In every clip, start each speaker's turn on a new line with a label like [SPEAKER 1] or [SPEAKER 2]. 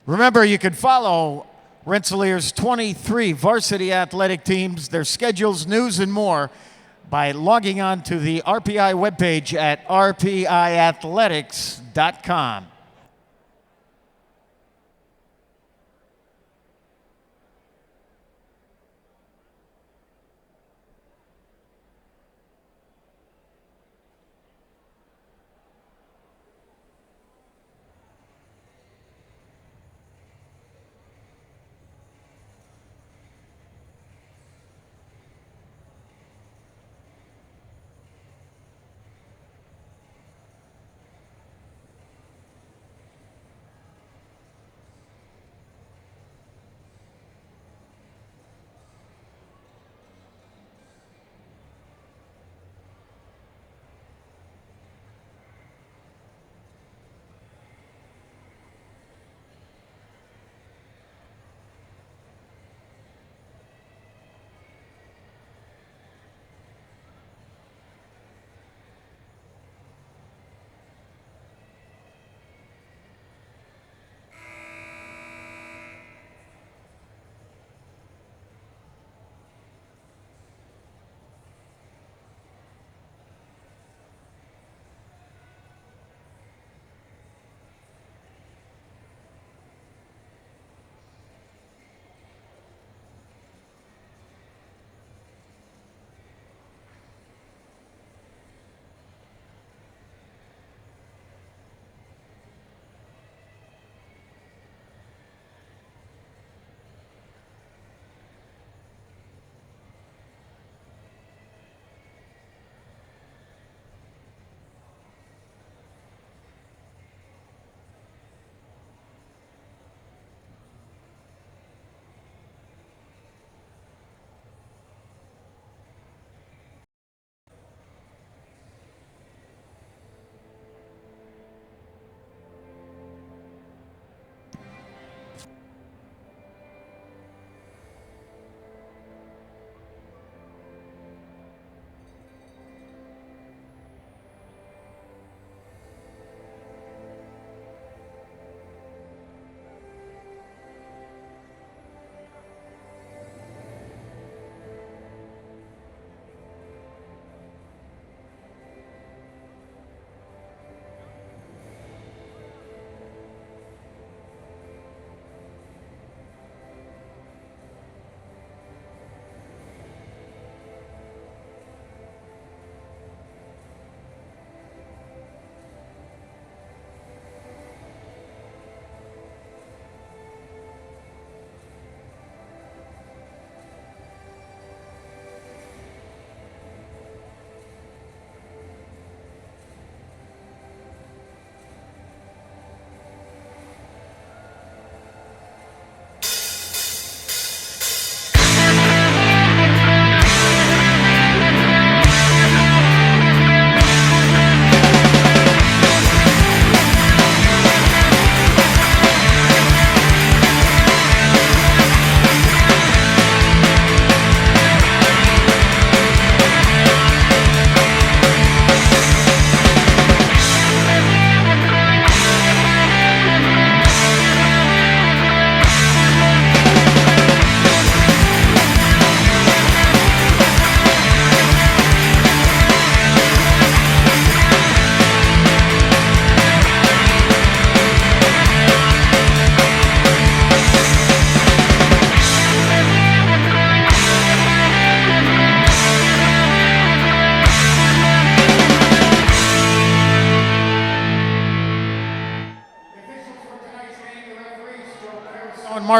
[SPEAKER 1] Remember, you can follow Rensselaer's 23 varsity athletic teams, their schedules, news, and more by logging on to the RPI webpage at rpiathletics.com.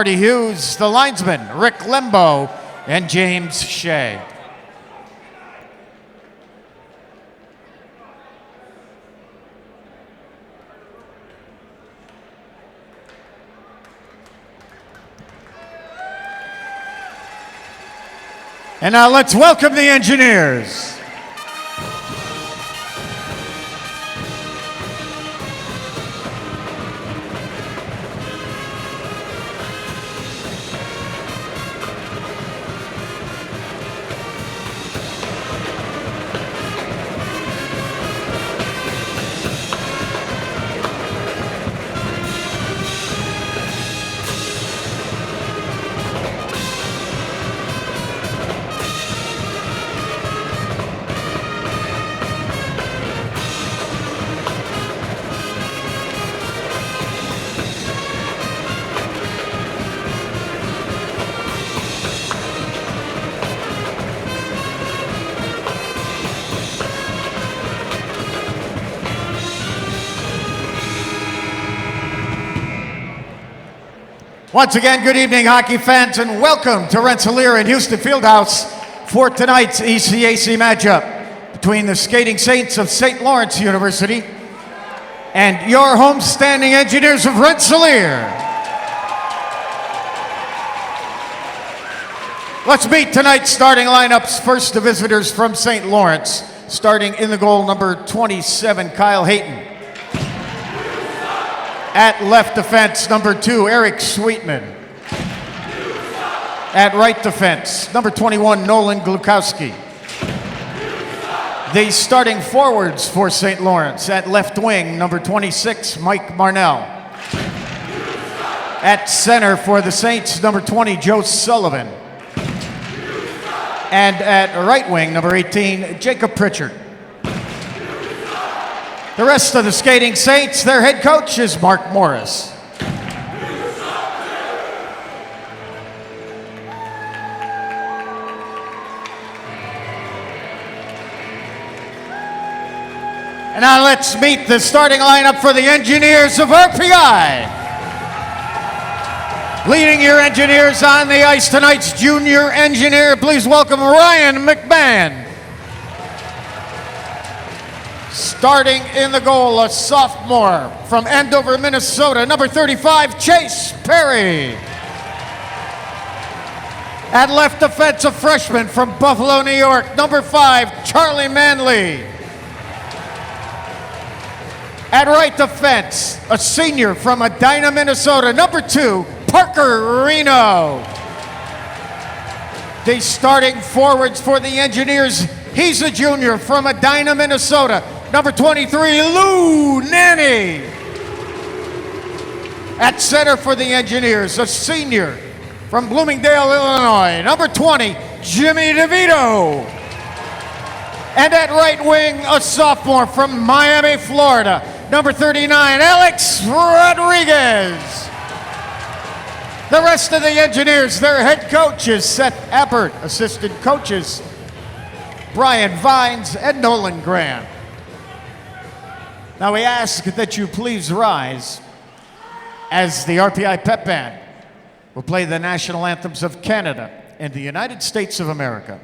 [SPEAKER 1] Marty Hughes, the linesman, Rick Lembo, and James Shea. And now let's welcome the engineers. Once again, good evening, hockey fans, and welcome to Rensselaer and Houston Fieldhouse for tonight's ECAC matchup between the Skating Saints of St. Lawrence University and your homestanding Engineers of Rensselaer. Let's meet tonight's starting lineups. First, the visitors from St. Lawrence, starting in the goal, number 27, Kyle Hayton. At left defense, number 2, Eric Sweetman. At right defense, number 21, Nolan Glukowski. The starting forwards for St. Lawrence, at left wing, number 26, Mike Marnell. At center for the Saints, number 20, Joe Sullivan. And at right wing, number 18, Jacob Pritchard. The rest of the Skating Saints, their head coach is Mark Morris. And now let's meet the starting lineup for the Engineers of RPI. Leading your Engineers on the ice tonight's junior engineer, please welcome Ryan McMahon. Starting in the goal, a sophomore from Andover, Minnesota, number 35, Chase Perry. At left defense, a freshman from Buffalo, New York, number 5, Charlie Manley. At right defense, a senior from Edina, Minnesota, number 2, Parker Reno. The starting forwards for the Engineers, he's a junior from Edina, Minnesota, number 23, Lou Nanny. At center for the Engineers, a senior from Bloomingdale, Illinois, number 20, Jimmy DeVito. And at right wing, a sophomore from Miami, Florida, number 39, Alex Rodriguez. The rest of the Engineers, their head coach is Seth Appert, assistant coaches Brian Vines and Nolan Grant. Now we ask that you please rise as the RPI Pep Band will play the national anthems of Canada and the United States of America.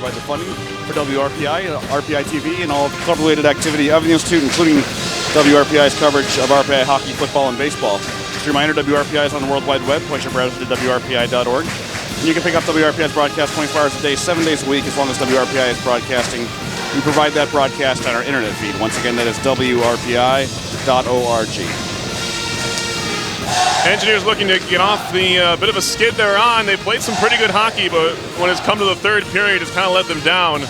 [SPEAKER 2] provide the funding for WRPI, RPI TV, and all club-related activity of the Institute, including WRPI's coverage of RPI hockey, football, and baseball. Just a reminder, WRPI is on the World Wide Web. Point your browser to WRPI.org. And you can pick up WRPI's broadcast 24 hours a day, 7 days a week, as long as WRPI is broadcasting. We provide that broadcast on our internet feed. Once again, that is WRPI.org.
[SPEAKER 3] Engineers looking to get off the bit of a skid they're on. They played some pretty good hockey, but when it's come to the third period, it's kind of let them down.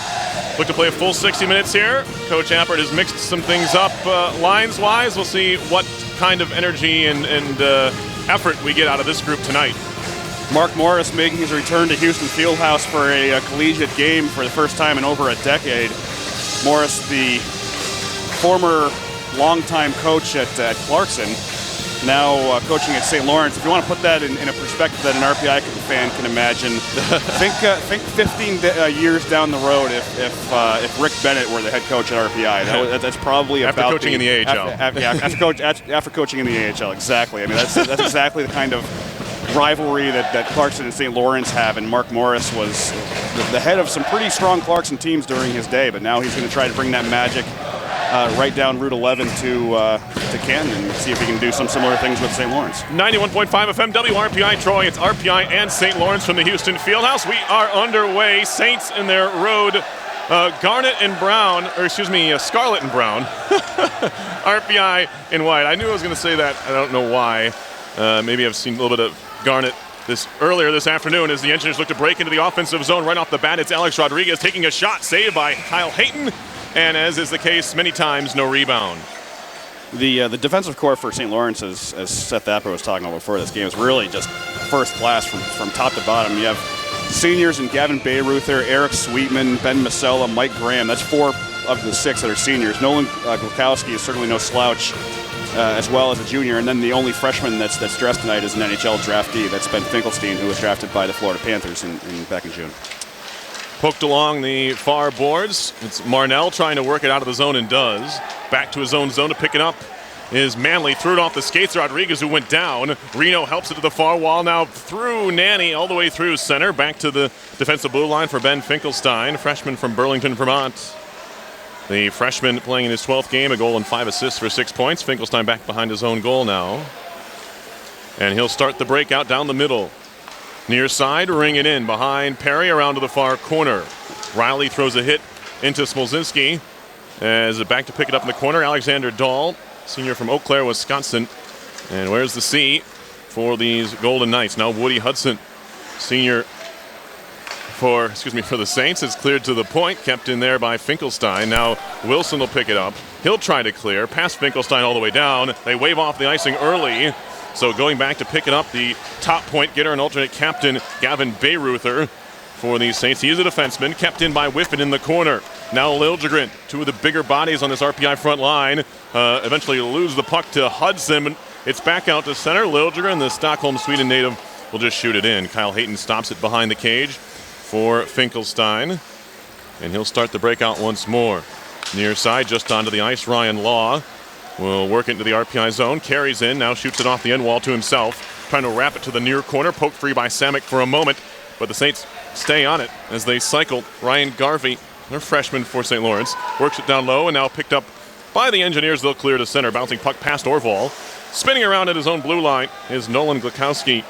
[SPEAKER 3] Look to play a full 60 minutes here. Coach Appert has mixed some things up lines-wise. We'll see what kind of energy and effort we get out of this group tonight.
[SPEAKER 2] Mark Morris making his return to Houston Fieldhouse for a collegiate game for the first time in over a decade. Morris, the former longtime coach at Clarkson, now coaching at St. Lawrence. If you want to put that in a perspective that an RPI fan can imagine, think 15 years down the road if Rick Bennett were the head coach at RPI. That's probably
[SPEAKER 3] after
[SPEAKER 2] about
[SPEAKER 3] coaching in the AHL.
[SPEAKER 2] After coaching in the AHL, exactly. I mean, that's exactly the kind of rivalry that Clarkson and St. Lawrence have, and Mark Morris was the head of some pretty strong Clarkson teams during his day, but now he's going to try to bring that magic right down Route 11 to Canton and see if he can do some similar things with St. Lawrence.
[SPEAKER 3] 91.5 FM WRPI Troy. It's RPI and St. Lawrence from the Houston Fieldhouse. We are underway. Saints in their road. Scarlet and Brown. RPI in white. I knew I was going to say that. I don't know why. Maybe I've seen a little bit of Garnet earlier this afternoon as the Engineers look to break into the offensive zone right off the bat. It's Alex Rodriguez taking a shot, saved by Kyle Hayton, and as is the case many times, no rebound.
[SPEAKER 2] The defensive core for St. Lawrence, as Seth Appert was talking about before this game, is really just first class from top to bottom. You have seniors in Gavin Bayreuther, Eric Sweetman, Ben Masella, Mike Graham. That's 4 of the 6 that are seniors. Nolan Glukowski is certainly no slouch, as well as a junior. And then the only freshman that's dressed tonight is an NHL draftee. That's Ben Finkelstein, who was drafted by the Florida Panthers back in June.
[SPEAKER 3] Poked along the far boards. It's Marnell trying to work it out of the zone and does. Back to his own zone to pick it up is Manley. Threw it off the skates. Rodriguez, who went down. Reno helps it to the far wall. Now through Nanny all the way through center. Back to the defensive blue line for Ben Finkelstein, freshman from Burlington, Vermont. The freshman playing in his 12th game, a goal and 5 assists for 6 points. Finkelstein back behind his own goal now. And he'll start the breakout down the middle. Near side, ring it in behind Perry around to the far corner. Riley throws a hit into Smolzinski. As back to pick it up in the corner, Alexander Dahl, senior from Eau Claire, Wisconsin. And where's the C for these Golden Knights? Now Woody Hudson, senior for the Saints, is cleared to the point, kept in there by Finkelstein. Now Wilson will pick it up. He'll try to clear, past Finkelstein all the way down. They wave off the icing early. So going back to pick it up, the top point getter and alternate captain, Gavin Bayreuther, for the Saints. He is a defenseman, kept in by Whiffen in the corner. Now Liljegren, 2 of the bigger bodies on this RPI front line. Eventually lose the puck to Hudson. It's back out to center. Liljegren, the Stockholm, Sweden native, will just shoot it in. Kyle Hayton stops it behind the cage for Finkelstein. And he'll start the breakout once more. Near side, just onto the ice, Ryan Law will work into the RPI zone. Carries in, now shoots it off the end wall to himself. Trying to wrap it to the near corner. Poked free by Samek for a moment. But the Saints stay on it as they cycle. Ryan Garvey, their freshman for St. Lawrence, works it down low and now picked up by the Engineers. They'll clear to center. Bouncing puck past Orval. Spinning around at his own blue line is Nolan Glukowski,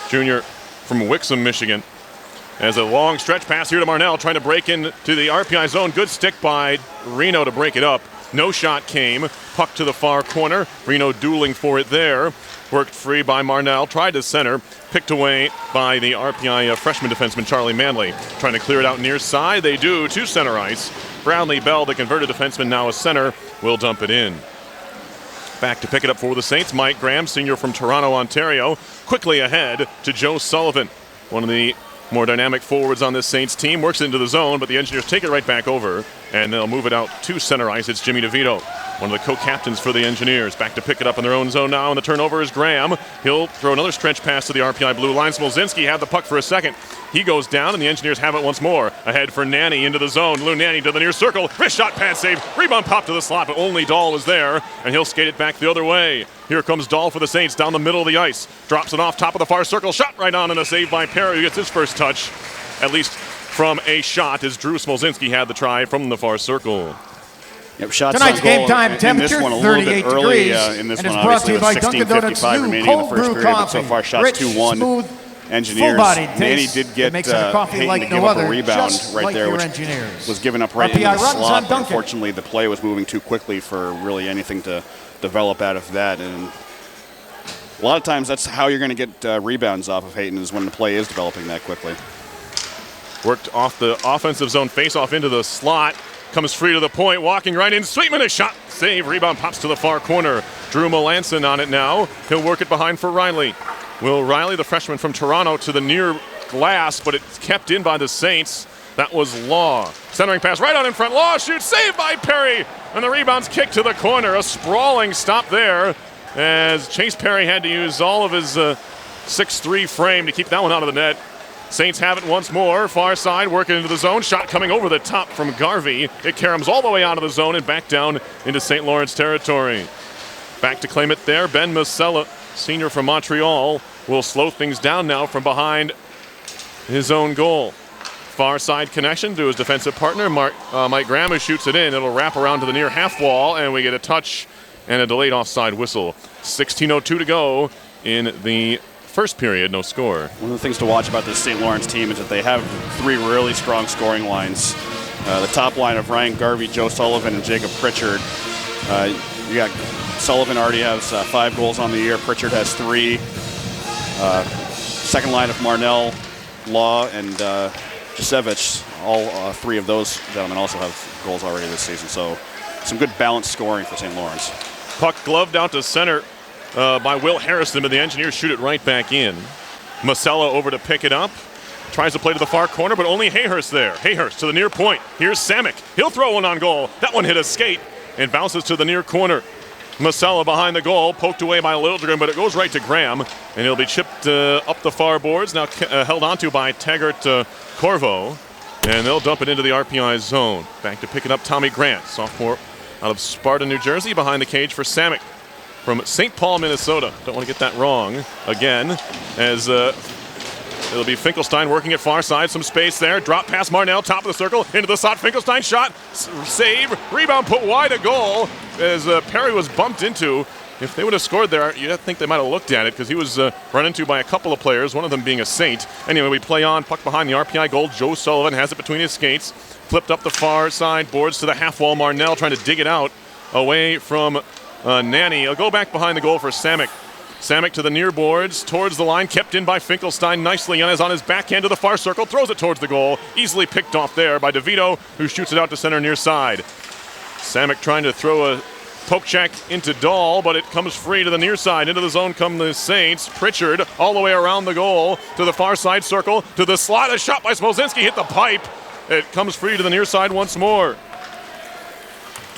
[SPEAKER 3] junior from Wixom, Michigan. As a long stretch pass here to Marnell, trying to break into the RPI zone. Good stick by Reno to break it up. No shot came. Puck to the far corner. Reno dueling for it there. Worked free by Marnell. Tried to center. Picked away by the RPI freshman defenseman Charlie Manley. Trying to clear it out near side. They do to center ice. Brownlee Bell, the converted defenseman, now a center, will dump it in. Back to pick it up for the Saints. Mike Graham, senior from Toronto, Ontario. Quickly ahead to Joe Sullivan, one of the more dynamic forwards on this Saints team. Works into the zone, but the Engineers take it right back over, and they'll move it out to center ice. It's Jimmy DeVito, one of the co-captains for the Engineers. Back to pick it up in their own zone now, and the turnover is Graham. He'll throw another stretch pass to the RPI blue line. Smolzinski had the puck for a second. He goes down, and the Engineers have it once more. Ahead for Nanny into the zone. Lou Nanny to the near circle. Wrist shot, pad save. Rebound pop to the slot, but only Dahl is there, and he'll skate it back the other way. Here comes Dahl for the Saints down the middle of the ice. Drops it off top of the far circle. Shot right on, and a save by Perry, who gets his first touch. At least from a shot as Drew Smolzinski had the try from the far circle.
[SPEAKER 2] Yep, shots
[SPEAKER 1] Tonight's
[SPEAKER 2] on goal
[SPEAKER 1] game time
[SPEAKER 2] in
[SPEAKER 1] temperature,
[SPEAKER 2] this one a little
[SPEAKER 1] 38
[SPEAKER 2] bit early
[SPEAKER 1] degrees,
[SPEAKER 2] in this
[SPEAKER 1] and
[SPEAKER 2] one,
[SPEAKER 1] it's brought to
[SPEAKER 2] obviously,
[SPEAKER 1] you by
[SPEAKER 2] with
[SPEAKER 1] Dunkin' Donuts
[SPEAKER 2] 16:55
[SPEAKER 1] new
[SPEAKER 2] remaining in the
[SPEAKER 1] cold
[SPEAKER 2] first
[SPEAKER 1] brew
[SPEAKER 2] period, but
[SPEAKER 1] coffee.
[SPEAKER 2] so far shots
[SPEAKER 1] Rich,
[SPEAKER 2] 2-1.
[SPEAKER 1] smooth,
[SPEAKER 2] Engineers.
[SPEAKER 1] full-bodied
[SPEAKER 2] Manny
[SPEAKER 1] taste
[SPEAKER 2] did
[SPEAKER 1] that
[SPEAKER 2] get
[SPEAKER 1] makes it a coffee
[SPEAKER 2] Hayton
[SPEAKER 1] like
[SPEAKER 2] to
[SPEAKER 1] no
[SPEAKER 2] give up
[SPEAKER 1] other,
[SPEAKER 2] a rebound
[SPEAKER 1] just
[SPEAKER 2] right
[SPEAKER 1] like
[SPEAKER 2] there,
[SPEAKER 1] your
[SPEAKER 2] which
[SPEAKER 1] Engineers.
[SPEAKER 2] was given up right
[SPEAKER 1] RPI
[SPEAKER 2] into the
[SPEAKER 1] runs on
[SPEAKER 2] slot.
[SPEAKER 1] Dunkin'.
[SPEAKER 2] Unfortunately, the play was moving too quickly for really anything to develop out of that. And a lot of times that's how you're going to get rebounds off of Hayton, is when the play is developing that quickly.
[SPEAKER 3] Worked off the offensive zone, face-off into the slot. Comes free to the point, walking right in. Sweetman, a shot. Save. Rebound pops to the far corner. Drew Melanson on it now. He'll work it behind for Riley. Will Riley, the freshman from Toronto, to the near glass, but it's kept in by the Saints. That was Law. Centering pass right out in front. Law shoots. Saved by Perry. And the rebound's kicked to the corner. A sprawling stop there as Chase Perry had to use all of his 6'3" frame to keep that one out of the net. Saints have it once more. Far side, working into the zone. Shot coming over the top from Garvey. It caroms all the way out of the zone and back down into St. Lawrence territory. Back to claim it there. Ben Masella, senior from Montreal, will slow things down now from behind his own goal. Far side connection to his defensive partner, Mike Graham, who shoots it in. It'll wrap around to the near half wall, and we get a touch and a delayed offside whistle. 16:02 to go in the first period, no score.
[SPEAKER 2] One of the things to watch about this St. Lawrence team is that they have three really strong scoring lines. The top line of Ryan Garvey, Joe Sullivan, and Jacob Pritchard. You got Sullivan already has 5 goals on the year. Pritchard has 3. Second line of Marnell, Law, and Jasevich. All 3 of those gentlemen also have goals already this season. So some good balanced scoring for St. Lawrence.
[SPEAKER 3] Puck gloved out to center by Will Harrison, but the Engineers shoot it right back in. Masella over to pick it up. Tries to play to the far corner, but only Hayhurst there. Hayhurst to the near point. Here's Samick. He'll throw one on goal. That one hit a skate and bounces to the near corner. Masella behind the goal, poked away by Lildgren, but it goes right to Graham, and it'll be chipped up the far boards, now held onto by Taggart Corvo, and they'll dump it into the RPI zone. Back to pick it up, Tommy Grant, sophomore out of Sparta, New Jersey, behind the cage for Samick from St. Paul, Minnesota. Don't want to get that wrong again, as it'll be Finkelstein working at far side, some space there, drop past Marnell, top of the circle, into the slot, Finkelstein shot, save, rebound put wide, a goal, as Perry was bumped into. If they would have scored there, you'd think they might have looked at it, because he was run into by a couple of players, one of them being a Saint. Anyway, we play on, puck behind the RPI goal. Joe Sullivan has it between his skates, flipped up the far side boards to the half wall. Marnell trying to dig it out away from Nanny. He'll go back behind the goal for Samick. Samick to the near boards, towards the line, kept in by Finkelstein nicely, and is on his backhand to the far circle, throws it towards the goal, easily picked off there by DeVito, who shoots it out to center near side. Samick trying to throw a poke check into Dahl, but it comes free to the near side. Into the zone come the Saints. Pritchard all the way around the goal to the far side circle, to the slot, a shot by Smolzinski, hit the pipe. It comes free to the near side once more.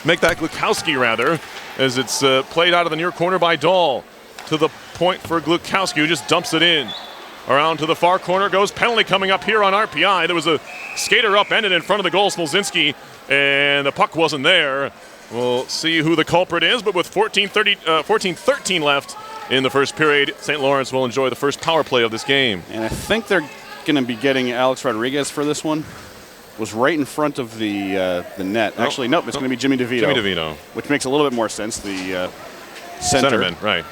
[SPEAKER 3] Make that Glukowski rather, as it's played out of the near corner by Dahl. To the point for Glukowski, who just dumps it in. Around to the far corner goes. Penalty coming up here on RPI. There was a skater upended in front of the goal, Smolzinski, and the puck wasn't there. We'll see who the culprit is, but with 14-13 left in the first period, St. Lawrence will enjoy the first power play of this game.
[SPEAKER 2] And I think they're going to be getting Alex Rodriguez for this one. Was right in front of the net.
[SPEAKER 3] Oh,
[SPEAKER 2] Actually, nope, it's going to be Jimmy DeVito.
[SPEAKER 3] Jimmy DeVito.
[SPEAKER 2] Which makes a little bit more sense. The
[SPEAKER 3] Centerman, right.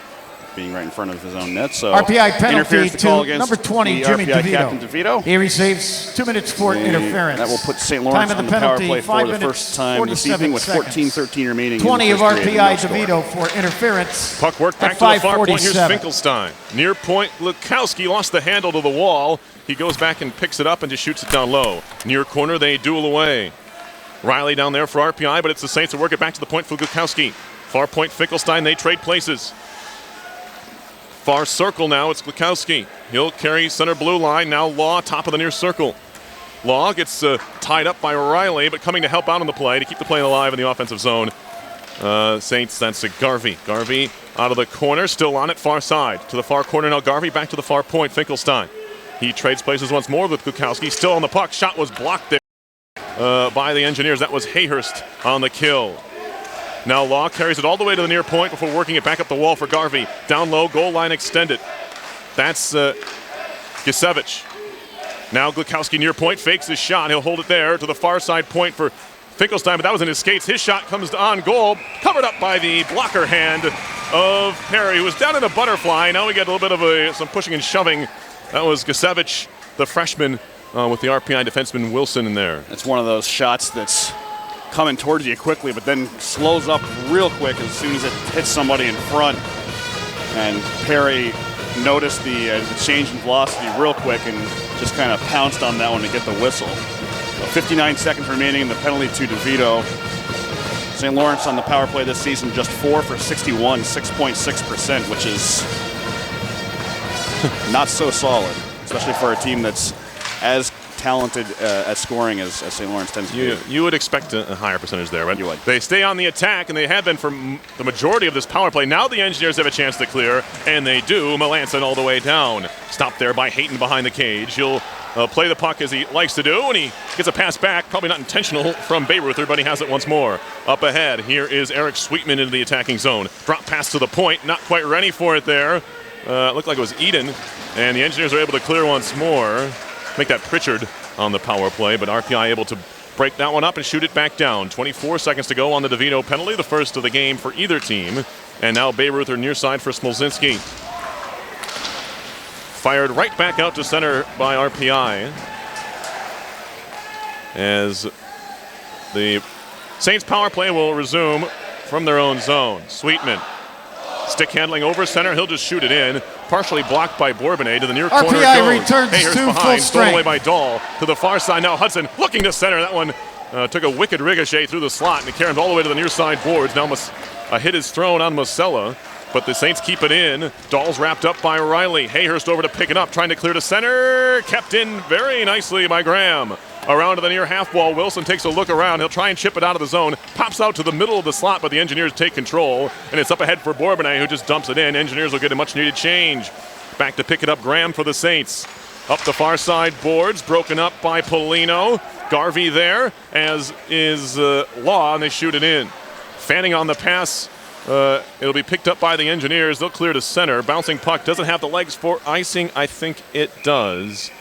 [SPEAKER 2] Being right in front of his own net. So
[SPEAKER 1] RPI penalty
[SPEAKER 2] interference to call
[SPEAKER 1] to
[SPEAKER 2] against
[SPEAKER 1] number 20,
[SPEAKER 2] the
[SPEAKER 1] Jimmy
[SPEAKER 2] RPI
[SPEAKER 1] DeVito.
[SPEAKER 2] captain DeVito.
[SPEAKER 1] He receives 2 minutes for interference.
[SPEAKER 2] That will put St. Lawrence
[SPEAKER 1] Time
[SPEAKER 2] on
[SPEAKER 1] of
[SPEAKER 2] the
[SPEAKER 1] the
[SPEAKER 2] power
[SPEAKER 1] penalty,
[SPEAKER 2] play
[SPEAKER 1] 5
[SPEAKER 2] for the
[SPEAKER 1] minutes,
[SPEAKER 2] first time this evening with 14-13 remaining
[SPEAKER 1] 20
[SPEAKER 2] in
[SPEAKER 1] of
[SPEAKER 2] the first period,
[SPEAKER 1] RPI
[SPEAKER 2] no
[SPEAKER 1] DeVito for interference.
[SPEAKER 3] Puck worked back
[SPEAKER 1] at
[SPEAKER 3] to the far point. Here's
[SPEAKER 1] 5:47.
[SPEAKER 3] Finkelstein. Near point, Lukowski lost the handle to the wall. He goes back and picks it up and just shoots it down low. Near corner, they duel away. Riley down there for RPI, but it's the Saints that work it back to the point for Glukowski. Far point, Finkelstein, they trade places. Far circle now, it's Glukowski. He'll carry center blue line, now Law, top of the near circle. Law gets tied up by Riley, but coming to help out on the play to keep the play alive in the offensive zone. Saints, that's Garvey. Garvey out of the corner, still on it, far side. To the far corner now, Garvey back to the far point, Finkelstein. He trades places once more with Glukowski, still on the puck. Shot was blocked there by the Engineers. That was Hayhurst on the kill. Now Law carries it all the way to the near point before working it back up the wall for Garvey. Down low, goal line extended. That's Gisevich. Now Glukowski near point, fakes his shot. He'll hold it there to the far side point for Finkelstein, but that was in his skates. His shot comes on goal, covered up by the blocker hand of Perry, who was down in a butterfly. Now we get a little bit of some pushing and shoving. That was Gasevich, the freshman, with the RPI defenseman Wilson in there.
[SPEAKER 2] It's one of those shots that's coming towards you quickly, but then slows up real quick as soon as it hits somebody in front. And Perry noticed the change in velocity real quick and just kind of pounced on that one to get the whistle. 59 seconds remaining in the penalty to DeVito. St. Lawrence on the power play this season, just 4 for 61, 6.6%, which is not so solid, especially for a team that's as talented at scoring as St. Lawrence tends to be.
[SPEAKER 3] You would expect a higher percentage there, but
[SPEAKER 2] you would.
[SPEAKER 3] They stay on the attack, and they have been for the majority of this power play. Now the Engineers have a chance to clear, and they do. Melanson all the way down. Stopped there by Hayton behind the cage. He'll play the puck as he likes to do, and he gets a pass back, probably not intentional from Bayreuther, but he has it once more. Up ahead, here is Eric Sweetman into the attacking zone. Drop pass to the point, not quite ready for it there. Looked like it was Eden, and the Engineers are able to clear once more. Make that Pritchard on the power play, but RPI able to break that one up and shoot it back down. 24 seconds to go on the DeVito penalty, the first of the game for either team. And now Bayreuther near side for Smolzinski. Fired right back out to center by RPI. As the Saints power play will resume from their own zone. Sweetman. Stick handling over center, he'll just shoot it in. Partially blocked by Bourbonnais to the near corner.
[SPEAKER 1] RPI returns
[SPEAKER 3] Hayhurst
[SPEAKER 1] to
[SPEAKER 3] behind,
[SPEAKER 1] full
[SPEAKER 3] stolen away
[SPEAKER 1] strength.
[SPEAKER 3] by Dahl. To the far side now, Hudson looking to center. That one took a wicked ricochet through the slot and it carried all the way to the near side boards. Now a hit is thrown on Mosella, but the Saints keep it in. Dahl's wrapped up by Riley. Hayhurst over to pick it up, trying to clear to center. Kept in very nicely by Graham. Around to the near half wall, Wilson takes a look around. He'll try and chip it out of the zone. Pops out to the middle of the slot, but the Engineers take control. And it's up ahead for Bourbonnais, who just dumps it in. Engineers will get a much-needed change. Back to pick it up, Graham for the Saints. Up the far side boards, broken up by Polino. Garvey there, as is Law, and they shoot it in. Fanning on the pass. It'll be picked up by the Engineers. They'll clear to center. Bouncing puck doesn't have the legs for icing. I think it does.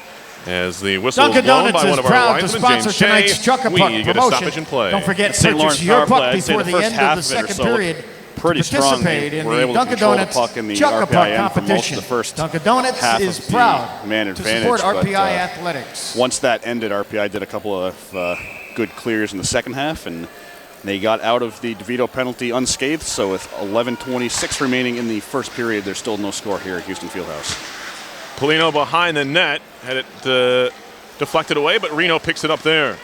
[SPEAKER 3] As the whistle is
[SPEAKER 1] Dunkin'
[SPEAKER 3] blown by
[SPEAKER 1] Donuts
[SPEAKER 3] one
[SPEAKER 1] is
[SPEAKER 3] of our
[SPEAKER 1] proud to
[SPEAKER 3] linesmen,
[SPEAKER 1] sponsor
[SPEAKER 3] James Shea.
[SPEAKER 1] tonight's Chuck-a-Puck
[SPEAKER 3] We get a
[SPEAKER 1] promotion.
[SPEAKER 3] stoppage and play.
[SPEAKER 1] Don't forget to
[SPEAKER 2] St. Lawrence
[SPEAKER 1] purchase your
[SPEAKER 2] power play,
[SPEAKER 1] puck
[SPEAKER 2] I'd say
[SPEAKER 1] before
[SPEAKER 2] the
[SPEAKER 1] the
[SPEAKER 2] first
[SPEAKER 1] end
[SPEAKER 2] half
[SPEAKER 1] of the
[SPEAKER 2] of it or
[SPEAKER 1] second
[SPEAKER 2] so
[SPEAKER 1] period.
[SPEAKER 2] pretty strong.
[SPEAKER 1] Participate in
[SPEAKER 2] We're
[SPEAKER 1] the
[SPEAKER 2] able to
[SPEAKER 1] Dunkin'
[SPEAKER 2] control the
[SPEAKER 1] Donuts
[SPEAKER 2] puck in the
[SPEAKER 1] Chuck-a-Puck
[SPEAKER 2] RPI end for most of
[SPEAKER 1] competition.
[SPEAKER 2] the first
[SPEAKER 1] Dunkin' Donuts
[SPEAKER 2] half
[SPEAKER 1] is
[SPEAKER 2] of the
[SPEAKER 1] proud
[SPEAKER 2] man
[SPEAKER 1] to
[SPEAKER 2] advantage,
[SPEAKER 1] support
[SPEAKER 2] but,
[SPEAKER 1] RPI athletics.
[SPEAKER 2] Once that ended, RPI did a couple of good clears in the second half, and they got out of the DeVito penalty unscathed. So with 11:26 remaining in the first period, there's still no score here at Houston Fieldhouse.
[SPEAKER 3] Polino behind the net, had it deflected away, but Reno picks it up there.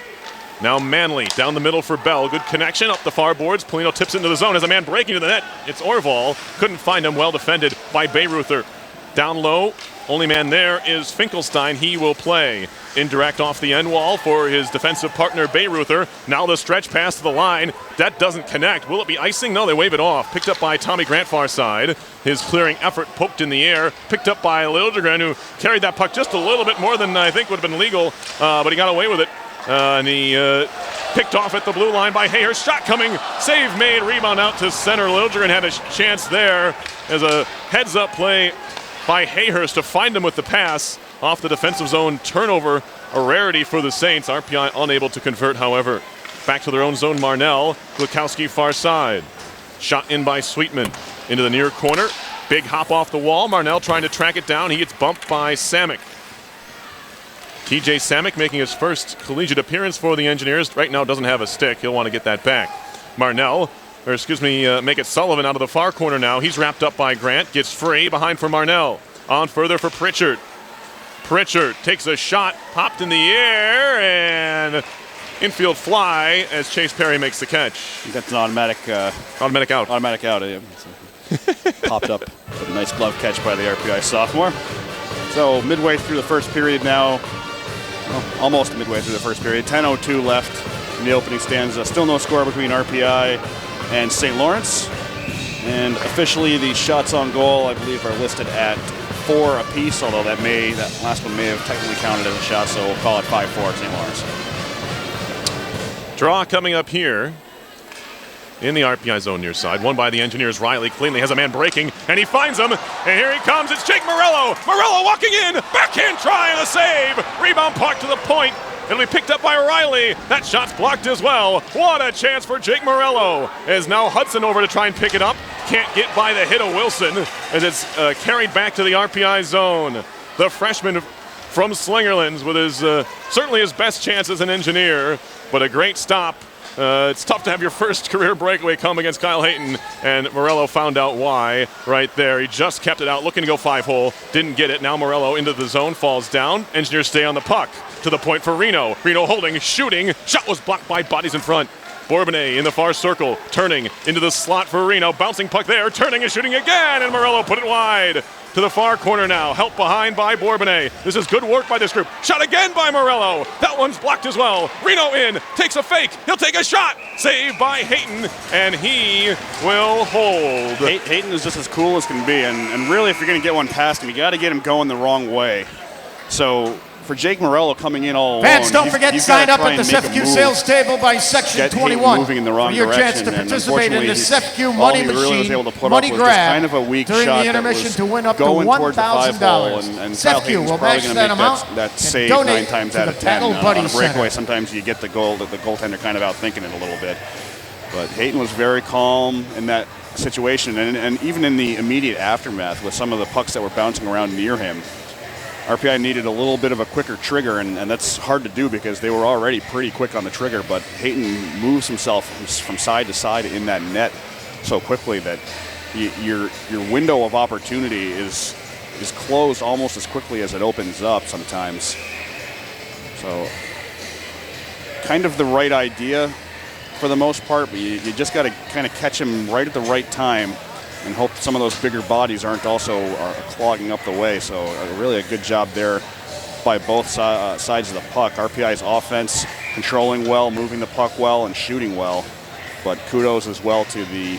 [SPEAKER 3] Now Manley down the middle for Bell. Good connection up the far boards. Polino tips it into the zone. As a man breaking to the net, it's Orval. Couldn't find him. Well defended by Bayreuther. Down low, only man there is Finkelstein. He will play. Indirect off the end wall for his defensive partner Bayreuther. Now the stretch pass to the line. That doesn't connect. Will it be icing? No, they wave it off. Picked up by Tommy Grant far side. His clearing effort poked in the air. Picked up by Liljegren, who carried that puck just a little bit more than I think would have been legal, but he got away with it. And he picked off at the blue line by Hayhurst. Shot coming. Save made. Rebound out to center. Liljegren had a chance there as a heads-up play by Hayhurst to find him with the pass off the defensive zone. Turnover, a rarity for the Saints. RPI unable to convert, however. Back to their own zone, Marnell. Glukowski far side. Shot in by Sweetman into the near corner. Big hop off the wall. Marnell trying to track it down. He gets bumped by Samick. TJ Samick making his first collegiate appearance for the Engineers. Right now doesn't have a stick. He'll want to get that back. Make it Sullivan out of the far corner now. He's wrapped up by Grant. Gets free behind for Marnell. On further for Pritchard. Pritchard takes a shot. Popped in the air and infield fly as Chase Perry makes the catch.
[SPEAKER 2] That's an automatic out. Automatic out. Yeah. Popped up with a nice glove catch by the RPI sophomore. So midway through the first period now. Well, almost midway through the first period. 10:02 left in the opening stanza. Still no score between RPI and St. Lawrence. And officially the shots on goal, I believe, are listed at 4 apiece, although that last one may have technically counted as a shot, so we'll call it 5-4 St. Lawrence.
[SPEAKER 3] Draw coming up here in the RPI zone near side. Won by the Engineers. Riley cleanly has a man breaking, and he finds him. And here he comes. It's Jake Morello. Morello walking in. Backhand try and a save. Rebound puck to the point. It'll be picked up by Riley. That shot's blocked as well. What a chance for Jake Morello. As now Hudson over to try and pick it up. Can't get by the hit of Wilson as it's carried back to the RPI zone. The freshman from Slingerlands with his certainly his best chance as an Engineer, but a great stop. It's tough to have your first career breakaway come against Kyle Hayton, and Morello found out why right there. He just kept it out, looking to go 5-hole, didn't get it. Now Morello into the zone, falls down. Engineers stay on the puck. To the point for Reno. Reno holding, shooting. Shot was blocked by bodies in front. Bourbonnais in the far circle, turning into the slot for Reno. Bouncing puck there, turning and shooting again, and Morello put it wide. To the far corner now, help behind by Bourbonnais. This is good work by this group. Shot again by Morello. That one's blocked as well. Reno in, takes a fake. He'll take a shot. Saved by Hayton, and he will hold.
[SPEAKER 2] Hayton is just as cool as can be, and really if you're going to get one past him, you got to get him going the wrong way. So for Jake Morello coming in all alone,
[SPEAKER 1] fans, don't forget to sign up at the CEFQ sales table by section 21
[SPEAKER 2] moving in the wrong
[SPEAKER 1] for your chance to
[SPEAKER 2] direction,
[SPEAKER 1] participate in the CEFQ Money Machine Money Grab
[SPEAKER 2] kind of a weak
[SPEAKER 1] during
[SPEAKER 2] shot
[SPEAKER 1] the intermission to win up to
[SPEAKER 2] going towards the 5-hole,
[SPEAKER 1] $1,000.
[SPEAKER 2] and Kyle
[SPEAKER 1] CEFQ
[SPEAKER 2] Hayton's
[SPEAKER 1] will
[SPEAKER 2] probably
[SPEAKER 1] match
[SPEAKER 2] going to
[SPEAKER 1] that
[SPEAKER 2] make
[SPEAKER 1] amount
[SPEAKER 2] that
[SPEAKER 1] and
[SPEAKER 2] save
[SPEAKER 1] donate
[SPEAKER 2] 9 times
[SPEAKER 1] to
[SPEAKER 2] out
[SPEAKER 1] the
[SPEAKER 2] of 10.
[SPEAKER 1] Paddle
[SPEAKER 2] On
[SPEAKER 1] Buddy
[SPEAKER 2] a breakaway,
[SPEAKER 1] Center.
[SPEAKER 2] sometimes you get the goal, the goaltender kind of out thinking it a little bit. But Hayton was very calm in that situation, and even in the immediate aftermath with some of the pucks that were bouncing around near him, RPI needed a little bit of a quicker trigger, and that's hard to do because they were already pretty quick on the trigger, but Hayton moves himself from side to side in that net so quickly that your window of opportunity is closed almost as quickly as it opens up sometimes. So kind of the right idea for the most part, but you just got to kind of catch him right at the right time and hope some of those bigger bodies aren't also clogging up the way. So really a good job there by both sides of the puck. RPI's offense controlling well, moving the puck well, and shooting well. But kudos as well to the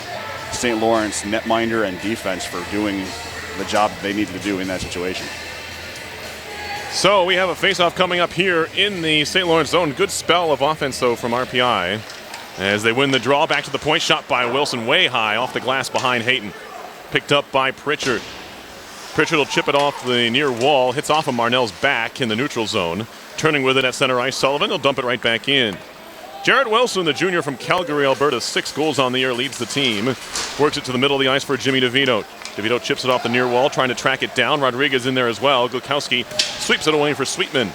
[SPEAKER 2] St. Lawrence netminder and defense for doing the job they needed to do in that situation.
[SPEAKER 3] So we have a face-off coming up here in the St. Lawrence zone. Good spell of offense, though, from RPI. As they win the draw, back to the point, shot by Wilson way high off the glass behind Hayton. Picked up by Pritchard. Pritchard will chip it off the near wall, hits off of Marnell's back in the neutral zone. Turning with it at center ice, Sullivan will dump it right back in. Jarrett Wilson, the junior from Calgary, Alberta, 6 goals on the year, leads the team. Works it to the middle of the ice for Jimmy DeVito. DeVito chips it off the near wall, trying to track it down. Rodriguez in there as well. Glikowski sweeps it away for Sweetman.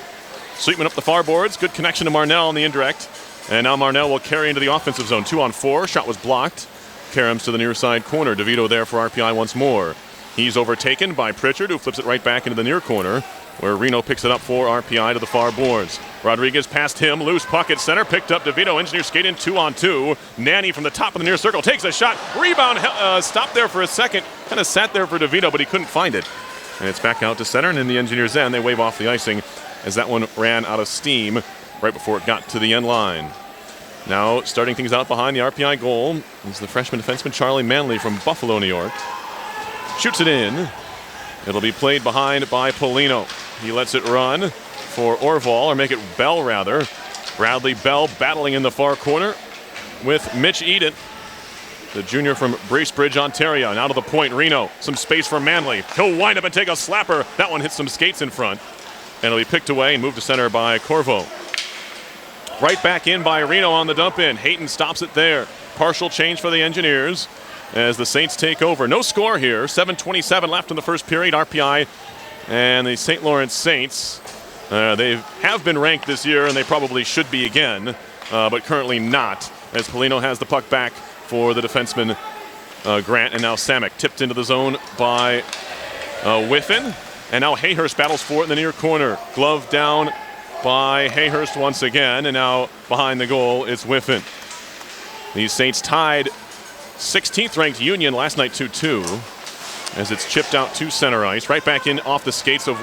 [SPEAKER 3] Sweetman up the far boards. Good connection to Marnell on the indirect. And now Marnell will carry into the offensive zone. 2-on-4. Shot was blocked. Karams to the near side corner. DeVito there for RPI once more. He's overtaken by Pritchard, who flips it right back into the near corner, where Reno picks it up for RPI to the far boards. Rodriguez past him. Loose puck at center. Picked up DeVito. Engineer skating 2-on-2. Nanny from the top of the near circle takes a shot. Rebound. Stopped there for a second. Kind of sat there for DeVito, but he couldn't find it. And it's back out to center, and in the Engineers' end, they wave off the icing as that one ran out of steam right before it got to the end line. Now starting things out behind the RPI goal is the freshman defenseman Charlie Manley from Buffalo, New York. Shoots it in. It'll be played behind by Polino. He lets it run for Orval, or make it Bell rather. Bradley Bell battling in the far corner with Mitch Eden, the junior from Bracebridge, Ontario. Now to the point, Reno. Some space for Manley. He'll wind up and take a slapper. That one hits some skates in front. And it'll be picked away and moved to center by Corvo. Right back in by Reno on the dump in. Hayton stops it there. Partial change for the Engineers as the Saints take over. No score here. 7:27 left in the first period. RPI and the St. Lawrence Saints. They have been ranked this year, and they probably should be again, but currently not, as Polino has the puck back for the defenseman Grant, and now Samek tipped into the zone by Whiffen. And now Hayhurst battles for it in the near corner. Glove down by Hayhurst once again, and now behind the goal it's Whiffen. These Saints tied 16th ranked Union last night 2-2 as it's chipped out to center ice. Right back in off the skates of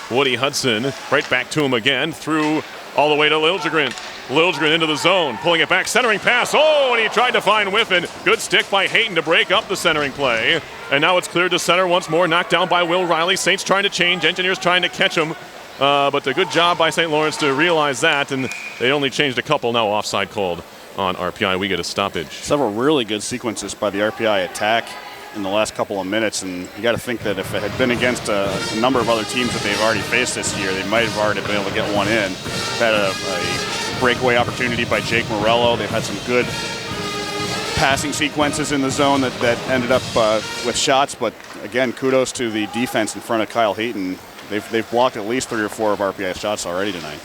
[SPEAKER 3] Woody Hudson. Right back to him again, through all the way to Liljegren. Liljegren into the zone, pulling it back, centering pass. Oh, and he tried to find Whiffen. Good stick by Hayton to break up the centering play. And now it's cleared to center once more, knocked down by Will Riley. Saints trying to change, Engineers trying to catch him. But a good job by St. Lawrence to realize that, and they only changed a couple. Now offside called on RPI. We get a stoppage.
[SPEAKER 2] Several really good sequences by the RPI attack in the last couple of minutes, and you got to think that if it had been against a number of other teams that they've already faced this year, they might have already been able to get one in. Had a breakaway opportunity by Jake Morello. They've had some good passing sequences in the zone that ended up with shots, but again, kudos to the defense in front of Kyle Hayton. They've blocked at least 3 or 4 of RPI's shots already tonight.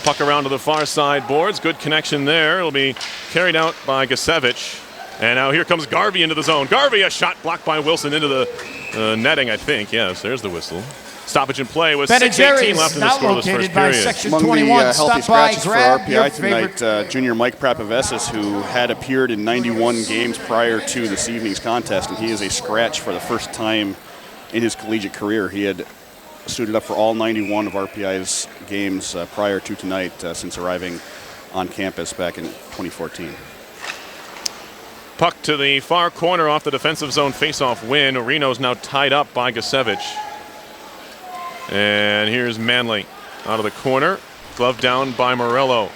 [SPEAKER 3] Puck around to the far side boards. Good connection there. It'll be carried out by Gasevich. And now here comes Garvey into the zone. Garvey, a shot blocked by Wilson into the netting, I think. Yes, there's the whistle. Stoppage in play with 6:18 left in the scoreless first period.
[SPEAKER 2] Among the healthy scratches for RPI tonight, junior Mike Prapavesis, who had appeared in 91 games prior to this evening's contest, and he is a scratch for the first time in his collegiate career. He had suited up for all 91 of RPI's games prior to tonight since arriving on campus back in 2014.
[SPEAKER 3] Puck to the far corner off the defensive zone faceoff win. Reno's now tied up by Gasevich. And here's Manley out of the corner. Glove down by Morello.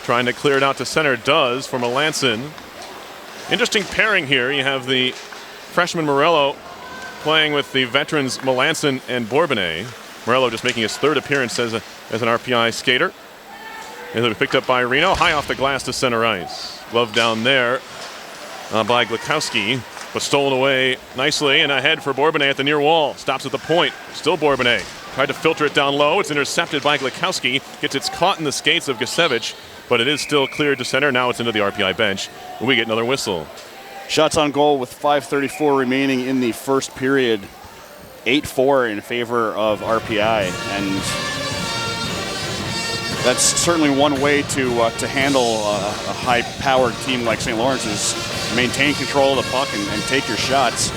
[SPEAKER 3] Trying to clear it out to center. Does for Melanson. Interesting pairing here. You have the freshman Morello playing with the veterans Melanson and Bourbonnais. Morello just making his 3rd appearance as an RPI skater. And it'll be picked up by Reno. High off the glass to center ice. Glove down there by Glukowski, but stolen away nicely and ahead for Bourbonnais at the near wall. Stops at the point. Still Bourbonnais. Tried to filter it down low. It's intercepted by Glukowski. Gets it caught in the skates of Gasevich, but it is still cleared to center. Now it's into the RPI bench. And we get another whistle.
[SPEAKER 2] Shots on goal with 5:34 remaining in the first period. 8-4 in favor of RPI, and that's certainly one way to handle a high-powered team like St. Lawrence is maintain control of the puck and take your shots.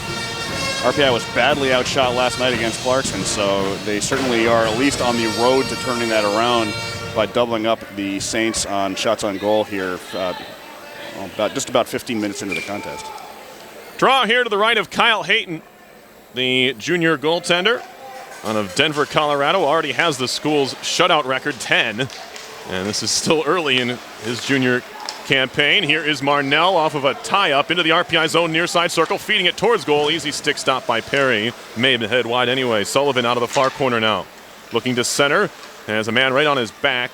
[SPEAKER 2] RPI was badly outshot last night against Clarkson, so they certainly are at least on the road to turning that around by doubling up the Saints on shots on goal here just about 15 minutes into the contest.
[SPEAKER 3] Draw here to the right of Kyle Hayton, the junior goaltender out of Denver, Colorado. Already has the school's shutout record, 10. And this is still early in his junior campaign. Here is Marnell off of a tie-up into the RPI zone near side circle, feeding it towards goal. Easy stick stop by Perry. May have been head wide anyway. Sullivan out of the far corner now. Looking to center. Has a man right on his back.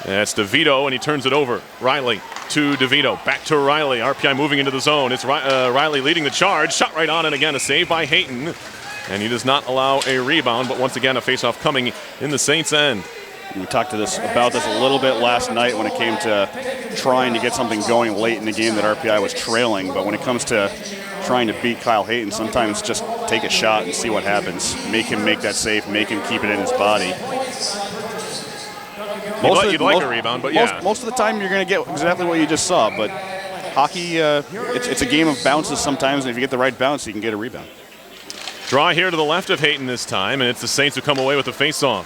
[SPEAKER 3] That's DeVito, and he turns it over. Riley to DeVito. Back to Riley. RPI moving into the zone. It's Riley leading the charge. Shot right on, and again a save by Hayton. And he does not allow a rebound, but once again a faceoff coming in the Saints' end.
[SPEAKER 2] We talked about this a little bit last night when it came to trying to get something going late in the game that RPI was trailing. But when it comes to trying to beat Kyle Hayton, sometimes just take a shot and see what happens. Make him make that save, make him keep it in his body.
[SPEAKER 3] You'd like a rebound, but yeah.
[SPEAKER 2] Most of the time you're going to get exactly what you just saw. But hockey, it's a game of bounces sometimes, and if you get the right bounce, you can get a rebound.
[SPEAKER 3] Draw here to the left of Hayton this time, and it's the Saints who come away with the faceoff.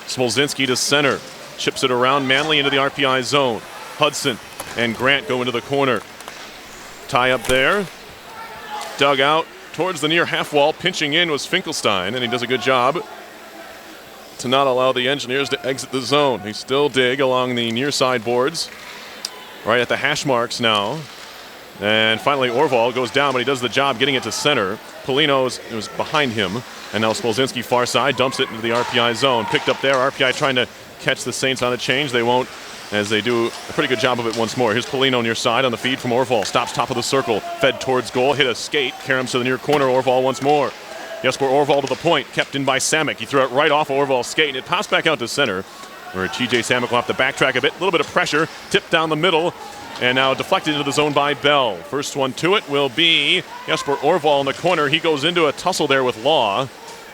[SPEAKER 3] Smolzinski to center. Chips it around Manley into the RPI zone. Hudson and Grant go into the corner. Tie up there. Dug out towards the near half wall. Pinching in was Finkelstein, and he does a good job to not allow the Engineers to exit the zone. They still dig along the near side boards. Right at the hash marks now. And finally Orval goes down, but he does the job getting it to center. Polino was behind him. And now Smolzinski far side dumps it into the RPI zone. Picked up there. RPI trying to catch the Saints on a change. They won't, as they do a pretty good job of it once more. Here's Polino near side on the feed from Orval. Stops top of the circle. Fed towards goal. Hit a skate. Karams to the near corner. Orval once more. Jesper Orval to the point. Kept in by Samek. He threw it right off Orval's skate. And it passed back out to center, where TJ Samek will have to backtrack a bit. A little bit of pressure. Tipped down the middle. And now deflected into the zone by Bell. First one to it will be Jesper Orval in the corner. He goes into a tussle there with Law.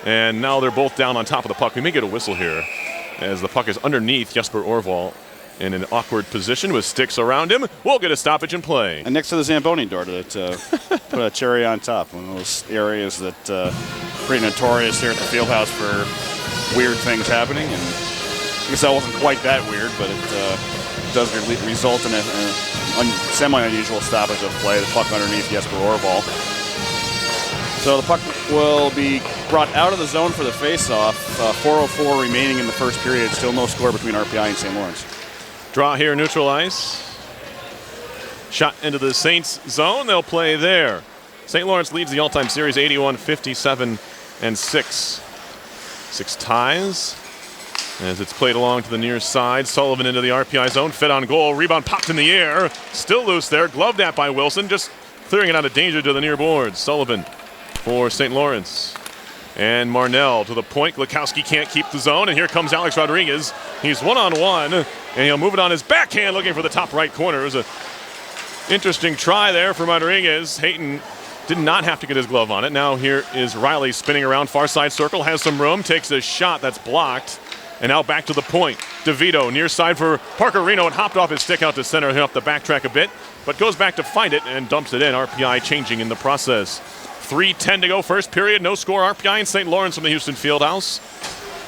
[SPEAKER 3] And now they're both down on top of the puck. We may get a whistle here as the puck is underneath Jesper Orval in an awkward position with sticks around him. We'll get a stoppage in play.
[SPEAKER 2] And next to the Zamboni door to put a cherry on top. One of those areas that pretty notorious here at the Fieldhouse for weird things happening. And I guess that wasn't quite that weird, but it does result in a semi-unusual stoppage of play. The puck underneath Jesper Orval. So the puck will be brought out of the zone for the face-off. 4:04 remaining in the first period. Still no score between RPI and St. Lawrence.
[SPEAKER 3] Draw here, neutral ice. Shot into the Saints zone. They'll play there. St. Lawrence leads the all-time series 81-57-6. 6 ties as it's played along to the near side. Sullivan into the RPI zone. Fed on goal. Rebound popped in the air. Still loose there. Gloved at by Wilson. Just clearing it out of danger to the near boards. Sullivan for St. Lawrence. And Marnell to the point. Glukowski can't keep the zone. And here comes Alex Rodriguez. He's one-on-one. And he'll move it on his backhand looking for the top right corner. It was an interesting try there from Rodriguez. Hayton did not have to get his glove on it. Now here is Riley spinning around far side circle. Has some room. Takes a shot that's blocked. And now back to the point. DeVito near side for Parker Reno. It hopped off his stick out to center. He'll have to backtrack a bit. But goes back to find it and dumps it in. RPI changing in the process. 3:10 to go first period. No score. RPI in St. Lawrence from the Houston Fieldhouse.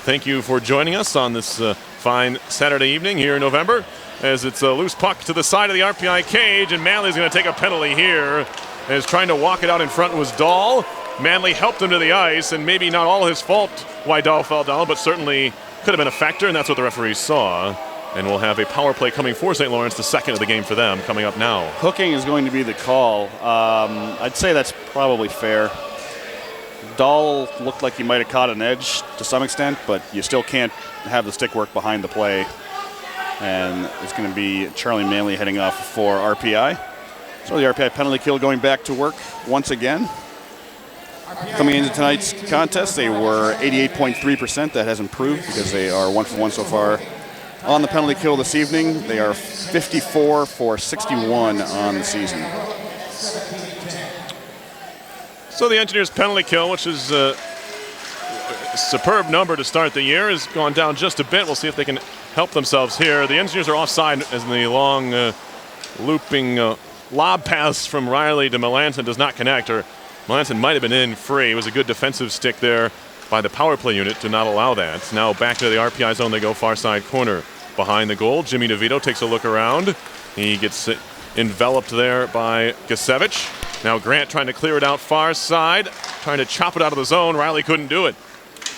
[SPEAKER 3] Thank you for joining us on this fine Saturday evening here in November. As it's a loose puck to the side of the RPI cage. And Manley's going to take a penalty here. As trying to walk it out in front was Dahl. Manley helped him to the ice. And maybe not all his fault why Dahl fell down. But certainly could have been a factor. And that's what the referee saw. And we'll have a power play coming for St. Lawrence, the second of the game for them, coming up now.
[SPEAKER 2] Hooking is going to be the call. I'd say that's probably fair. Dahl looked like he might have caught an edge to some extent, but you still can't have the stick work behind the play. And it's going to be Charlie Manley heading off for RPI. So the RPI penalty kill going back to work once again. Coming into tonight's contest, they were 88.3%. That has improved because they are 1 for 1 so far on the penalty kill this evening. They are 54 for 61 on the season.
[SPEAKER 3] So the Engineers' penalty kill, which is a superb number to start the year, has gone down just a bit. We'll see if they can help themselves here. The Engineers are offside as the long looping lob pass from Riley to Melanson does not connect, or Melanson might have been in free. It was a good defensive stick there by the power play unit to not allow that. Now back to the RPI zone, they go far side corner. Behind the goal, Jimmy DeVito takes a look around. He gets enveloped there by Gasevich. Now Grant trying to clear it out far side, trying to chop it out of the zone. Riley couldn't do it.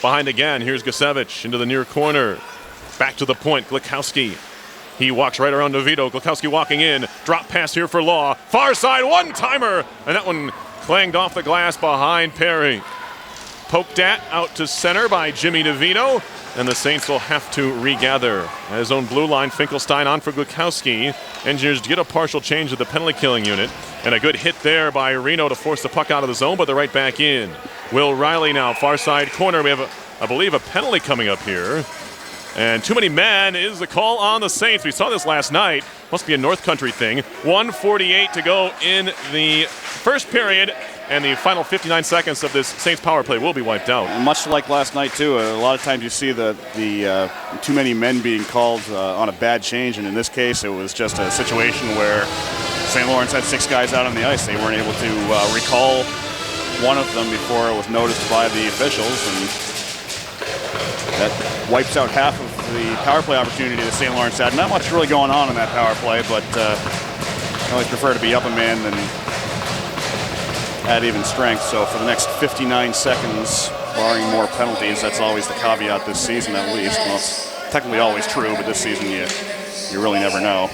[SPEAKER 3] Behind again, here's Gasevich into the near corner. Back to the point, Glukowski. He walks right around DeVito. Glukowski walking in. Drop pass here for Law. Far side, one-timer. And that one clanged off the glass behind Perry. Poked at out to center by Jimmy DeVito, and the Saints will have to regather. At his own blue line, Finkelstein on for Glukowski. Engineers get a partial change of the penalty killing unit, and a good hit there by Reno to force the puck out of the zone, but they're right back in. Will Riley now, far side corner. We have, I believe, a penalty coming up here. And too many men is the call on the Saints. We saw this last night. Must be a North Country thing. 1:48 to go in the first period. And the final 59 seconds of this Saints power play will be wiped out.
[SPEAKER 2] And much like last night, too, a lot of times you see the too many men being called on a bad change. And in this case, it was just a situation where St. Lawrence had 6 guys out on the ice. They weren't able to recall one of them before it was noticed by the officials. And that wipes out half of the power play opportunity that St. Lawrence had. Not much really going on in that power play, but I always prefer to be up a man than at even strength. So for the next 59 seconds, barring more penalties, that's always the caveat this season at least. Well, it's technically always true, but this season you really never know.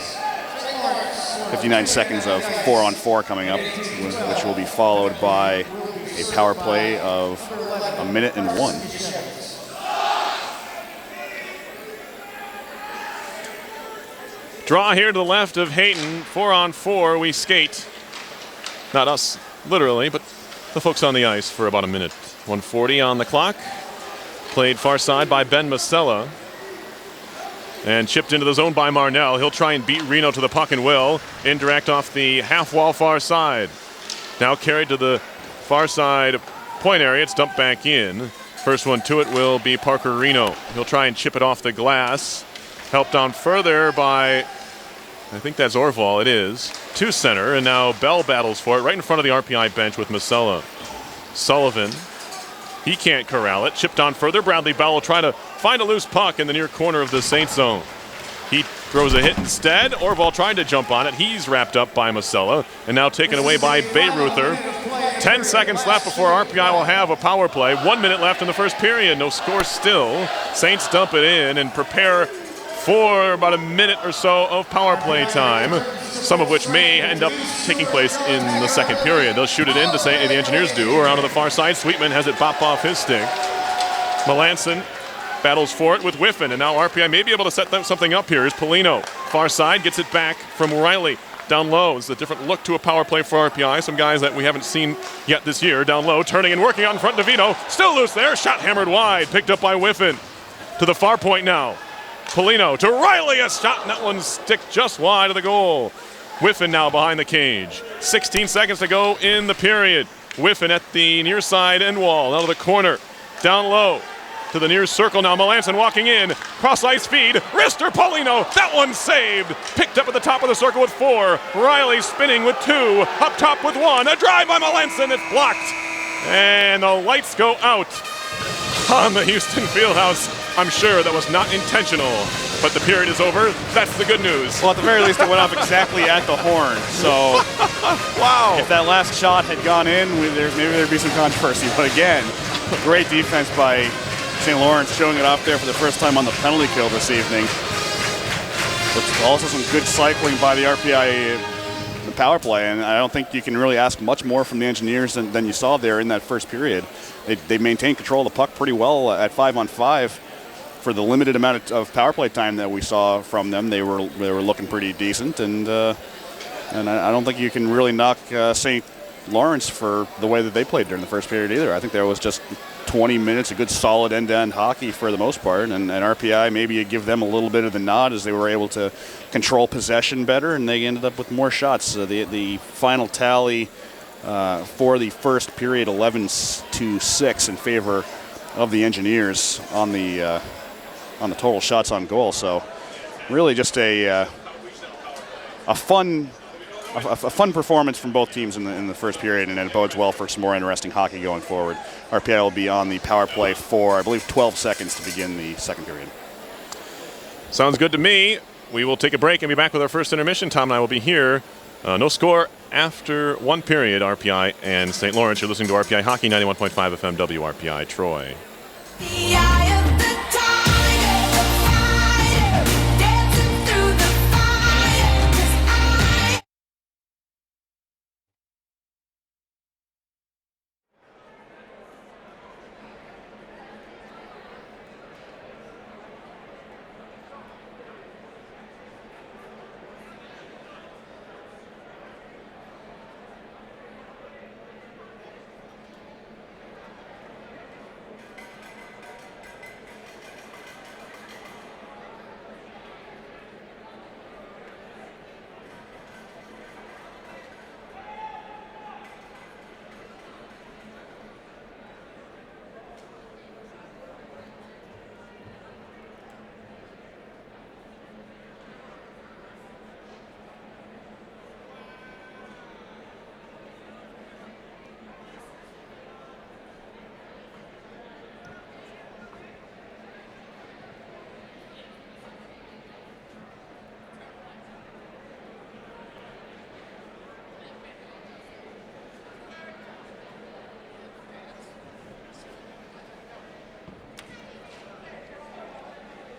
[SPEAKER 2] 59 seconds of 4-on-4 coming up, which will be followed by a power play of 1:01.
[SPEAKER 3] Draw here to the left of Hayton. 4-on-4, we skate. Not us, literally, but the folks on the ice for about a minute. 1:40 on the clock. Played far side by Ben Masella. And chipped into the zone by Marnell. He'll try and beat Reno to the puck and will. Indirect off the half wall far side. Now carried to the far side point area. It's dumped back in. First one to it will be Parker Reno. He'll try and chip it off the glass. Helped on further by, I think that's Orval, it is, to center, and now Bell battles for it right in front of the RPI bench with Masella. Sullivan, he can't corral it. Chipped on further, Bradley Bell will try to find a loose puck in the near corner of the Saints zone. He throws a hit instead. Orval trying to jump on it. He's wrapped up by Masella, and now taken away by Bayreuther. 10 seconds left before RPI will have a power play. 1 minute left in the first period. No score still. Saints dump it in and prepare for about a minute or so of power play time, some of which may end up taking place in the second period. They'll shoot it in to say the Engineers do, around to the far side. Sweetman has it bop off his stick. Melanson battles for it with Whiffen, and now RPI may be able to set something up here. Here's Polino. Far side, gets it back from Riley. Down low is a different look to a power play for RPI. Some guys that we haven't seen yet this year. Down low, turning and working out in front. DeVito still loose there. Shot hammered wide. Picked up by Whiffen. To the far point now. Polino to Riley. A shot, and that one stick just wide of the goal. Whiffen now behind the cage. 16 seconds to go in the period. Whiffen at the near side end wall. Out of the corner. Down low. To the near circle now. Melanson walking in. Cross ice feed. Wrister Polino. That one saved. Picked up at the top of the circle with 4. Riley spinning with 2. Up top with 1. A drive by Melanson. It's blocked. And the lights go out on the Houston Fieldhouse. I'm sure that was not intentional. But the period is over. That's the good news.
[SPEAKER 2] Well, at the very least, it went off exactly at the horn. So,
[SPEAKER 3] wow.
[SPEAKER 2] If that last shot had gone in, maybe there'd be some controversy. But again, great defense by St. Lawrence, showing it off there for the first time on the penalty kill this evening. But also some good cycling by the RPI the power play, and I don't think you can really ask much more from the Engineers than you saw there in that first period. They maintained control of the puck pretty well at 5-on-5 for the limited amount of power play time that we saw from them. They were looking pretty decent, and I don't think you can really knock St. Lawrence for the way that they played during the first period either. I think there was just 20 minutes of good solid end-to-end hockey for the most part, and RPI maybe you give them a little bit of the nod as they were able to control possession better, and they ended up with more shots. The final tally for the first period, 11-6 in favor of the Engineers on the total shots on goal. So really just a fun performance from both teams in the first period, and it bodes well for some more interesting hockey going forward. RPI will be on the power play for, I believe, 12 seconds to begin the second period.
[SPEAKER 3] Sounds good to me. We will take a break and be back with our first intermission. Tom and I will be here. No score after one period, RPI and St. Lawrence. You're listening to RPI Hockey, 91.5 FM WRPI Troy.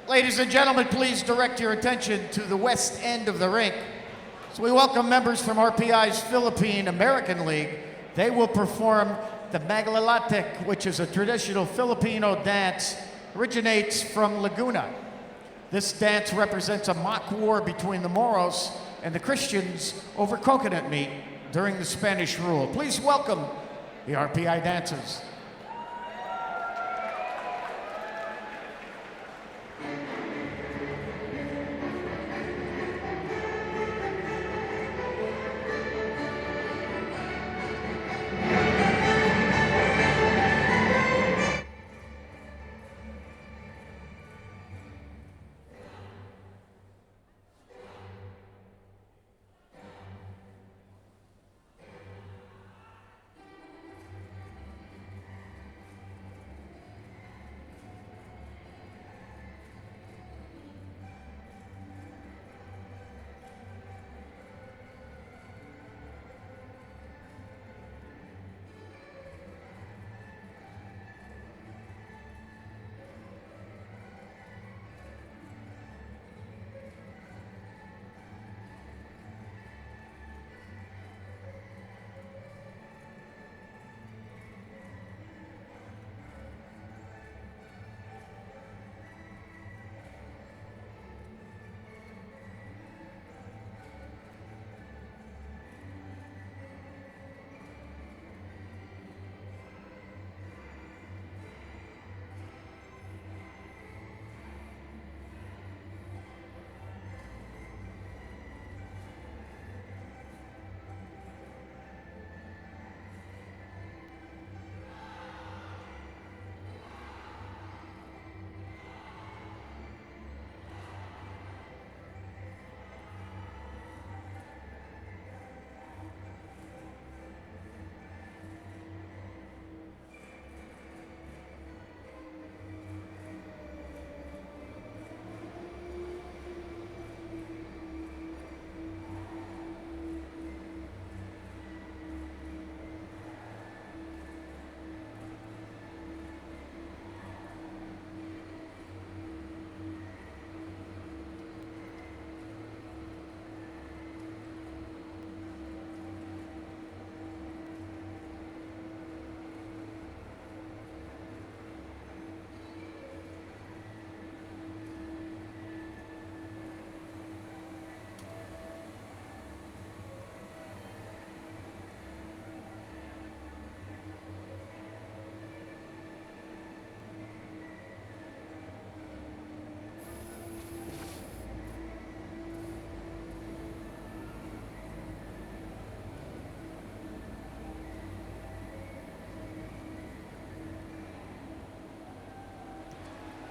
[SPEAKER 1] Ladies and gentlemen, please direct your attention to the west end of the rink. So we welcome members from RPI's Philippine American League. They will perform the Maglalatek, which is a traditional Filipino dance, originates from Laguna. This dance represents a mock war between the Moros and the Christians over coconut meat during the Spanish rule. Please welcome the RPI dancers.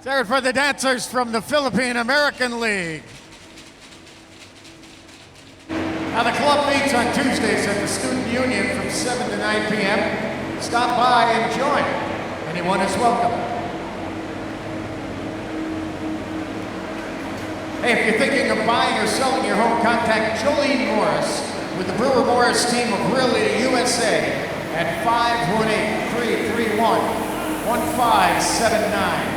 [SPEAKER 1] Third for the dancers from the Philippine American League. Now the club meets on Tuesdays at the Student Union from 7 to 9 p.m. Stop by and join. Anyone is welcome. Hey, if you're thinking of buying or selling your home, contact Jolene Morris with the Brewer Morris team of Realty USA at 518-331-1579.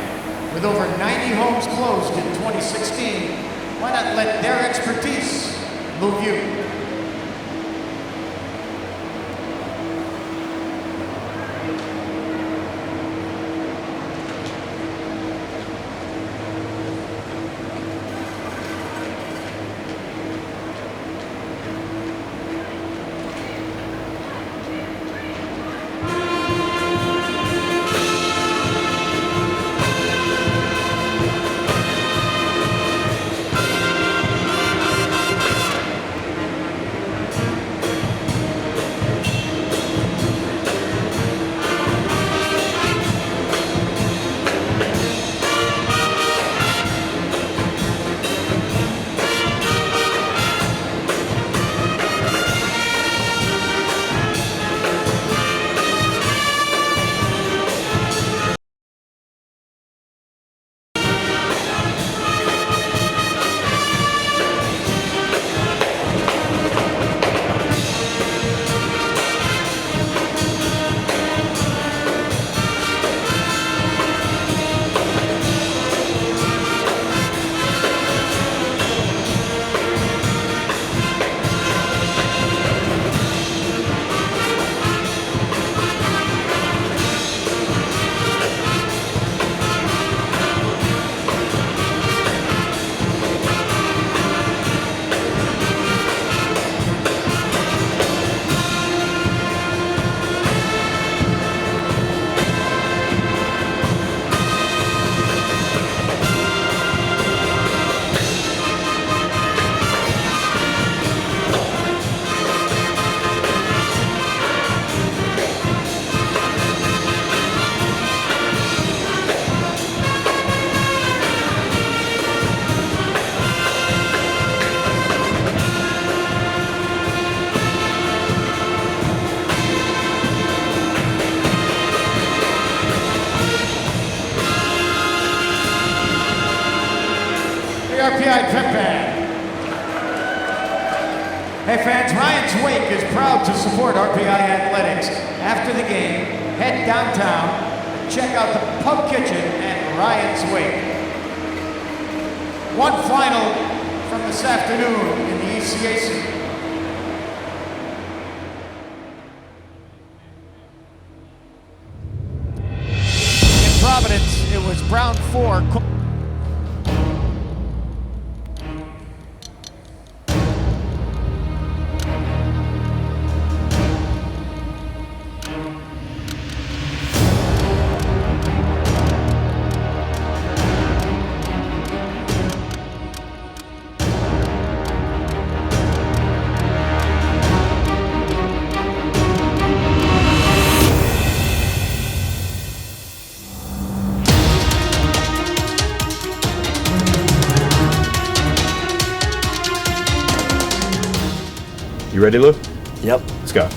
[SPEAKER 1] With over 90 homes closed in 2016, why not let their expertise move you? RPI Pep Band. Hey fans, Ryan's Wake is proud to support RPI Athletics. After the game, head downtown, check out the Pub Kitchen at Ryan's Wake. One final from this afternoon in the ECAC. In Providence, it was Brown 4.
[SPEAKER 4] You ready, Lou?
[SPEAKER 5] Yep.
[SPEAKER 4] Let's go.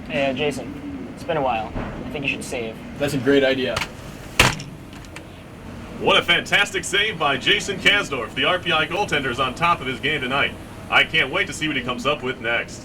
[SPEAKER 5] Hey, Jason, it's been a while. I think you should save.
[SPEAKER 6] That's a great idea.
[SPEAKER 3] What a fantastic save by Jason Kasdorf. The RPI goaltender is on top of his game tonight. I can't wait to see what he comes up with next.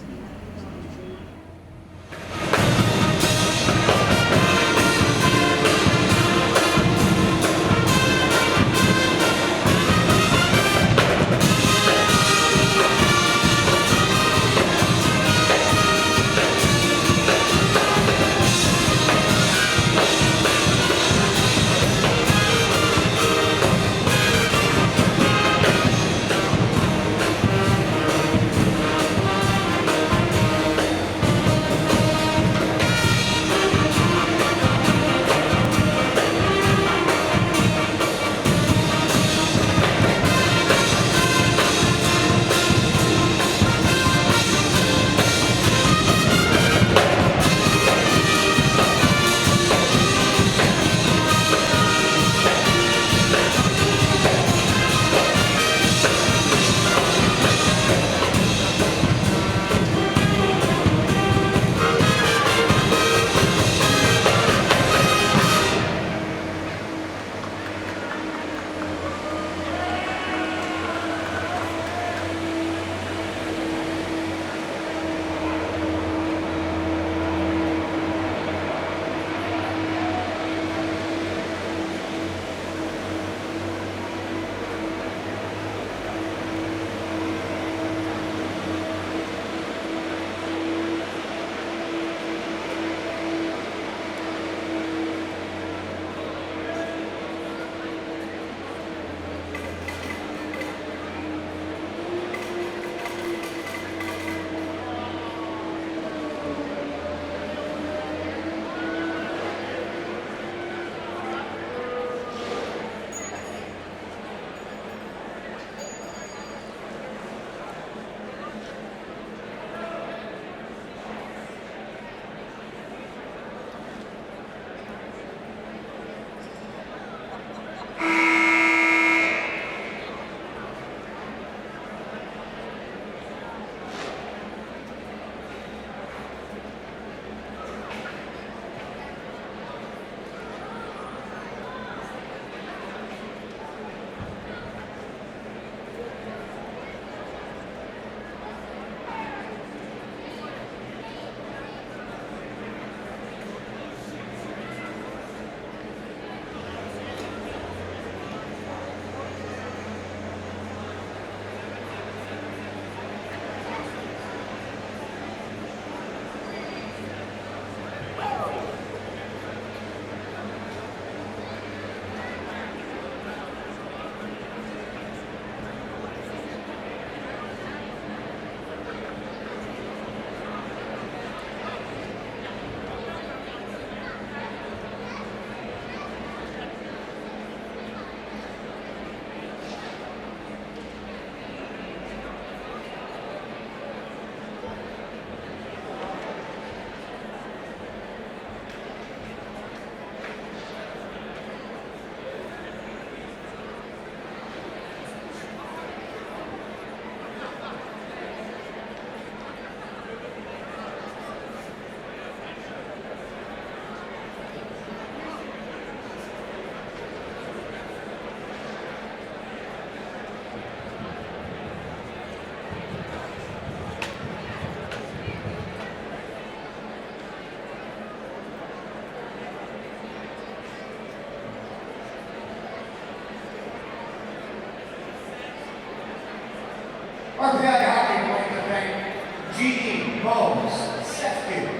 [SPEAKER 1] RPI Hockey would like to thank GE, Bose, Sefkin,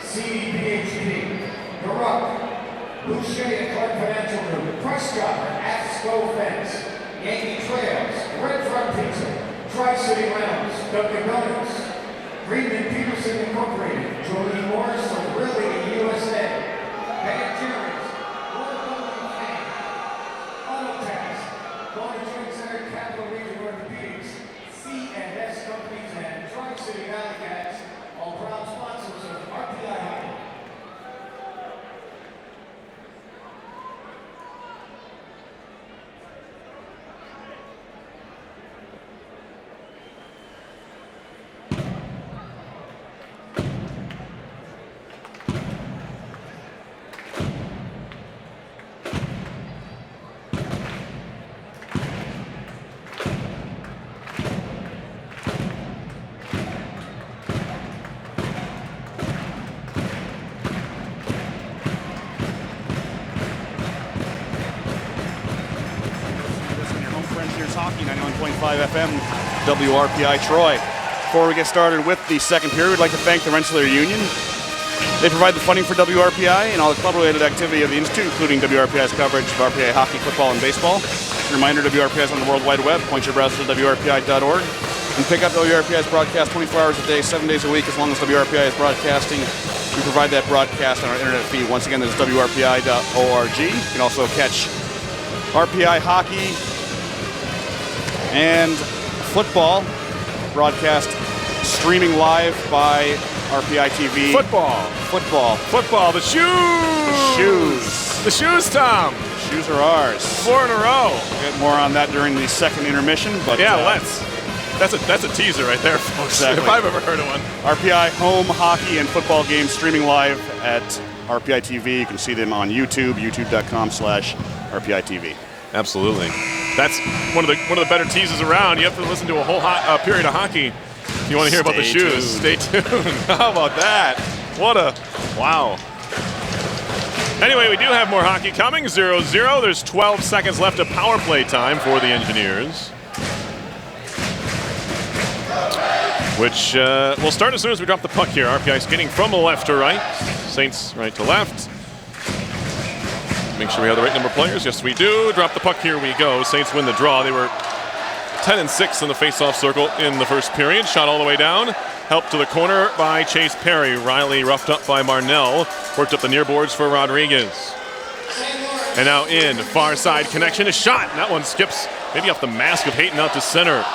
[SPEAKER 1] CDPHP, The Rock, Boucher and Clark Financial Group, Prescott and ASCO Fence, Yankee Trails, Red Front Pizza, Tri-City Lounge, Dunkin' Donuts, Friedman Peterson Incorporated, Julie Morris of Really USA, Pat Jerry's, World Building Fan, Autotax, Bonner Joint Center, Capital Region Orthopedics, C&S Companies, and Tri-City Valley Cats, all proud sponsors of RPI Hockey.
[SPEAKER 2] Hockey, 91.5 FM, WRPI Troy. Before we get started with the second period, we'd like to thank the Rensselaer Union. They provide the funding for WRPI and all the club-related activity of the Institute, including WRPI's coverage of RPI hockey, football, and baseball. As a reminder, WRPI is on the World Wide Web. Point your browser to WRPI.org. And pick up WRPI's broadcast 24 hours a day, 7 days a week, as long as WRPI is broadcasting. We provide that broadcast on our internet feed. Once again, that's WRPI.org. You can also catch RPI hockey and football broadcast streaming live by RPI TV.
[SPEAKER 3] Football. The shoes. The shoes, Tom.
[SPEAKER 2] Shoes are ours.
[SPEAKER 3] 4 in a row.
[SPEAKER 2] We'll get more on that during the second intermission. But
[SPEAKER 3] yeah, let's. That's a teaser right there, folks.
[SPEAKER 2] Exactly.
[SPEAKER 3] If I've ever heard of one.
[SPEAKER 2] RPI home hockey and football games streaming live at RPI TV. You can see them on YouTube, youtube.com/RPI TV.
[SPEAKER 3] Absolutely. That's one of the better teases around. You have to listen to a whole period of hockey if you want to hear about the shoes. Stay tuned. How about that? Wow. Anyway, we do have more hockey coming. 0-0. There's 12 seconds left of power play time for the Engineers, which will start as soon as we drop the puck here. RPI skating from left to right. Saints right to left. Make sure we have the right number of players. Yes, we do. Drop the puck. Here we go. Saints win the draw. They were 10-6 in the face-off circle in the first period. Shot all the way down. Helped to the corner by Chase Perry. Riley roughed up by Marnell. Worked up the near boards for Rodriguez. And now in. Far side connection. A shot. And that one skips maybe off the mask of Hayton out to center.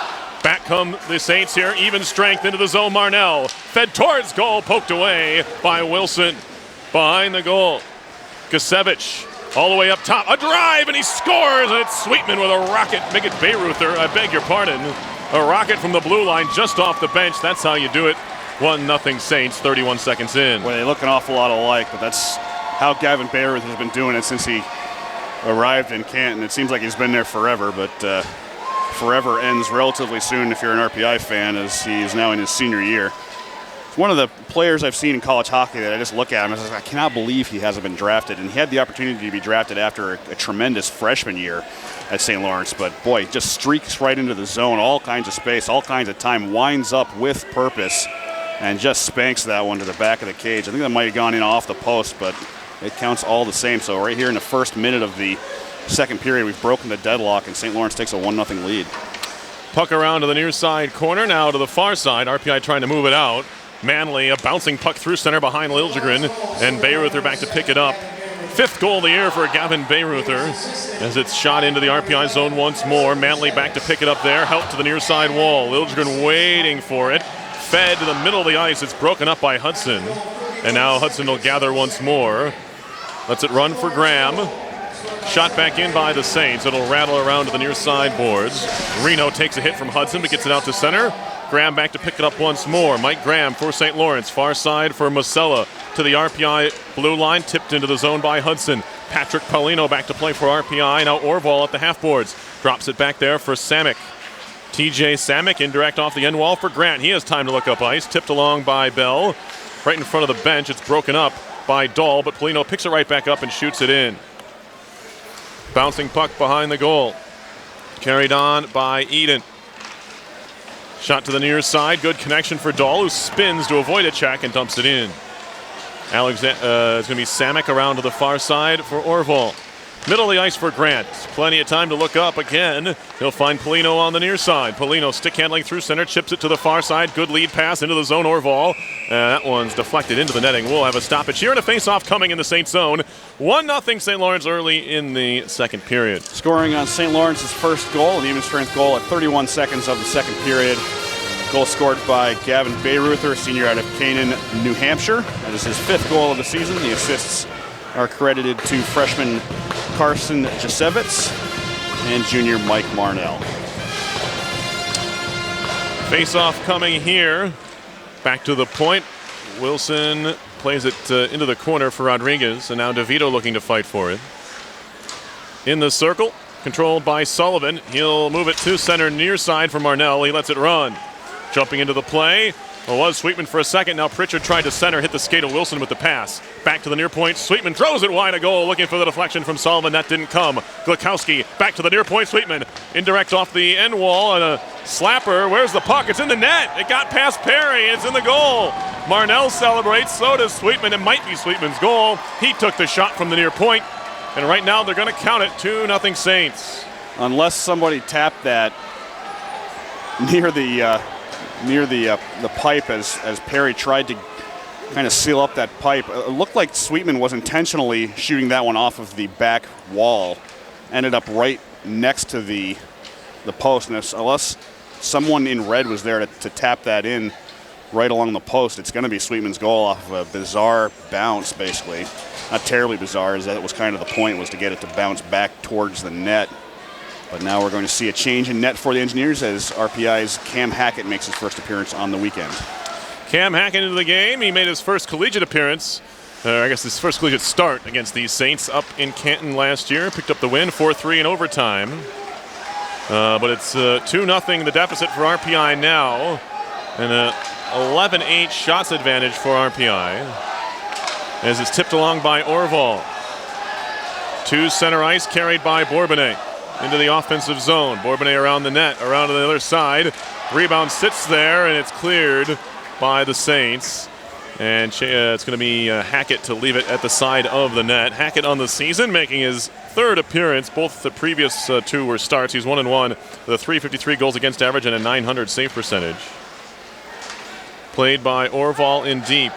[SPEAKER 3] Back come the Saints here. Even strength into the zone. Marnell. Fed towards goal. Poked away by Wilson. Behind the goal. Kasevich. All the way up top, a drive, and he scores, and it's Sweetman with a rocket. Make it Bayreuther, I beg your pardon. A rocket from the blue line just off the bench. That's how you do it. 1-0 Saints, 31 seconds in.
[SPEAKER 2] Well, they look an awful lot alike, but that's how Gavin Bayreuther has been doing it since he arrived in Canton. It seems like he's been there forever, but forever ends relatively soon if you're an RPI fan, as he is now in his senior year. One of the players I've seen in college hockey that I just look at him and I cannot believe he hasn't been drafted. And he had the opportunity to be drafted after a tremendous freshman year at St. Lawrence. But boy, just streaks right into the zone, all kinds of space, all kinds of time, winds up with purpose, and just spanks that one to the back of the cage. I think that might have gone in off the post, but it counts all the same. So right here in the first minute of the second period, we've broken the deadlock, and St. Lawrence takes a 1-0 lead.
[SPEAKER 3] Puck around to the near side corner, now to the far side. RPI trying to move it out. Manley, a bouncing puck through center behind Liljegren, and Bayreuther back to pick it up. 5th goal of the year for Gavin Bayreuther as it's shot into the RPI zone once more. Manley back to pick it up there, help to the near side wall. Liljegren waiting for it. Fed to the middle of the ice. It's broken up by Hudson. And now Hudson will gather once more. Lets it run for Graham. Shot back in by the Saints. It'll rattle around to the near side boards. Reno takes a hit from Hudson but gets it out to center. Graham back to pick it up once more. Mike Graham for St. Lawrence. Far side for Masella to the RPI blue line. Tipped into the zone by Hudson. Patrick Paulino back to play for RPI. Now Orval at the half boards. Drops it back there for Samick. TJ Samick indirect off the end wall for Grant. He has time to look up ice. Tipped along by Bell. Right in front of the bench. It's broken up by Dahl, but Paulino picks it right back up and shoots it in. Bouncing puck behind the goal. Carried on by Eden. Shot to the near side. Good connection for Dahl, who spins to avoid a check and dumps it in. It's going to be Samek around to the far side for Orval. Middle of the ice for Grant. Plenty of time to look up again. He'll find Polino on the near side. Polino stick handling through center, chips it to the far side. Good lead pass into the zone, Orval. That one's deflected into the netting. We'll have a stoppage here and a face-off coming in the Saint zone. 1-0 St. Lawrence early in the second period.
[SPEAKER 2] Scoring on St. Lawrence's first goal, an even strength goal at 31 seconds of the second period. Goal scored by Gavin Bayreuther, senior out of Canaan, New Hampshire. That is his 5th goal of the season. The assists are credited to freshman Carson Jasevitz and junior Mike Marnell.
[SPEAKER 3] Face-off coming here. Back to the point. Wilson plays it into the corner for Rodriguez, and now DeVito looking to fight for it. In the circle, controlled by Sullivan. He'll move it to center near side for Marnell. He lets it run. Jumping into the play. Well, was Sweetman for a second. Now Pritchard tried to center, hit the skate of Wilson with the pass. Back to the near point. Sweetman throws it wide, a goal, looking for the deflection from Sullivan. That didn't come. Glukowski back to the near point. Sweetman indirect off the end wall and a slapper. Where's the puck? It's in the net. It got past Perry. It's in the goal. Marnell celebrates. So does Sweetman. It might be Sweetman's goal. He took the shot from the near point. And right now they're going to count it 2-0 Saints.
[SPEAKER 2] Unless somebody tapped that near the pipe as Perry tried to kind of seal up that pipe. It looked like Sweetman was intentionally shooting that one off of the back wall. Ended up right next to the post. And unless someone in red was there to tap that in right along the post, it's going to be Sweetman's goal off of a bizarre bounce, basically. Not terribly bizarre, as that was kind of the point, was to get it to bounce back towards the net. But now we're going to see a change in net for the Engineers as RPI's Cam Hackett makes his first appearance on the weekend.
[SPEAKER 3] Cam Hackett into the game. He made his first collegiate appearance, his first collegiate start against these Saints up in Canton last year. Picked up the win, 4-3 in overtime. But it's 2-0 the deficit for RPI now. And an 11-8 shots advantage for RPI. As it's tipped along by Orval. To center ice, carried by Bourbonnais. Into the offensive zone. Bourbonnais around the net, around to the other side. Rebound sits there, and it's cleared by the Saints. And it's going to be Hackett to leave it at the side of the net. Hackett on the season, making his 3rd appearance. Both the previous 2 were starts. He's 1-1 with a .353 goals against average and a .900 save percentage. Played by Orval in deep.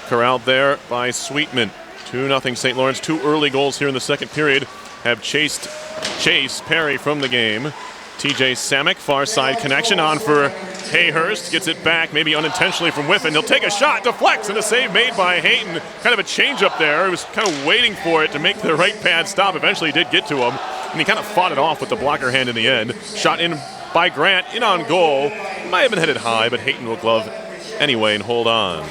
[SPEAKER 3] Corralled there by Sweetman. 2-0 St. Lawrence. 2 early goals here in the second period have chased Perry from the game. TJ Samek, far side connection on for Hayhurst. Gets it back, maybe unintentionally from Whiffen. He'll take a shot, deflects, and a save made by Hayton. Kind of a change up there. He was kind of waiting for it to make the right pad stop. Eventually did get to him, and he kind of fought it off with the blocker hand in the end. Shot in by Grant, in on goal. Might have been headed high, but Hayton will glove anyway and hold on.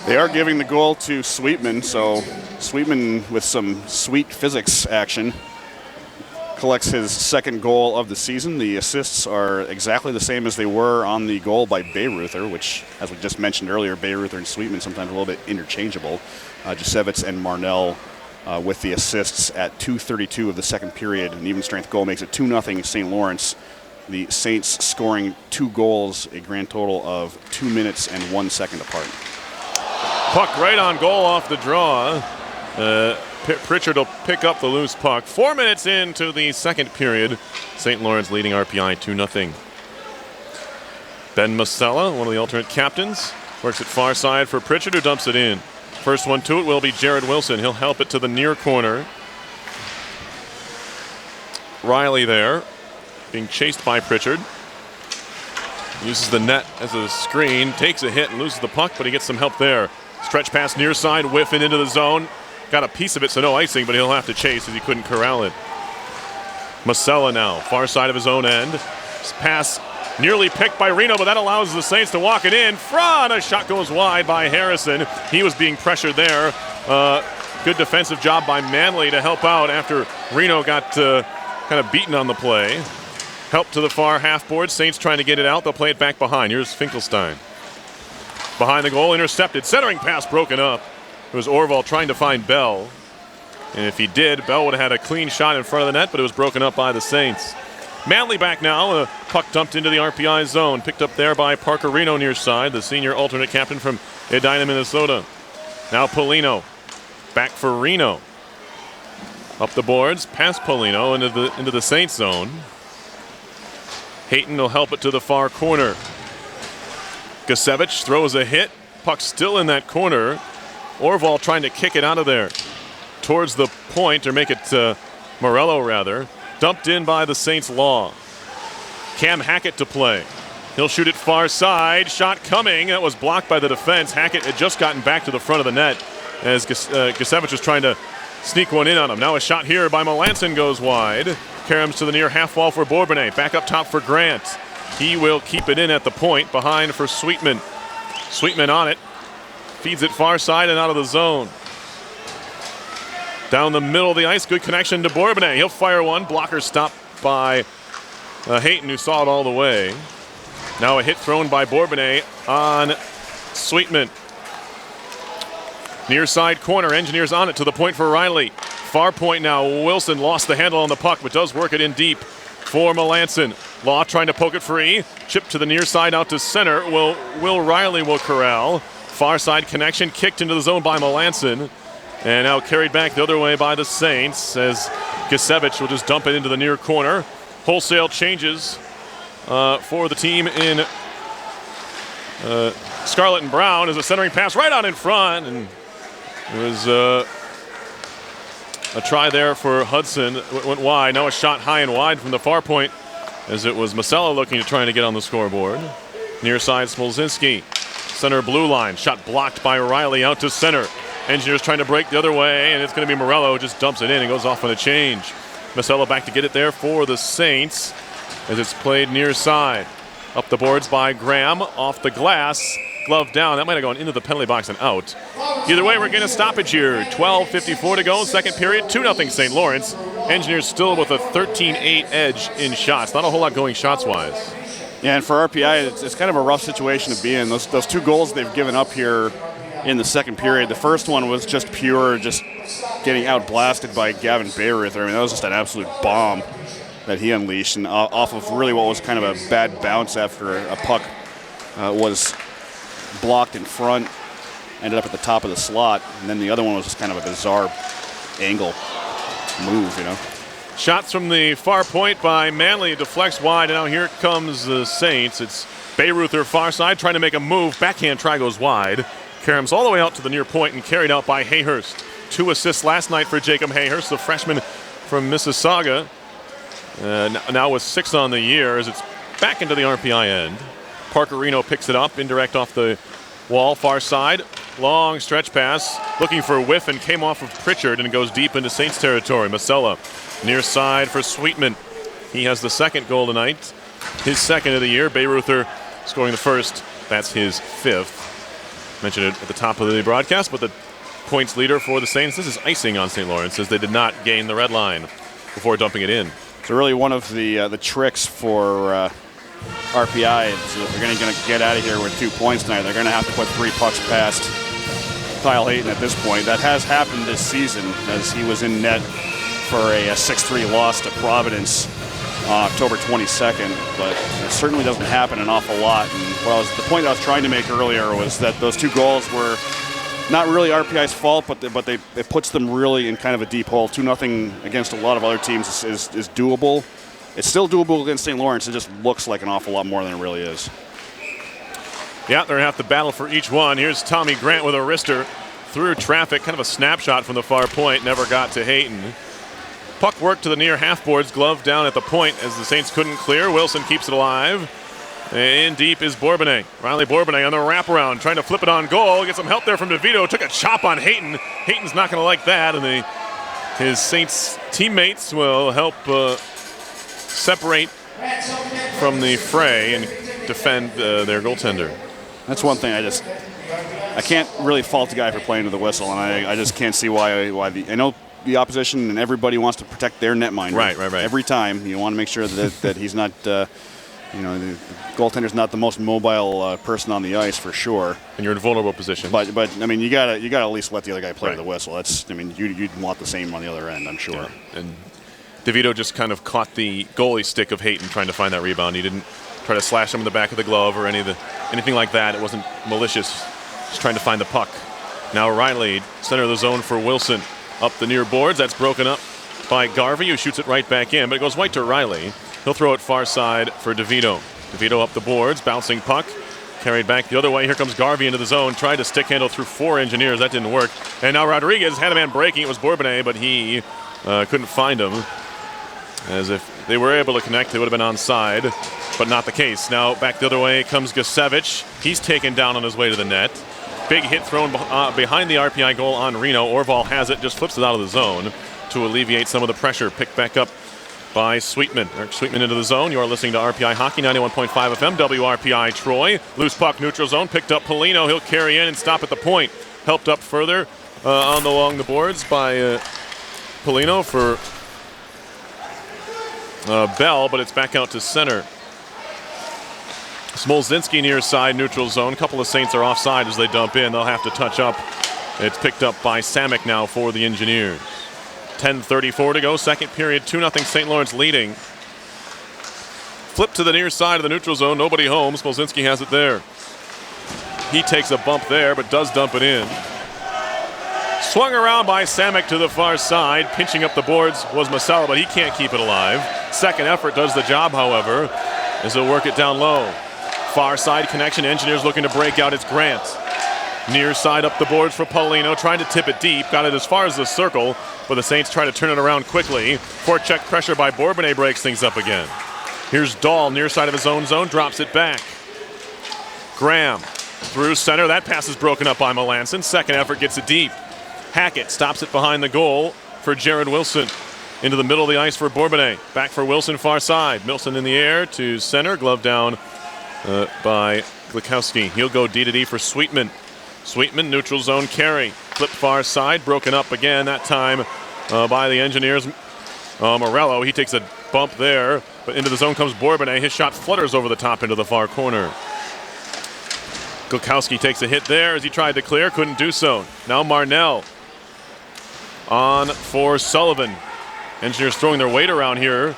[SPEAKER 2] They are giving the goal to Sweetman, so Sweetman with some sweet physics action collects his 2nd goal of the season. The assists are exactly the same as they were on the goal by Bayreuther, which, as we just mentioned earlier, Bayreuther and Sweetman sometimes a little bit interchangeable. Jasevitz and Marnell with the assists at 2:32 of the second period. An even strength goal makes it 2-0 St. Lawrence. The Saints scoring 2 goals, a grand total of 2 minutes and 1 second apart.
[SPEAKER 3] Puck right on goal off the draw. Pritchard will pick up the loose puck. 4 minutes into the second period. St. Lawrence leading RPI 2-0. Ben Masella, one of the alternate captains, works it far side for Pritchard, who dumps it in. First one to it will be Jared Wilson. He'll help it to the near corner. Riley there, being chased by Pritchard. Uses the net as a screen, takes a hit and loses the puck, but he gets some help there. Stretch pass near side, whiffing into the zone. Got a piece of it, so no icing, but he'll have to chase as he couldn't corral it. Masella now, far side of his own end. This pass nearly picked by Reno, but that allows the Saints to walk it in front. A shot goes wide by Harrison. He was being pressured there. Good defensive job by Manley to help out after Reno got kind of beaten on the play. Help to the far half board. Saints trying to get it out. They'll play it back behind. Here's Finkelstein. Behind the goal, intercepted. Centering pass broken up. It was Orval trying to find Bell. And if he did, Bell would have had a clean shot in front of the net, but it was broken up by the Saints. Manley back now. Puck dumped into the RPI zone. Picked up there by Parker Reno near side, the senior alternate captain from Edina, Minnesota. Now Polino. Back for Reno. Up the boards, past Polino into the Saints zone. Hayton will help it to the far corner. Gasevich throws a hit. Puck still in that corner. Orval trying to kick it out of there towards the point, or make it Morello rather. Dumped in by the Saints Law. Cam Hackett to play. He'll shoot it far side. Shot coming. That was blocked by the defense. Hackett had just gotten back to the front of the net as Gasevich was trying to sneak one in on him. Now a shot here by Melanson goes wide. Karams to the near half wall for Bourbonnais. Back up top for Grant. He will keep it in at the point. Behind for Sweetman. Sweetman on it. Feeds it far side and out of the zone. Down the middle of the ice. Good connection to Bourbonnais. He'll fire one. Blocker stopped by Hayton, who saw it all the way. Now a hit thrown by Bourbonnais on Sweetman. Near side corner, Engineers on it to the point for Riley. Far point now, Wilson lost the handle on the puck, but does work it in deep for Melanson. Law trying to poke it free. Chip to the near side out to center. Will Riley will corral. Far side connection, kicked into the zone by Melanson. And now carried back the other way by the Saints as Gasevich will just dump it into the near corner. Wholesale changes for the team in Scarlet and Brown as a centering pass right out in front. And it was a try there for Hudson. It went wide. Now a shot high and wide from the far point as it was Masella looking to try to get on the scoreboard. Near side Smolzinski. Center blue line. Shot blocked by Riley out to center. Engineers trying to break the other way, and it's going to be Morello. Just dumps it in and goes off on a change. Masella back to get it there for the Saints as it's played near side. Up the boards by Graham. Off the glass. Glove down. That might have gone into the penalty box and out. Either way, we're getting a stoppage here. 12:54 to go. Second period. 2-0 St. Lawrence. Engineers still with a 13-8 edge in shots. Not a whole lot going shots-wise.
[SPEAKER 2] Yeah, and for RPI, it's kind of a rough situation to be in. Those two goals they've given up here in the second period. The first one was just pure, just getting outblasted by Gavin Bayreuther. I mean, that was just an absolute bomb that he unleashed, and off of really what was kind of a bad bounce after a puck was blocked in front, ended up at the top of the slot, and then the other one was just kind of a bizarre angle move, you know.
[SPEAKER 3] Shots from the far point by Manley, deflects wide, and now here comes the Saints. It's Bayreuther far side trying to make a move. Backhand try goes wide. Karams all the way out to the near point and carried out by Hayhurst. 2 assists last night for Jacob Hayhurst, the freshman from Mississauga. Now with 6 on the year as it's back into the RPI end. Parker Reno picks it up, indirect off the wall, far side. Long stretch pass, looking for a whiff and came off of Pritchard and goes deep into Saints territory. Masella near side for Sweetman. He has the second goal tonight, his second of the year. Bayreuther scoring the first, that's his 5th. Mentioned it at the top of the broadcast, but the points leader for the Saints, this is icing on St. Lawrence as they did not gain the red line before dumping it in.
[SPEAKER 2] So really one of the tricks for RPI is if they're going to get out of here with 2 points tonight, they're going to have to put 3 pucks past Kyle Hayton at this point. That has happened this season as he was in net for a 6-3 loss to Providence on October 22nd, but it certainly doesn't happen an awful lot. And the point I was trying to make earlier was that those 2 goals were not really RPI's fault, but it puts them really in kind of a deep hole. 2-0 against a lot of other teams is doable. It's still doable against St. Lawrence. It just looks like an awful lot more than it really is.
[SPEAKER 3] Yeah, they're going to have to battle for each one. Here's Tommy Grant with a wrister through traffic. Kind of a snapshot from the far point. Never got to Hayton. Puck work to the near half boards. Glove down at the point as the Saints couldn't clear. Wilson keeps it alive. In deep is Bourbonnais. Riley Bourbonnais on the wraparound, trying to flip it on goal. Get some help there from DeVito. Took a chop on Hayton. Hayton's not going to like that, and his Saints teammates will help separate from the fray and defend their goaltender.
[SPEAKER 2] That's one thing I can't really fault the guy for playing to the whistle, and I just can't see why I know the opposition and everybody wants to protect their netminder.
[SPEAKER 3] Right.
[SPEAKER 2] Every time you want to make sure that he's not, the goaltender's not the most mobile person on the ice for sure.
[SPEAKER 3] And you're in a vulnerable position.
[SPEAKER 2] But I mean, you gotta at least let the other guy play
[SPEAKER 3] right.
[SPEAKER 2] to the whistle. You'd want the same on the other end, I'm sure.
[SPEAKER 3] Yeah. And DeVito just kind of caught the goalie stick of Hayton trying to find that rebound. He didn't try to slash him in the back of the glove or anything like that. It wasn't malicious. Just trying to find the puck. Now Riley, center of the zone for Wilson. Up the near boards. That's broken up by Garvey, who shoots it right back in, but it goes right to Riley. He'll throw it far side for DeVito. DeVito up the boards, bouncing puck. Carried back the other way. Here comes Garvey into the zone. Tried to stick handle through 4 Engineers. That didn't work. And now Rodriguez had a man breaking. It was Bourbonnais, but he couldn't find him. As if they were able to connect, they would have been onside, but not the case. Now back the other way comes Gusevich. He's taken down on his way to the net. Big hit thrown behind the RPI goal on Reno. Orval has it, just flips it out of the zone to alleviate some of the pressure. Picked back up by Sweetman. Eric Sweetman into the zone. You are listening to RPI Hockey, 91.5 FM, WRPI Troy. Loose puck, neutral zone. Picked up Polino. He'll carry in and stop at the point. Helped up further along the boards by Polino for Bell, but it's back out to center. Smolzinski near side, neutral zone. Couple of Saints are offside as they dump in. They'll have to touch up. It's picked up by Samek now for the Engineers. 10:34 to go, second period, 2-0 St. Lawrence leading. Flip to the near side of the neutral zone, nobody home. Smolzinski has it there. He takes a bump there, but does dump it in. Swung around by Samek to the far side. Pinching up the boards was Masella, but he can't keep it alive. Second effort does the job, however, as he'll work it down low. Far side connection, Engineers looking to break out. It's Grant. Near side up the boards for Paulino, trying to tip it deep. Got it as far as the circle, but the Saints try to turn it around quickly. Forecheck pressure by Bourbonnais breaks things up again. Here's Dahl, near side of his own zone, drops it back. Graham through center. That pass is broken up by Melanson. Second effort gets it deep. Hackett stops it behind the goal for Jared Wilson. Into the middle of the ice for Bourbonnais. Back for Wilson, far side. Milson in the air to center. Glove down by Glukowski. He'll go D to D for Sweetman. Sweetman, neutral zone carry. Flip far side, broken up again, that time by the Engineers. Morello, he takes a bump there, but into the zone comes Bourbonnais. His shot flutters over the top into the far corner. Glukowski takes a hit there as he tried to clear, couldn't do so. Now Marnell on for Sullivan. Engineers throwing their weight around here.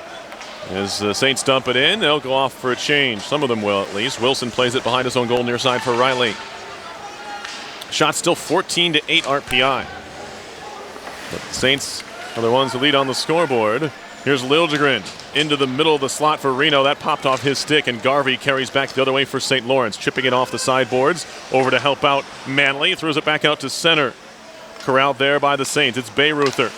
[SPEAKER 3] As the Saints dump it in, they'll go off for a change. Some of them will, at least. Wilson plays it behind his own goal near side for Riley. Shot still 14-8 RPI. But the Saints are the ones who lead on the scoreboard. Here's Liljegren into the middle of the slot for Reno. That popped off his stick, and Garvey carries back the other way for St. Lawrence, chipping it off the sideboards. Over to help out Manley. Throws it back out to center. Corralled there by the Saints. It's Bayreuther.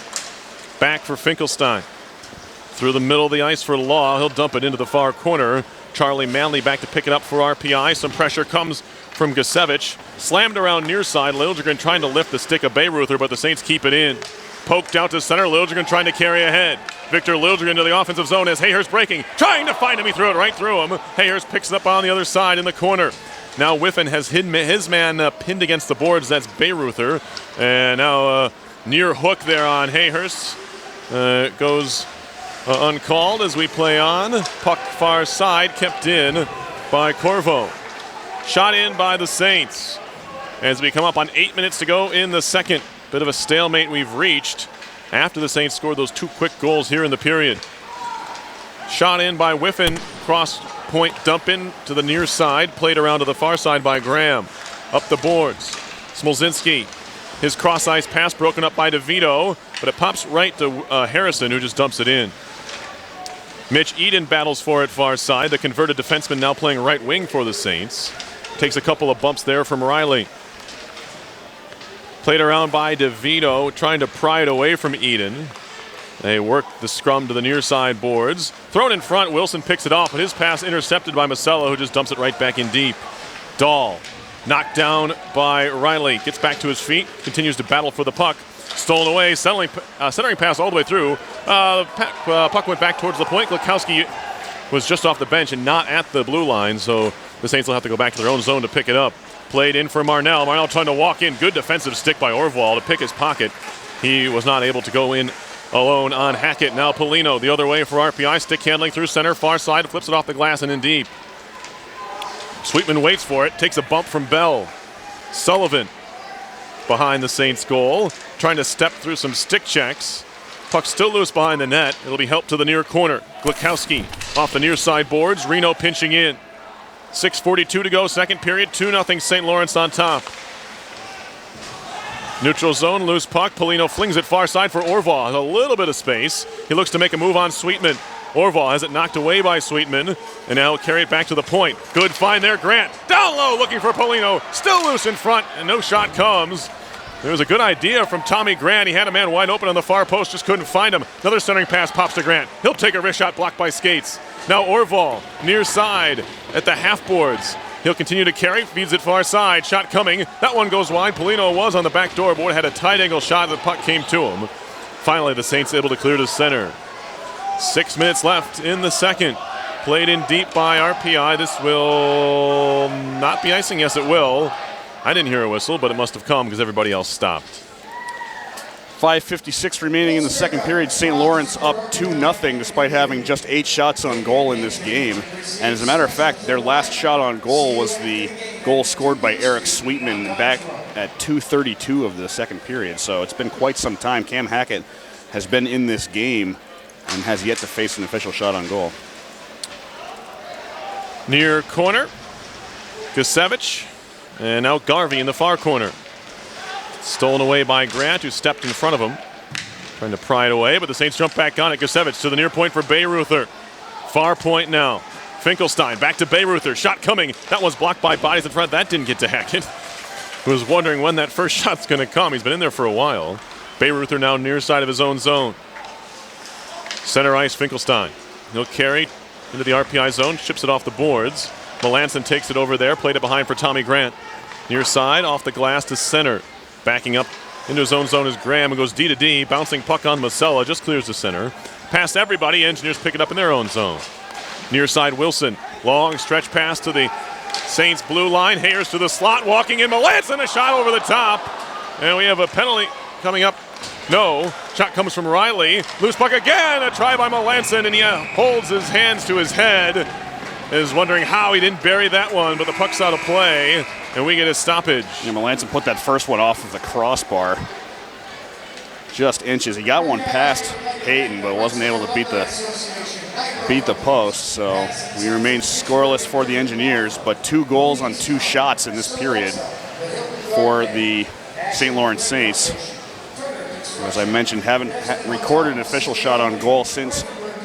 [SPEAKER 3] Back for Finkelstein. Through the middle of the ice for Law. He'll dump it into the far corner. Charlie Manley back to pick it up for RPI. Some pressure comes from Gusevich. Slammed around near side. Liljegren trying to lift the stick of Bayreuther, but the Saints keep it in. Poked out to center. Liljegren trying to carry ahead. Victor Liljegren to the offensive zone as Hayhurst breaking. Trying to find him. He threw it right through him. Hayhurst picks it up on the other side in the corner. Now Whiffen has hidden his man pinned against the boards. That's Bayreuther. And now near hook there on Hayhurst. Goes uncalled as we play on. Puck far side kept in by Corvo. Shot in by the Saints as we come up on 8 minutes to go in the second. Bit of a stalemate we've reached after the Saints scored those 2 quick goals here in the period. Shot in by Whiffen. Cross point dump in to the near side. Played around to the far side by Graham. Up the boards. Smolzinski. His cross ice pass broken up by DeVito, but it pops right to Harrison, who just dumps it in. Mitch Eden battles for it far side. The converted defenseman now playing right wing for the Saints. Takes a couple of bumps there from Riley. Played around by DeVito, trying to pry it away from Eden. They work the scrum to the near side boards. Thrown in front, Wilson picks it off, but his pass intercepted by Masella, who just dumps it right back in deep. Dahl knocked down by Riley. Gets back to his feet, continues to battle for the puck. Stolen away, centering pass all the way through. Puck went back towards the point. Glukowski was just off the bench and not at the blue line, so the Saints will have to go back to their own zone to pick it up. Played in for Marnell. Marnell trying to walk in. Good defensive stick by Orval to pick his pocket. He was not able to go in alone on Hackett. Now Polino the other way for RPI. Stick handling through center, far side. Flips it off the glass and in deep. Sweetman waits for it. Takes a bump from Bell. Sullivan behind the Saints goal. Trying to step through some stick checks. Puck still loose behind the net. It'll be helped to the near corner. Glukowski off the near side boards. Reno pinching in. 6:42 to go, second period. 2-0 St. Lawrence on top. Neutral zone, loose puck. Polino flings it far side for Orval. Has a little bit of space. He looks to make a move on Sweetman. Orval has it knocked away by Sweetman, and now he'll carry it back to the point. Good find there, Grant. Down low, looking for Polino. Still loose in front, and no shot comes. There was a good idea from Tommy Grant. He had a man wide open on the far post, just couldn't find him. Another centering pass pops to Grant. He'll take a wrist shot blocked by Skates. Now Orval, near side at the half boards. He'll continue to carry, feeds it far side. Shot coming. That one goes wide. Polino was on the back door, but had a tight angle shot. The puck came to him. Finally, the Saints able to clear to center. 6 minutes left in the second. Played in deep by RPI. This will not be icing. Yes, it will. I didn't hear a whistle, but it must have come because everybody else stopped.
[SPEAKER 2] 5:56 remaining in the second period. St. Lawrence up 2-0 despite having just 8 shots on goal in this game. And as a matter of fact, their last shot on goal was the goal scored by Eric Sweetman back at 2:32 of the second period. So it's been quite some time. Cam Hackett has been in this game and has yet to face an official shot on goal.
[SPEAKER 3] Near corner, Gusevich, and now Garvey in the far corner. Stolen away by Grant, who stepped in front of him. Trying to pry it away, but the Saints jump back on it. Gusevich to the near point for Bayreuther. Far point now. Finkelstein back to Bayreuther. Shot coming. That one's blocked by bodies in front. That didn't get to Hackett. Who was wondering when that first shot's going to come. He's been in there for a while. Bayreuther now near side of his own zone. Center ice, Finkelstein. He'll carry into the RPI zone, chips it off the boards. Melanson takes it over there, played it behind for Tommy Grant. Near side, off the glass to center. Backing up into his own zone is Graham, who goes D to D. Bouncing puck on Masella, just clears the center. Past everybody, Engineers pick it up in their own zone. Near side, Wilson. Long stretch pass to the Saints blue line. Hayers to the slot, walking in. Melanson, a shot over the top. And we have a penalty coming up. No. Shot comes from Riley. Loose puck again. A try by Melanson, and he holds his hands to his head. Is wondering how he didn't bury that one, but the puck's out of play, and we get a stoppage.
[SPEAKER 2] Yeah, Melanson put that first one off of the crossbar. Just inches. He got one past Hayton, but wasn't able to beat the post. So we remain scoreless for the Engineers, but 2 goals on 2 shots in this period for the St. Lawrence Saints. As I mentioned, haven't recorded an official shot on goal since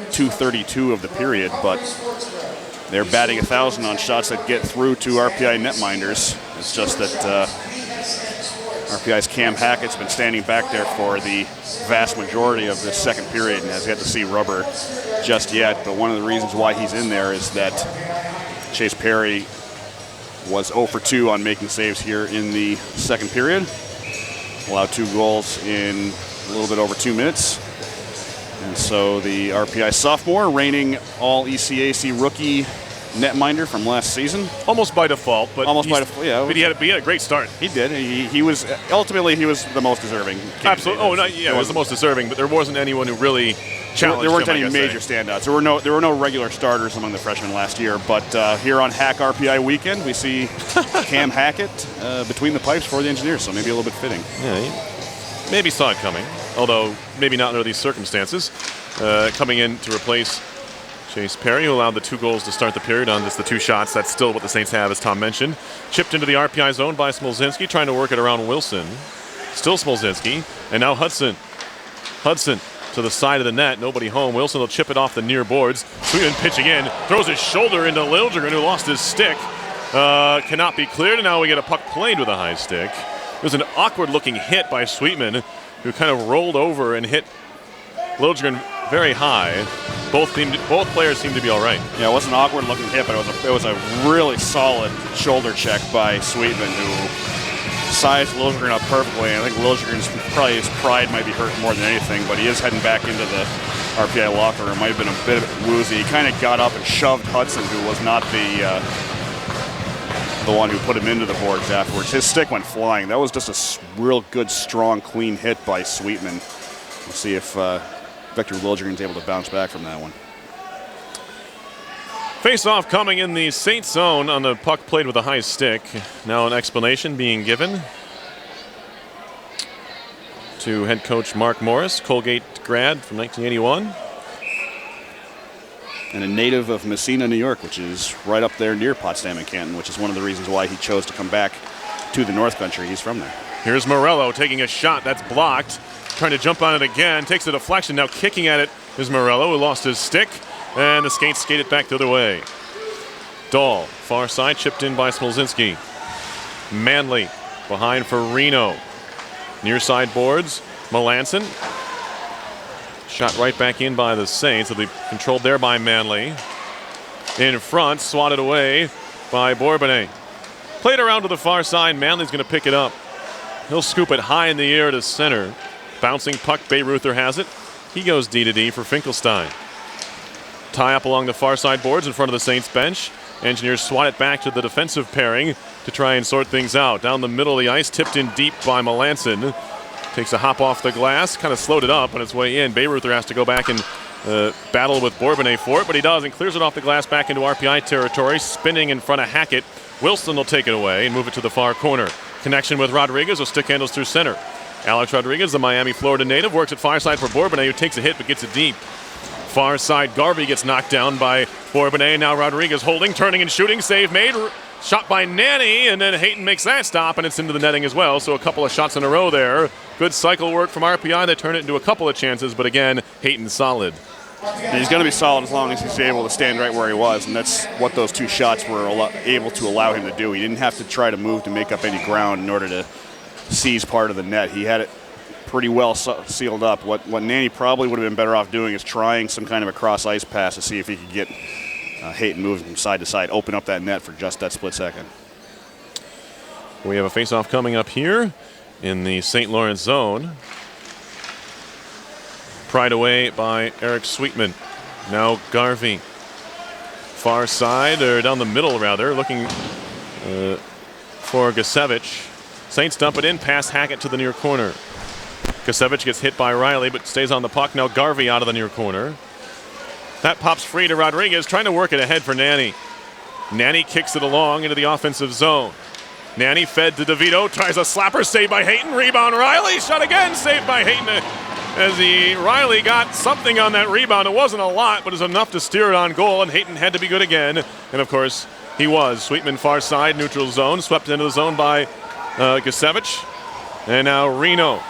[SPEAKER 2] 2:32 of the period, but they're batting 1,000 on shots that get through to RPI netminders. It's just that RPI's Cam Hackett's been standing back there for the vast majority of this second period and has yet to see rubber just yet. But one of the reasons why he's in there is that Chase Perry was 0 for 2 on making saves here in the second period. Allowed 2 goals in a little bit over 2 minutes. And so the RPI sophomore, reigning all ECAC rookie netminder from last season.
[SPEAKER 3] Almost by default, but
[SPEAKER 2] almost by default, yeah.
[SPEAKER 3] But he had a great start.
[SPEAKER 2] He did. He was ultimately he was the most deserving.
[SPEAKER 3] Absolutely. Oh, no, yeah, it was the most deserving, but there wasn't anyone who really challenged him.
[SPEAKER 2] There weren't any major standouts. There were no regular starters among the freshmen last year. But here on Hack RPI weekend, we see Cam Hackett between the pipes for the Engineers. So maybe a little bit fitting.
[SPEAKER 3] Yeah, he maybe saw it coming, although maybe not under these circumstances. Coming in to replace Chase Perry, who allowed the 2 goals to start the period on just the 2 shots. That's still what the Saints have, as Tom mentioned. Chipped into the RPI zone by Smolzinski, trying to work it around Wilson. Still Smolzinski, and now Hudson. Hudson to the side of the net, nobody home. Wilson will chip it off the near boards. Sweetman pitching in, throws his shoulder into Liljegren, who lost his stick. Cannot be cleared, and now we get a puck played with a high stick. It was an awkward-looking hit by Sweetman, who kind of rolled over and hit Liljegren very high. Both players seem to be all right.
[SPEAKER 2] Yeah, it was an awkward-looking hit, but it was a really solid shoulder check by Sweetman, who sized Liljegren up perfectly. And I think Liljegren's probably his pride might be hurt more than anything, but he is heading back into the RPI locker room. Might have been a bit woozy. He kind of got up and shoved Hudson, who was not the one who put him into the boards afterwards. His stick went flying. That was just a real good, strong, clean hit by Sweetman. We'll see if Victor Liljegren's able to bounce back from that one.
[SPEAKER 3] Face-off coming in the Saints zone on the puck played with a high stick. Now an explanation being given to head coach Mark Morris, Colgate grad from 1981.
[SPEAKER 2] And a native of Messina, New York, which is right up there near Potsdam and Canton, which is one of the reasons why he chose to come back to the North Country. He's from there.
[SPEAKER 3] Here's Morello taking a shot. That's blocked. Trying to jump on it again. Takes a deflection. Now kicking at it is Morello, who lost his stick. And the skates skate it back the other way. Dahl, far side, chipped in by Smolzinski. Manley behind for Reno. Near side boards, Melanson. Shot right back in by the Saints. It'll be controlled there by Manley. In front, swatted away by Bourbonnais. Played around to the far side. Manley's going to pick it up. He'll scoop it high in the air to center. Bouncing puck, Bayreuther has it. He goes D to D for Finkelstein. Tie up along the far side boards in front of the Saints bench. Engineers swat it back to the defensive pairing to try and sort things out. Down the middle of the ice, tipped in deep by Melanson. Takes a hop off the glass, kind of slowed it up on its way in. Bayreuther has to go back and battle with Bourbonnais for it, but he does and clears it off the glass back into RPI territory, spinning in front of Hackett. Wilson will take it away and move it to the far corner. Connection with Rodriguez, who stick handles through center. Alex Rodriguez, the Miami, Florida native, works at far side for Bourbonnais, who takes a hit but gets it deep. Far side, Garvey gets knocked down by Bourbonnais. Now Rodriguez holding, turning and shooting. Save made. Shot by Nanny, and then Hayton makes that stop, and it's into the netting as well. So a couple of shots in a row there. Good cycle work from RPI. They turn it into a couple of chances, but again, Hayton solid.
[SPEAKER 2] And he's going to be solid as long as he's able to stand right where he was, and that's what those two shots were able to allow him to do. He didn't have to try to move to make up any ground in order to seize part of the net. He had it pretty well sealed up. What Nanny probably would have been better off doing is trying some kind of a cross ice pass to see if he could get Hayton moving from side to side, open up that net for just that split second.
[SPEAKER 3] We have a face-off coming up here in the St. Lawrence zone. Pried away by Eric Sweetman. Now Garvey. Far side, or down the middle rather, looking for Gusevich. Saints dump it in past Hackett to the near corner. Gusevich gets hit by Riley but stays on the puck. Now Garvey out of the near corner. That pops free to Rodriguez, trying to work it ahead for Nanny. Nanny kicks it along into the offensive zone. Nanny fed to DeVito, tries a slapper, saved by Hayton. Rebound Riley, shot again, saved by Hayton. As Riley got something on that rebound. It wasn't a lot, but it was enough to steer it on goal, and Hayton had to be good again. And of course, he was. Sweetman far side, neutral zone, swept into the zone by Gusevich. And now Reno.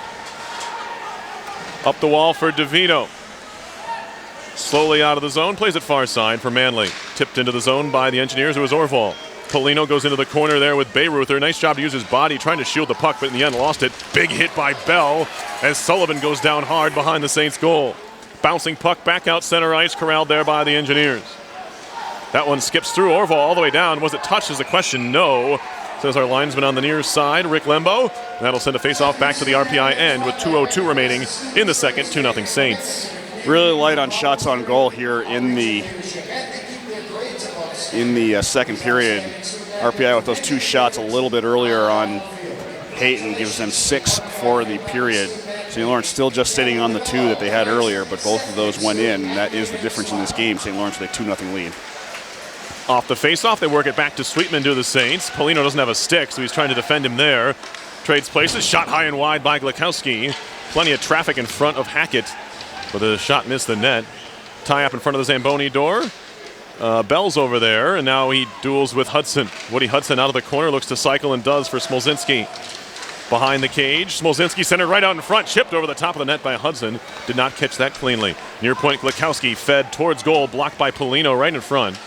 [SPEAKER 3] Up the wall for DeVito. Slowly out of the zone, plays it far side for Manley. Tipped into the zone by the Engineers, it was Orval. Polino goes into the corner there with Bayreuther. Nice job to use his body, trying to shield the puck, but in the end lost it. Big hit by Bell as Sullivan goes down hard behind the Saints' goal. Bouncing puck back out center ice, corralled there by the Engineers. That one skips through Orval all the way down. Was it touched is the question? No. Says our linesman on the near side, Rick Lembo. And that'll send a face-off back to the RPI end with 2:02 remaining in the second. 2-0 Saints.
[SPEAKER 2] Really light on shots on goal here in the second period. RPI with those two shots a little bit earlier on Hayton gives them 6 for the period. St. Lawrence still just sitting on the 2 that they had earlier, but both of those went in. That is the difference in this game. St. Lawrence with a 2-0 lead.
[SPEAKER 3] Off the face-off, they work it back to Sweetman to the Saints. Polino doesn't have a stick, so he's trying to defend him there. Trades places, shot high and wide by Glakowski. Plenty of traffic in front of Hackett, but the shot missed the net. Tie up in front of the Zamboni door. Bell's over there, and now he duels with Hudson. Woody Hudson out of the corner, looks to cycle and does for Smolzinski. Behind the cage, Smolzinski centered right out in front, chipped over the top of the net by Hudson. Did not catch that cleanly. Near point, Glakowski fed towards goal, blocked by Polino right in front.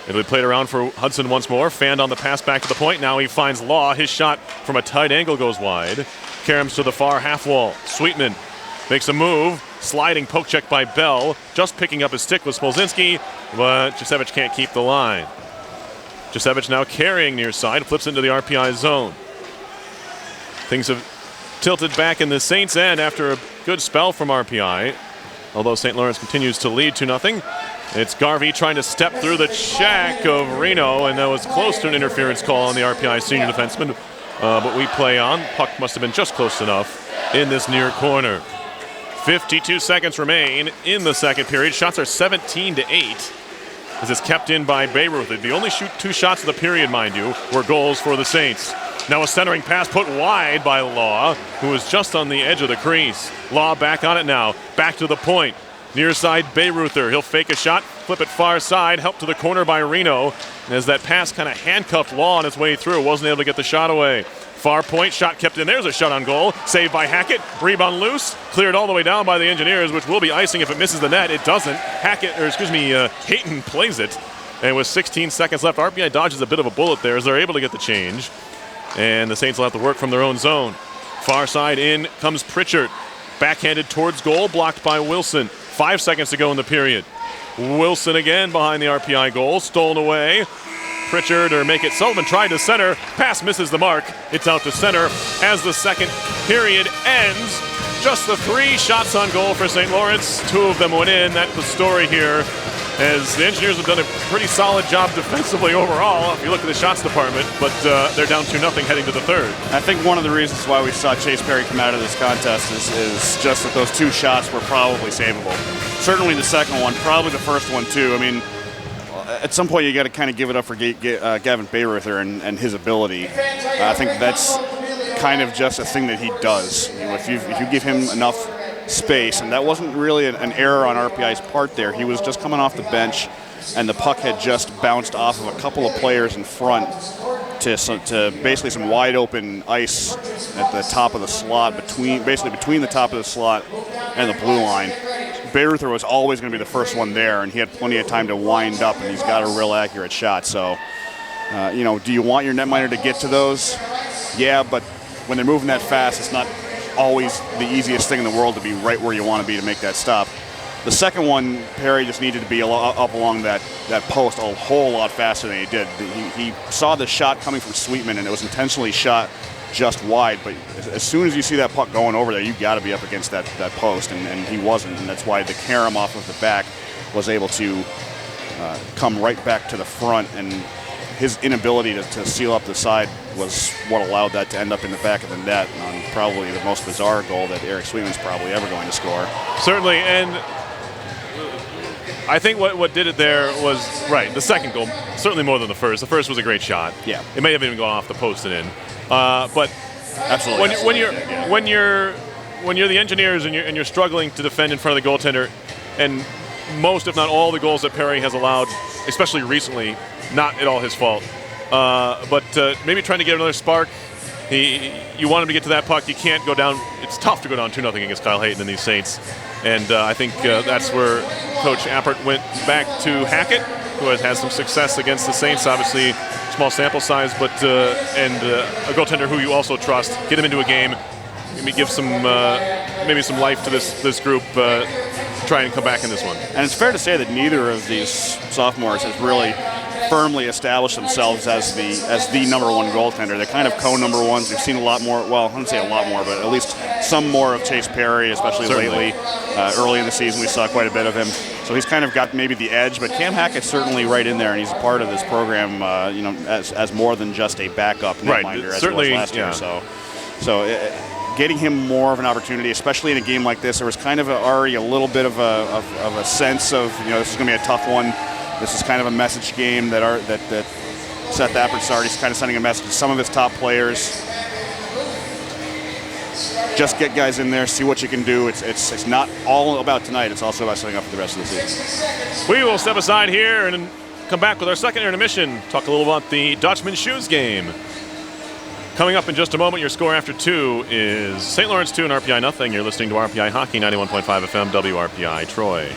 [SPEAKER 3] It'll be played around for Hudson once more. Fanned on the pass back to the point. Now he finds Law. His shot from a tight angle goes wide. Karams to the far half wall. Sweetman makes a move. Sliding poke check by Bell. Just picking up his stick with Smolzinski, but Jasevich can't keep the line. Jasevich now carrying near side. Flips into the RPI zone. Things have tilted back in the Saints' end after a good spell from RPI. Although St. Lawrence continues to lead 2-0. It's Garvey trying to step through the check of Reno, and that was close to an interference call on the RPI senior defenseman. But we play on. Puck must have been just close enough in this near corner. 52 seconds remain in the second period. Shots are 17-8 as it's kept in by Bayreuther. The only two shots of the period, mind you, were goals for the Saints. Now a centering pass put wide by Law, who was just on the edge of the crease. Law back on it now, back to the point. Near side Bayreuther, he'll fake a shot, flip it far side, help to the corner by Reno. And as that pass kind of handcuffed Law on his way through, wasn't able to get the shot away. Far point, shot kept in. There's a shot on goal. Saved by Hackett. Rebound loose. Cleared all the way down by the Engineers, which will be icing if it misses the net. It doesn't. Hayton plays it. And with 16 seconds left, RPI dodges a bit of a bullet there as they're able to get the change. And the Saints will have to work from their own zone. Far side in comes Pritchard. Backhanded towards goal, blocked by Wilson. 5 seconds to go in the period. Wilson again behind the RPI goal. Stolen away. Pritchard, or make it Sullivan, tried to center. Pass misses the mark. It's out to center as the second period ends. Just the 3 shots on goal for St. Lawrence. 2 of them went in. That's the story here, as the Engineers have done a pretty solid job defensively overall, if you look at the shots department, but they're down 2-0 heading to the third.
[SPEAKER 2] I think one of the reasons why we saw Chase Perry come out of this contest is just that those 2 shots were probably savable. Certainly the second one, probably the first one too. I mean, at some point you got to kind of give it up for Gavin Bayreuther and his ability. I think that's kind of just a thing that he does. You know, if you give him enough space, and that wasn't really an error on RPI's part there. He was just coming off the bench, and the puck had just bounced off of a couple of players in front to basically some wide open ice at the top of the slot, between the top of the slot and the blue line. Bayreuther was always going to be the first one there, and he had plenty of time to wind up, and he's got a real accurate shot. So, do you want your netminder to get to those? Yeah, but when they're moving that fast, it's not always the easiest thing in the world to be right where you want to be to make that stop. The second one, Perry just needed to be up along that post a whole lot faster than he did. He saw the shot coming from Sweetman, and it was intentionally shot just wide, but as soon as you see that puck going over there, you got to be up against that post, and he wasn't, and that's why the carom off of the back was able to come right back to the front, and his inability to seal up the side was what allowed that to end up in the back of the net on probably the most bizarre goal that Eric Sweetman's probably ever going to score.
[SPEAKER 3] Certainly, and I think what did it there was, right, the second goal, certainly more than the first. The first was a great shot.
[SPEAKER 2] Yeah.
[SPEAKER 3] It may have even gone off the post and in. But
[SPEAKER 2] absolutely,
[SPEAKER 3] when you're the Engineers and you're struggling to defend in front of the goaltender, and most, if not all, the goals that Perry has allowed, especially recently, not at all his fault. But maybe trying to get another spark. You want him to get to that puck. You can't go down. It's tough to go down 2-0 against Kyle Hayton and these Saints. And I think that's where Coach Appert went back to Hackett, who has had some success against the Saints. Obviously, small sample size, but and a goaltender who you also trust. Get him into a game. Maybe give some maybe some life to this group. Try and come back in this one.
[SPEAKER 2] And it's fair to say that neither of these sophomores has really firmly established themselves as the number one goaltender. They're kind of co-number ones. We've seen a lot more, well, I wouldn't say a lot more, but at least some more of Chase Perry, especially lately. Early in the season, we saw quite a bit of him. So he's kind of got maybe the edge, but Cam Hackett's certainly right in there, and he's a part of this program, as more than just a backup netminder as he was last year. So getting him more of an opportunity, especially in a game like this, there was kind of already a little bit of a sense of, this is going to be a tough one. This is kind of a message game that Seth Appert's already kind of sending a message to some of his top players. Just get guys in there, see what you can do. It's not all about tonight. It's also about setting up for the rest of the season.
[SPEAKER 3] We will step aside here and come back with our second intermission. Talk a little about the Dutchman Shoes game. Coming up in just a moment, your score after 2 is St. Lawrence 2 and RPI nothing. You're listening to RPI Hockey, 91.5 FM, WRPI Troy.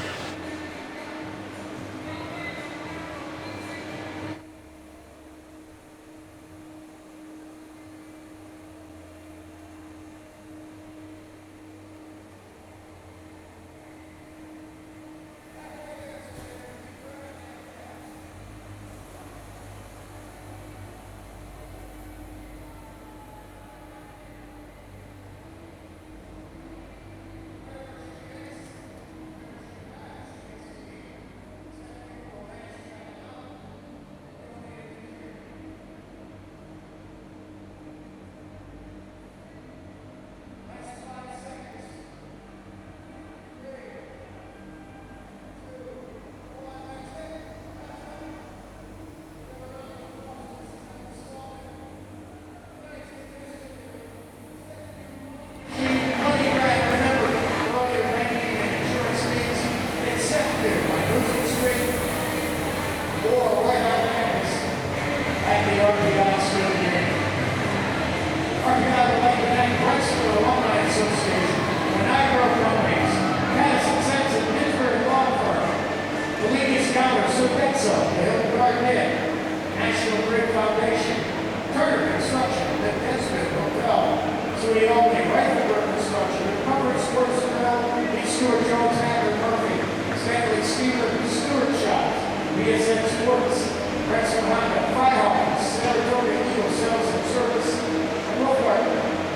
[SPEAKER 1] National Grid Foundation, Turner Construction, the Desmond Hotel, Sweet Albany, Rifenberg Construction, Recovery Sports Grill, B. Stewart Jones, Andrew Murphy, Stanley Steeler, Stewart Shop, BSN Sports, Ransom Honda, Firehawk, Saratoga Eagle Sales and Service, and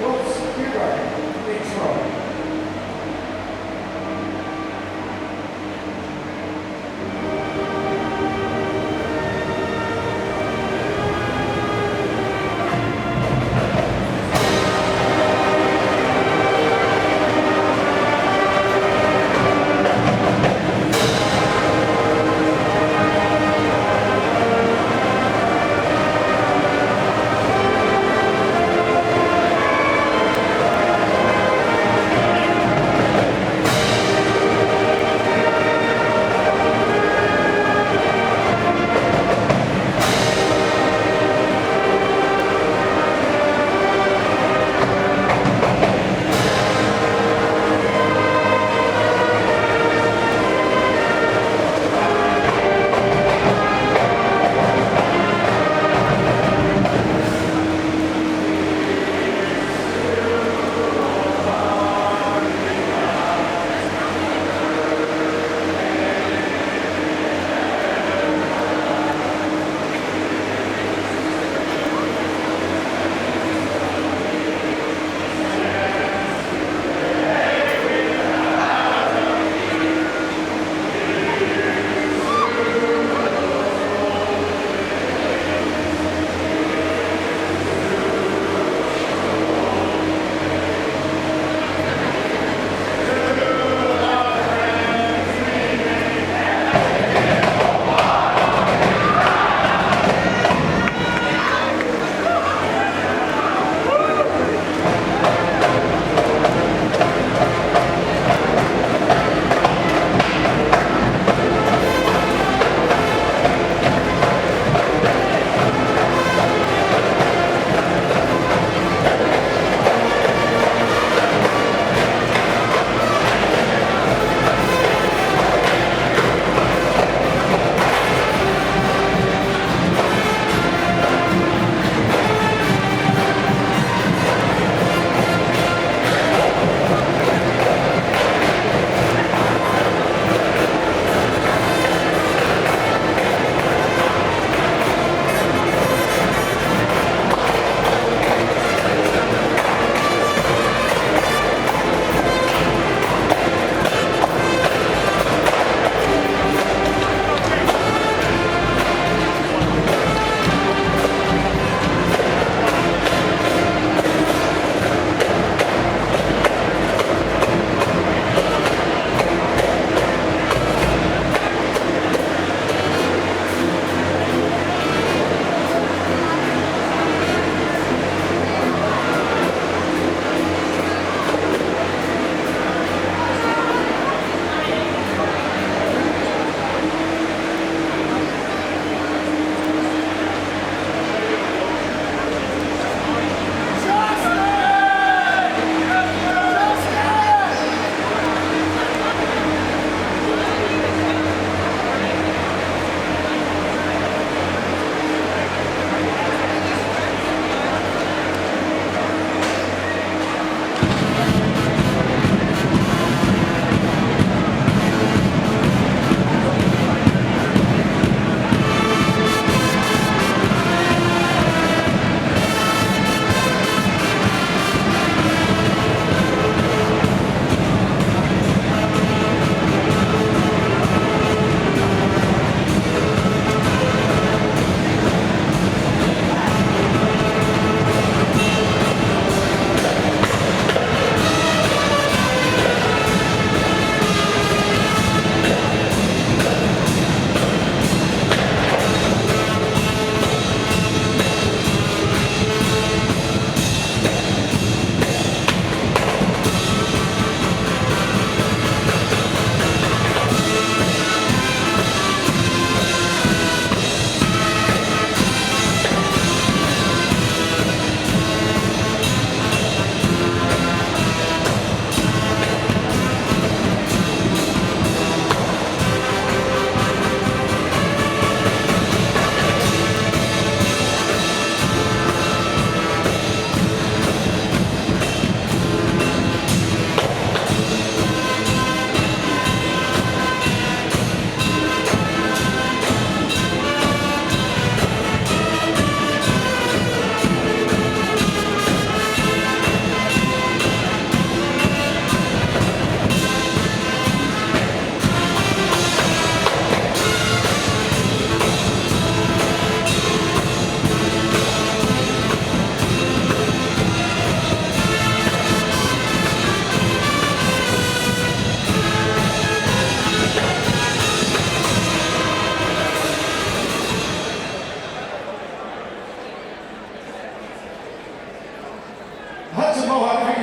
[SPEAKER 1] Wolf's Beer Garden, Detroit.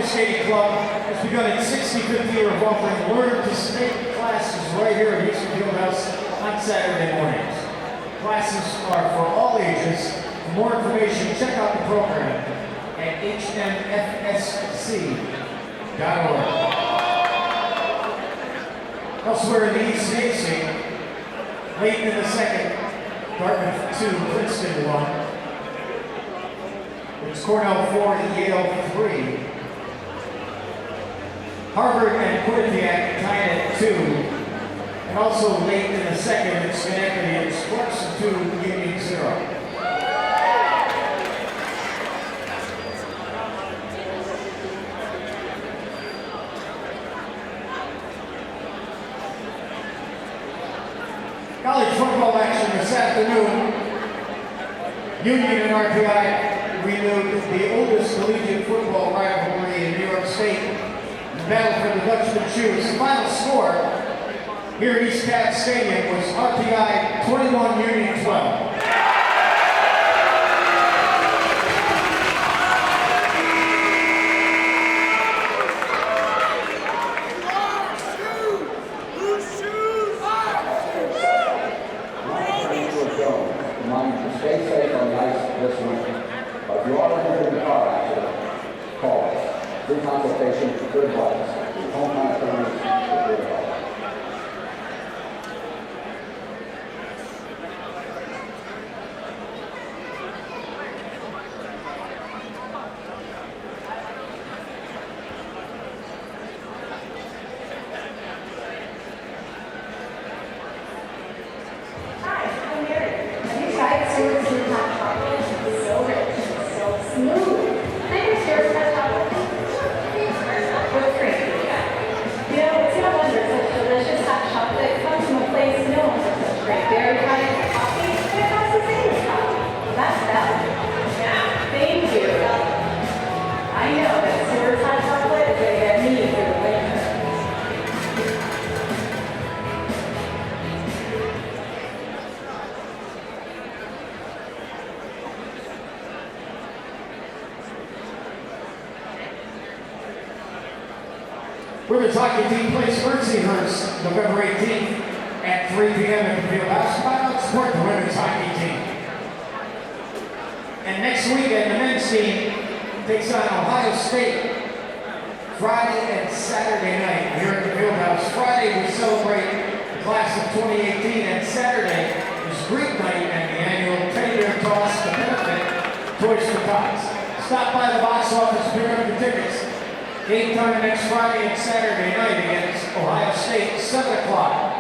[SPEAKER 1] Figure Skating Club has begun its 65th year of offering Learn to Skate classes right here at Houston Fieldhouse on Saturday mornings. Classes are for all ages. For more information, check out the program at hnfsc.org. Elsewhere in the East AC, late in the second, Dartmouth 2, Princeton 1. It's Cornell 4 and Yale 3. Harvard and Quinnipiac tied at 2. And also late in the second, it's Schenectady and Clarkson 2, Union 0. College football action this afternoon. Union and RPI renewed the oldest collegiate football rivalry in New York State. The battle for the Dutchman shoes. The final score here at East Cat Stadium was RPI 21, Union 12.
[SPEAKER 4] Stay safe on the ice this weekend. But if you are injured in a car accident, call us. Free consultation, good advice. Hometown attorneys, good advice.
[SPEAKER 1] Women's hockey team plays Mercyhurst November 18th at 3 p.m. at the Fieldhouse. Come out and support the women's hockey team. And next weekend, the men's team takes on Ohio State Friday and Saturday night here at the Fieldhouse. Friday, we celebrate the class of 2018, and Saturday is Greek night and the annual teddy-bear toss to benefit Toys for Tots. Stop by the box office, pick up your tickets. Game time next Friday and Saturday night against Ohio State, 7 o'clock.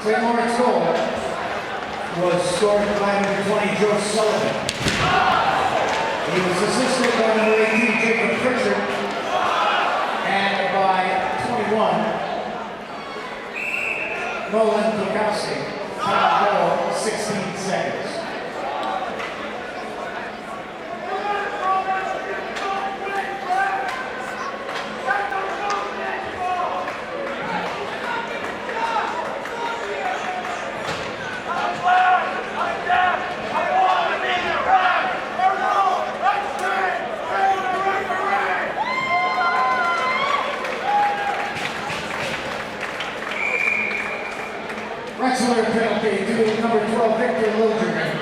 [SPEAKER 1] St. Lawrence goal was scored by number 20, Joe Sullivan. He was assisted by number 18, Jacob Pritchard, and by 21, Nolan Bukowski. Time goal, 16 seconds. Wrestler penalty to number 12, Victor Lilderman.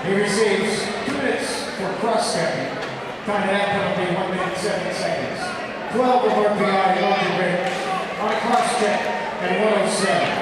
[SPEAKER 1] He receives 2 minutes for cross-stepping. Time of that penalty, 1 minute 7 seconds. 12 of RPI, Lilderman on a cross-check at 107.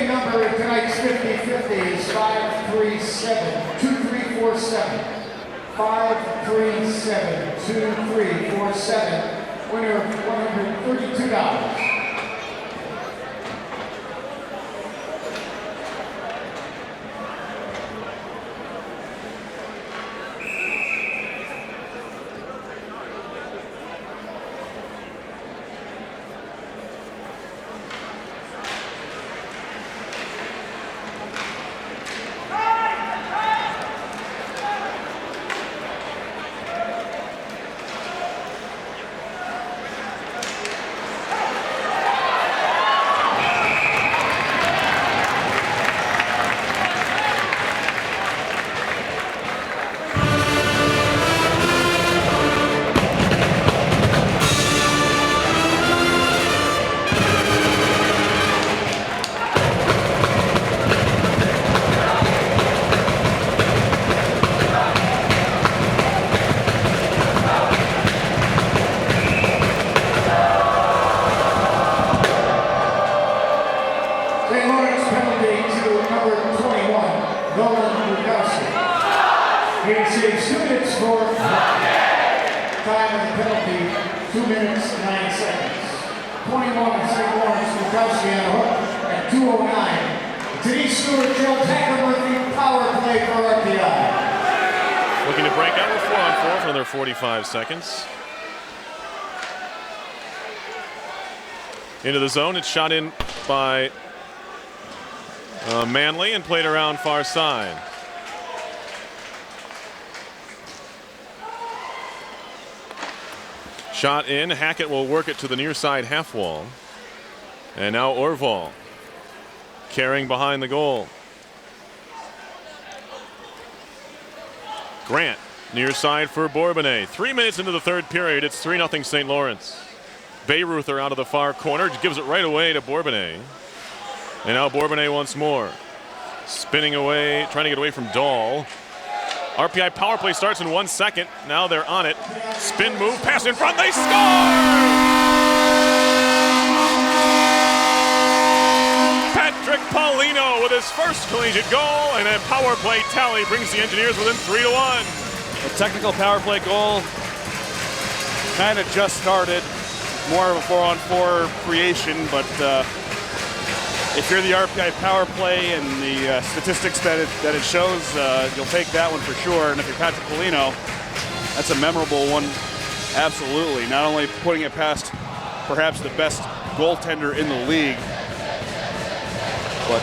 [SPEAKER 1] Number in tonight's 50-50 is 537 2347. 537 2347. Winner of $132. He receives 2 minutes for time of the penalty, 2 minutes 9 seconds. 21, St. Lawrence, Bukowski on the hook at 2:09. Denise Stewart, Joe Tacker, power play for RPI.
[SPEAKER 3] Looking to break out with 4-on-4 for another 45 seconds. Into the zone, it's shot in by Manley and played around far side. Shot in, Hackett will work it to the near side half wall. And now Orval carrying behind the goal. Grant, near side for Bourbonnais. 3 minutes into the third period, it's 3-0 St. Lawrence. Bayreuther out of the far corner, gives it right away to Bourbonnais. And now Bourbonnais once more. Spinning away, trying to get away from Dahl. RPI power play starts in 1 second. Now they're on it. Spin move, pass in front, they score! Patrick Paulino with his first collegiate goal, and a power play tally brings the Engineers within 3-1.
[SPEAKER 2] A technical power play goal kind of just started. More of a 4-on-4 creation, but if you're the RPI power play and the statistics that it shows, you'll take that one for sure. And if you're Patrick Paulino, that's a memorable one, absolutely. Not only putting it past perhaps the best goaltender in the league, but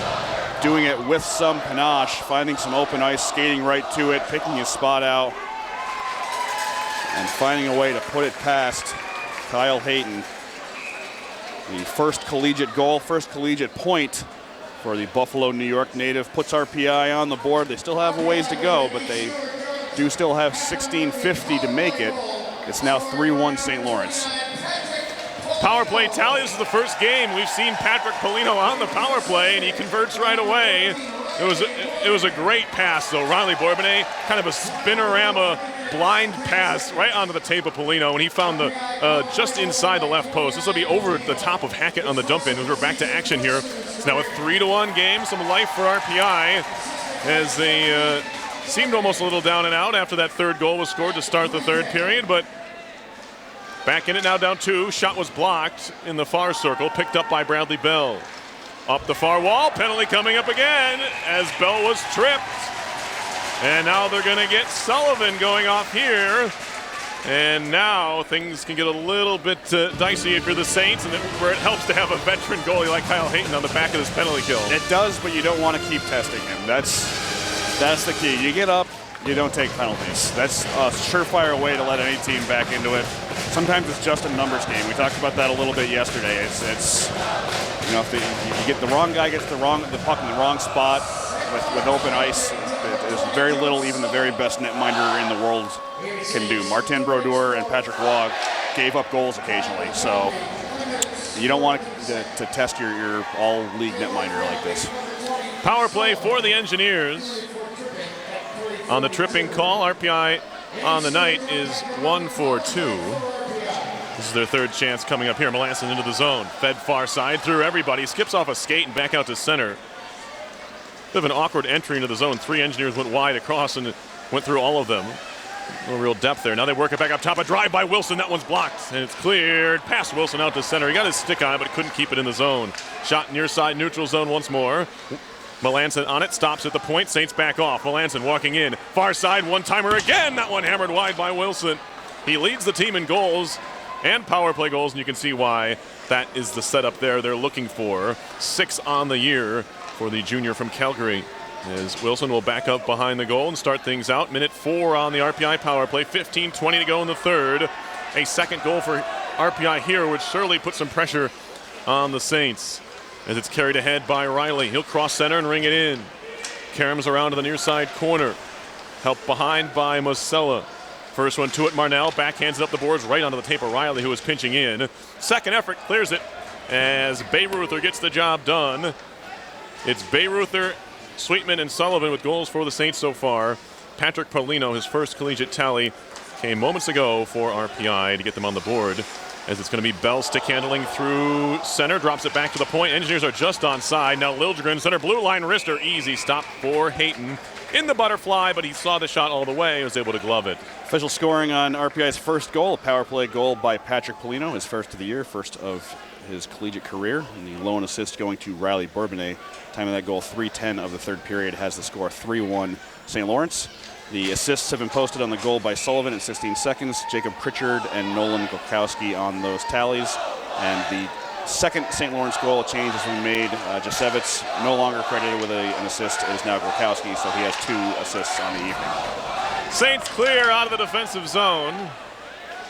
[SPEAKER 2] doing it with some panache, finding some open ice, skating right to it, picking his spot out, and finding a way to put it past Kyle Hayton. The first collegiate goal, first collegiate point for the Buffalo, New York native, puts RPI on the board. They still have a ways to go, but they do still have 16:50 to make it. It's now 3-1 St. Lawrence.
[SPEAKER 3] Power play tally. This is the first game we've seen Patrick Polino on the power play, and he converts right away. It was a great pass, though. Riley Bourbonnais, kind of a spinorama blind pass right onto the tape of Polino, and he found the just inside the left post. This will be over the top of Hackett on the dump in. We're back to action here. It's now a 3-1 game. Some life for RPI as they seemed almost a little down and out after that third goal was scored to start the third period, but back in it now, down 2. Shot was blocked in the far circle, picked up by Bradley Bell. Up the far wall, penalty coming up again as Bell was tripped. And now they're going to get Sullivan going off here. And now things can get a little bit dicey if you're the Saints, and where it helps to have a veteran goalie like Kyle Hayton on the back of this penalty kill.
[SPEAKER 2] It does, but you don't want to keep testing him. That's the key. You get up, you don't take penalties. That's a surefire way to let any team back into it. Sometimes it's just a numbers game. We talked about that a little bit yesterday. It's you know, if you get the wrong guy gets the puck in the wrong spot with open ice, there's very little even the very best netminder in the world can do. Martin Brodeur and Patrick Waugh gave up goals occasionally, so you don't want to test your all-league netminder like this.
[SPEAKER 3] Power play for the Engineers. On the tripping call, RPI on the night is 1 for 2. This is their third chance coming up here. Melanson into the zone. Fed far side through everybody. Skips off a skate and back out to center. Bit of an awkward entry into the zone. 3 Engineers went wide across and went through all of them. No real depth there. Now they work it back up top. A drive by Wilson. That one's blocked. And it's cleared. Past Wilson out to center. He got his stick on it, but couldn't keep it in the zone. Shot near side neutral zone once more. Melanson on it, stops at the point, Saints back off. Melanson walking in, far side, one-timer again. That one hammered wide by Wilson. He leads the team in goals and power play goals, and you can see why that is the setup there they're looking for. 6 on the year for the junior from Calgary. As Wilson will back up behind the goal and start things out. Minute 4 on the RPI power play, 15-20 to go in the third. A second goal for RPI here, which surely puts some pressure on the Saints. As it's carried ahead by Riley. He'll cross center and ring it in. Karams around to the near side corner. Helped behind by Mosella. First one to it, Marnell. Backhands it up the boards right onto the tape of Riley, who is pinching in. Second effort clears it as Bayruther gets the job done. It's Bayruther, Sweetman, and Sullivan with goals for the Saints so far. Patrick Polino, his first collegiate tally, came moments ago for RPI to get them on the board. As it's going to be Bell stick handling through center, drops it back to the point. Engineers are just onside. Now Liljegren, center blue line wrister, easy stop for Hayton. In the butterfly, but he saw the shot all the way and was able to glove it.
[SPEAKER 2] Official scoring on RPI's first goal, a power play goal by Patrick Polino, his first of the year, first of his collegiate career. And the lone assist going to Riley Bourbonnais. Time of that goal, 3:10 of the third period, has the score 3-1 St. Lawrence. The assists have been posted on the goal by Sullivan at 16 seconds, Jacob Pritchard and Nolan Gokowski on those tallies. And the second St. Lawrence goal, a change has been made. Jasevich, no longer credited with an assist, is now Gokowski, so he has 2 assists on the evening.
[SPEAKER 3] Saints clear out of the defensive zone.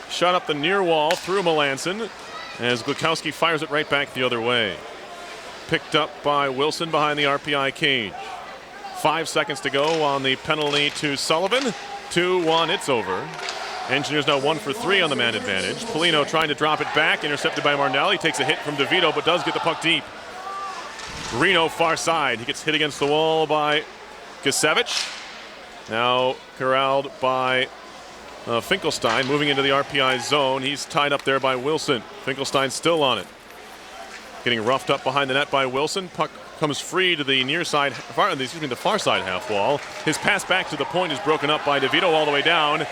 [SPEAKER 3] Shot up the near wall through Melanson as Gokowski fires it right back the other way. Picked up by Wilson behind the RPI cage. 5 seconds to go on the penalty to Sullivan. 2-1, it's over. Engineers now 1 for 3 on the man advantage. Polino trying to drop it back, intercepted by Marnell. He takes a hit from DeVito, but does get the puck deep. Reno far side. He gets hit against the wall by Jasevich. Now corralled by Finkelstein, moving into the RPI zone. He's tied up there by Wilson. Finkelstein still on it. Getting roughed up behind the net by Wilson. Puck comes free to the near side, the far side half wall. His pass back to the point is broken up by DeVito all the way down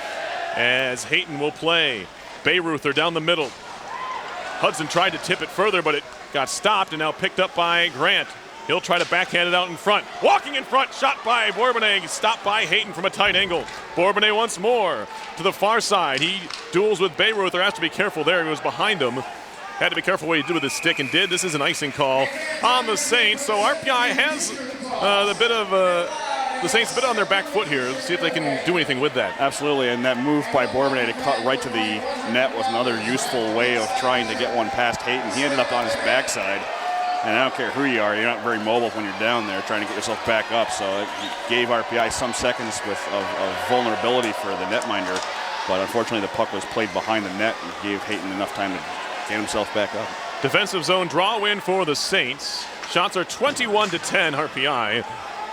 [SPEAKER 3] as Hayton will play. Bayruther down the middle. Hudson tried to tip it further, but it got stopped and now picked up by Grant. He'll try to backhand it out in front. Walking in front, shot by Bourbonnais, stopped by Hayton from a tight angle. Bourbonnais once more to the far side. He duels with Bayruther, has to be careful there. He was behind him. Had to be careful what he did with his stick and did. This is an icing call on the Saints. So RPI has the bit of the Saints a bit on their back foot here. See if they can do anything with that.
[SPEAKER 2] Absolutely, and that move by Bourbonnais to cut right to the net was another useful way of trying to get one past Hayton. He ended up on his backside, and I don't care who you are, you're not very mobile when you're down there trying to get yourself back up, so it gave RPI some seconds of vulnerability for the netminder, but unfortunately the puck was played behind the net and gave Hayton enough time to get himself back up.
[SPEAKER 3] Defensive zone draw win for the Saints. Shots are 21-10 RPI,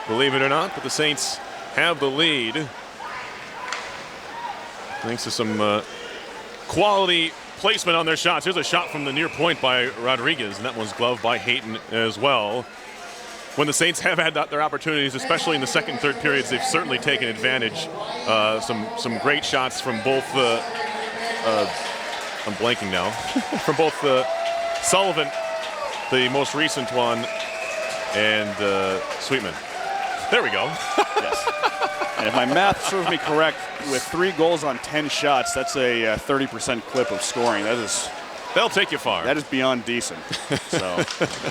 [SPEAKER 3] believe it or not, but the Saints have the lead. Thanks to some quality placement on their shots. Here's a shot from the near point by Rodriguez, and that one's gloved by Hayton as well. When the Saints have had their opportunities, especially in the second and third periods, they've certainly taken advantage. Some great shots from both I'm blanking now, from both Sullivan, the most recent one, and Sweetman. There we go.
[SPEAKER 2] Yes. And if my math serves me correct, with 3 goals on 10 shots, that's a 30% clip of scoring.
[SPEAKER 3] They'll take you far.
[SPEAKER 2] That is beyond decent. So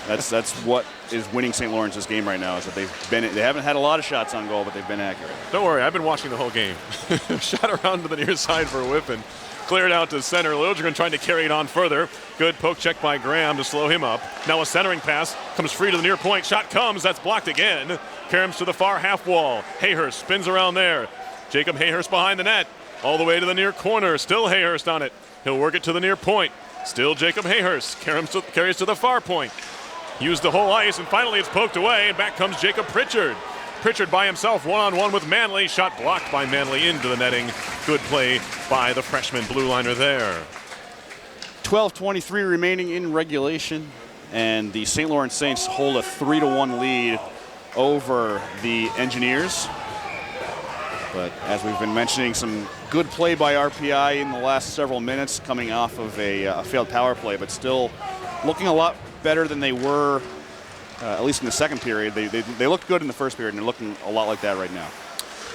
[SPEAKER 2] that's what is winning St. Lawrence this game right now, is that they haven't had a lot of shots on goal, but they've been accurate.
[SPEAKER 3] Don't worry, I've been watching the whole game. Shot around to the near side for a whip and cleared out to center. Liljegren trying to carry it on further. Good poke check by Graham to slow him up. Now a centering pass comes free to the near point. Shot comes, that's blocked again. Caroms to the far half wall. Hayhurst spins around there. Jacob Hayhurst behind the net. All the way to the near corner. Still Hayhurst on it. He'll work it to the near point. Still Jacob Hayhurst. Caroms carries to the far point. Used the whole ice, and finally it's poked away, and back comes Jacob Pritchard. Pritchard by himself, one-on-one with Manley. Shot blocked by Manley into the netting. Good play by the freshman blue liner there.
[SPEAKER 2] 12:23 remaining in regulation, and the St. Lawrence Saints hold a 3-1 lead over the Engineers. But as we've been mentioning, some good play by RPI in the last several minutes, coming off of a failed power play, but still looking a lot better than they were, at least in the second period. They looked good in the first period, and they're looking a lot like that right now.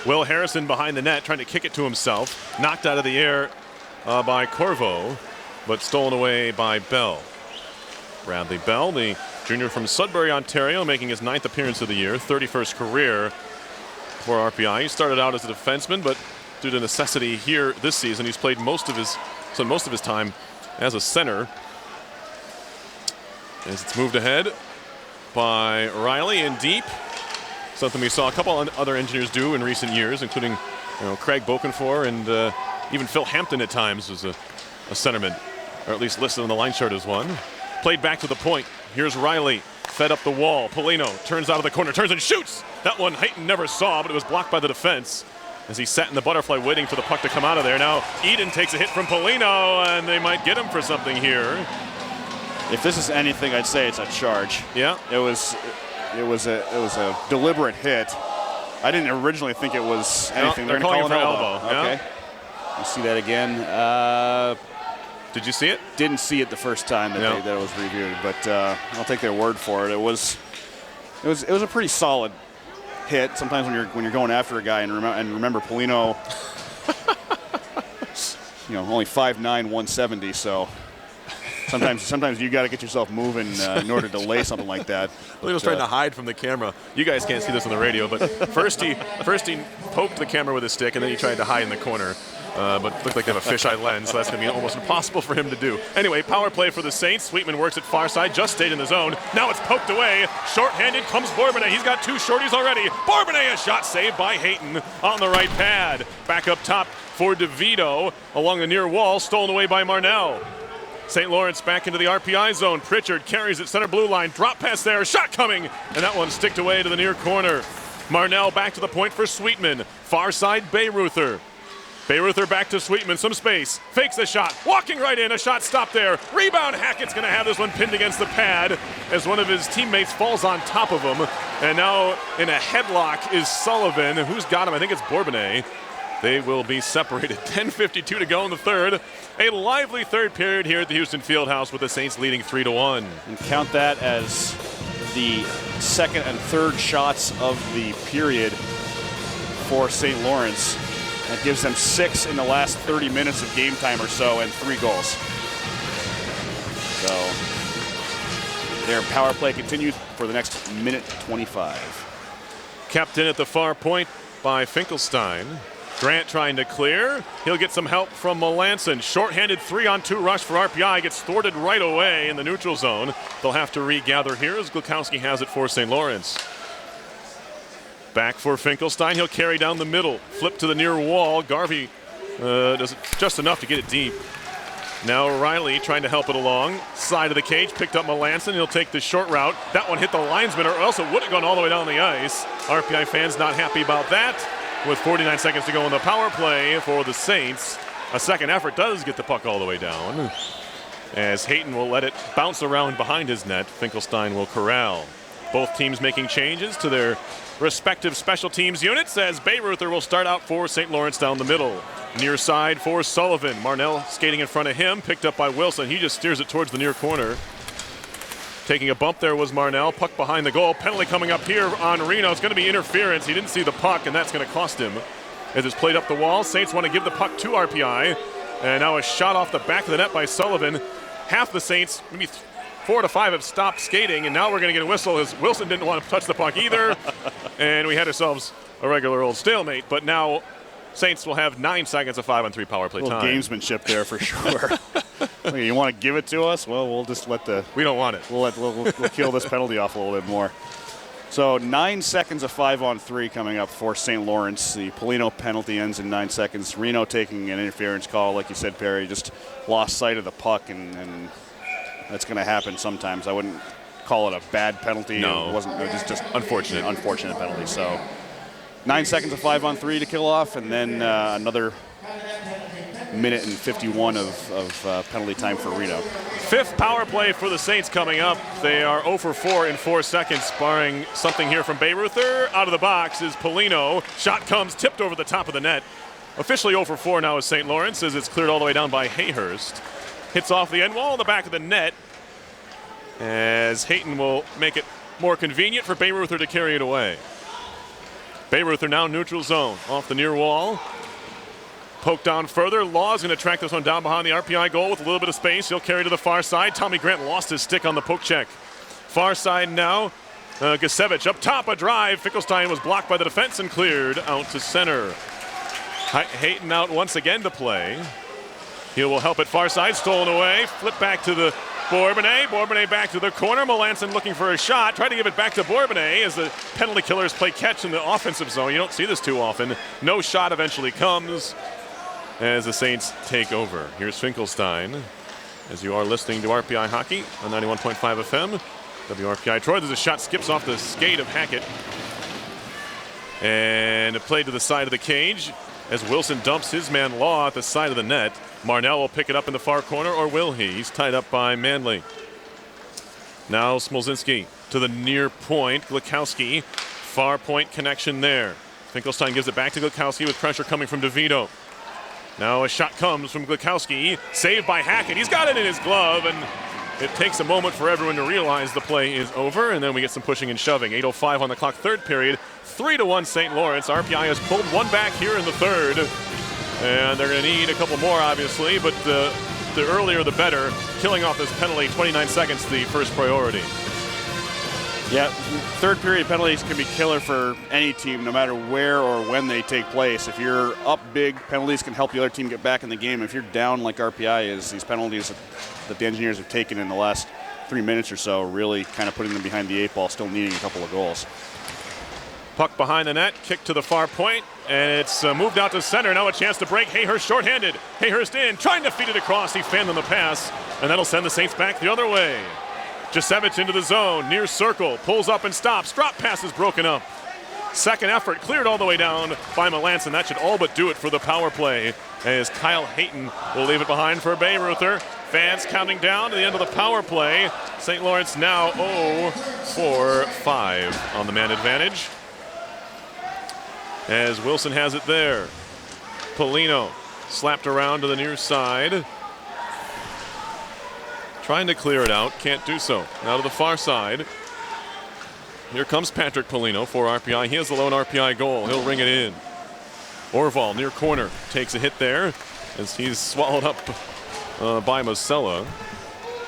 [SPEAKER 3] Will Harrison behind the net, trying to kick it to himself. Knocked out of the air by Corvo, but stolen away by Bell. Bradley Bell, the junior from Sudbury, Ontario, making his 9th appearance of the year, 31st career for RPI. He started out as a defenseman, but due to necessity here this season, he's played most of his time as a center. As it's moved ahead by Riley in deep. Something we saw a couple other Engineers do in recent years, including Craig Bokenfor and even Phil Hampton at times was a centerman, or at least listed on the line chart as one. Played back to the point. Here's Riley, fed up the wall. Polino turns out of the corner, turns and shoots. That one Hayton never saw, but it was blocked by the defense as he sat in the butterfly waiting for the puck to come out of there. Now Eden takes a hit from Polino, and they might get him for something here.
[SPEAKER 2] If this is anything, I'd say it's a charge.
[SPEAKER 3] Yeah.
[SPEAKER 2] It was a deliberate hit. I didn't originally think it was anything.
[SPEAKER 3] They're calling for elbow.
[SPEAKER 2] Okay.
[SPEAKER 3] Yeah.
[SPEAKER 2] You see that again.
[SPEAKER 3] Did you see it?
[SPEAKER 2] Didn't see it the first time that it was reviewed, but I'll take their word for it. It was a pretty solid hit. Sometimes when you're going after a guy, and remember Polino, only 5'9", 170, so. Sometimes you got to get yourself moving in order to delay something like that.
[SPEAKER 3] He was trying to hide from the camera. You guys can't see this on the radio, but first he poked the camera with his stick, and then he tried to hide in the corner. But looked like they have a fisheye lens, so that's going to be almost impossible for him to do. Anyway, power play for the Saints. Sweetman works at far side, just stayed in the zone. Now it's poked away. Short-handed comes Bourbonnais. He's got 2 shorties already. Bourbonnais, a shot saved by Hayton on the right pad. Back up top for DeVito along the near wall, stolen away by Marnell. St. Lawrence back into the RPI zone. Pritchard carries it center blue line. Drop pass there. Shot coming. And that one sticked away to the near corner. Marnell back to the point for Sweetman. Far side Bayreuther. Bayreuther back to Sweetman. Some space. Fakes the shot. Walking right in. A shot stopped there. Rebound. Hackett's going to have this one pinned against the pad as one of his teammates falls on top of him. And now in a headlock is Sullivan. Who's got him? I think it's Bourbonnais. They will be separated. 10:52 to go in the third. A lively third period here at the Houston Fieldhouse with the Saints leading 3-1.
[SPEAKER 2] And count that as the second and third shots of the period for St. Lawrence. That gives them 6 in the last 30 minutes of game time or so and 3 goals. So their power play continues for the next minute 25.
[SPEAKER 3] Kept in at the far point by Finkelstein. Grant trying to clear. He'll get some help from Melanson. Short-handed 3-on-2 rush for RPI. Gets thwarted right away in the neutral zone. They'll have to regather here as Glukowski has it for St. Lawrence. Back for Finkelstein. He'll carry down the middle. Flip to the near wall. Garvey does just enough to get it deep. Now Riley trying to help it along. Side of the cage. Picked up Melanson. He'll take the short route. That one hit the linesman, or else it would have gone all the way down the ice. RPI fans not happy about that. With 49 seconds to go in the power play for the Saints. A second effort does get the puck all the way down, as Hayton will let it bounce around behind his net. Finkelstein will corral. Both teams making changes to their respective special teams units, as Bayreuther will start out for St. Lawrence down the middle. Near side for Sullivan. Marnell skating in front of him, picked up by Wilson. He just steers it towards the near corner. Taking a bump there was Marnell. Puck behind the goal. Penalty coming up here on Reno. It's going to be interference. He didn't see the puck, and that's going to cost him. As it's played up the wall, Saints want to give the puck to RPI. And now a shot off the back of the net by Sullivan. Half the Saints, maybe 4 to 5, have stopped skating, and now we're going to get a whistle as Wilson didn't want to touch the puck either. And we had ourselves a regular old stalemate. But now Saints will have 9 seconds of 5-on-3 power play time.
[SPEAKER 2] Gamesmanship there for sure. You want to give it to us? Well, we'll just let the.
[SPEAKER 3] We don't want it.
[SPEAKER 2] We'll kill this penalty off a little bit more. So 9 seconds of 5-on-3 coming up for St. Lawrence. The Polino penalty ends in 9 seconds. Reno taking an interference call, like you said, Perry, just lost sight of the puck, and that's going to happen sometimes. I wouldn't call it a bad penalty.
[SPEAKER 3] No,
[SPEAKER 2] it wasn't. It was just
[SPEAKER 3] unfortunate.
[SPEAKER 2] Unfortunate penalty. So 9 seconds of 5-on-3 to kill off, and then another minute and 51 of penalty time for Reno.
[SPEAKER 3] Fifth power play for the Saints coming up. They are 0 for 4 in 4 seconds, barring something here from Bayreuther. Out of the box is Polino. Shot comes, tipped over the top of the net. Officially 0 for 4 now is St. Lawrence, as it's cleared all the way down by Hayhurst. Hits off the end wall in the back of the net, as Hayton will make it more convenient for Bayreuther to carry it away. Bayreuther now neutral zone, off the near wall. Poked down further. Law is going to track this one down behind the RPI goal with a little bit of space. He'll carry to the far side. Tommy Grant lost his stick on the poke check. Far side now. Gasevich up top, a drive. Finkelstein was blocked by the defense and cleared out to center. Hayton out once again to play. He will help it far side, stolen away. Flip back to the Bourbonnais. Bourbonnais back to the corner. Melanson looking for a shot. Try to give it back to Bourbonnais as the penalty killers play catch in the offensive zone. You don't see this too often. No shot eventually comes as the Saints take over. Here's Finkelstein, as you are listening to RPI Hockey on 91.5 FM. WRPI Troy. There's a shot, skips off the skate of Hackett. And a play to the side of the cage as Wilson dumps his man Law at the side of the net. Marnell will pick it up in the far corner, or will he? He's tied up by Manley. Now Smolzinski to the near point. Glukowski, far point connection there. Finkelstein gives it back to Glukowski with pressure coming from DeVito. Now a shot comes from Glukowski, saved by Hackett. He's got it in his glove, and it takes a moment for everyone to realize the play is over, and then we get some pushing and shoving. 8:05 on the clock, third period. 3-1 St. Lawrence. RPI has pulled one back here in the third, and they're going to need a couple more, obviously, but the earlier the better. Killing off this penalty, 29 seconds, the first priority.
[SPEAKER 2] Yeah, third period penalties can be killer for any team, no matter where or when they take place. If you're up big, penalties can help the other team get back in the game. If you're down like RPI is, these penalties that the Engineers have taken in the last 3 minutes or so, really kind of putting them behind the 8 ball, still needing a couple of goals.
[SPEAKER 3] Puck behind the net, kick to the far point, and it's moved out to center. Now a chance to break. Hayhurst shorthanded. Hayhurst in, trying to feed it across. He fanned on the pass, and that'll send the Saints back the other way. Jasevich into the zone, near circle, pulls up and stops. Drop pass is broken up. Second effort, cleared all the way down by Melanson. That should all but do it for the power play, as Kyle Hayton will leave it behind for Bayreuther. Fans counting down to the end of the power play. St. Lawrence now 0 for 5 on the man advantage, as Wilson has it there. Polino slapped around to the near side. Trying to clear it out, can't do so. Now to the far side. Here comes Patrick Polino for RPI. He has the lone RPI goal. He'll ring it in. Orval near corner takes a hit there as he's swallowed up by Mosella.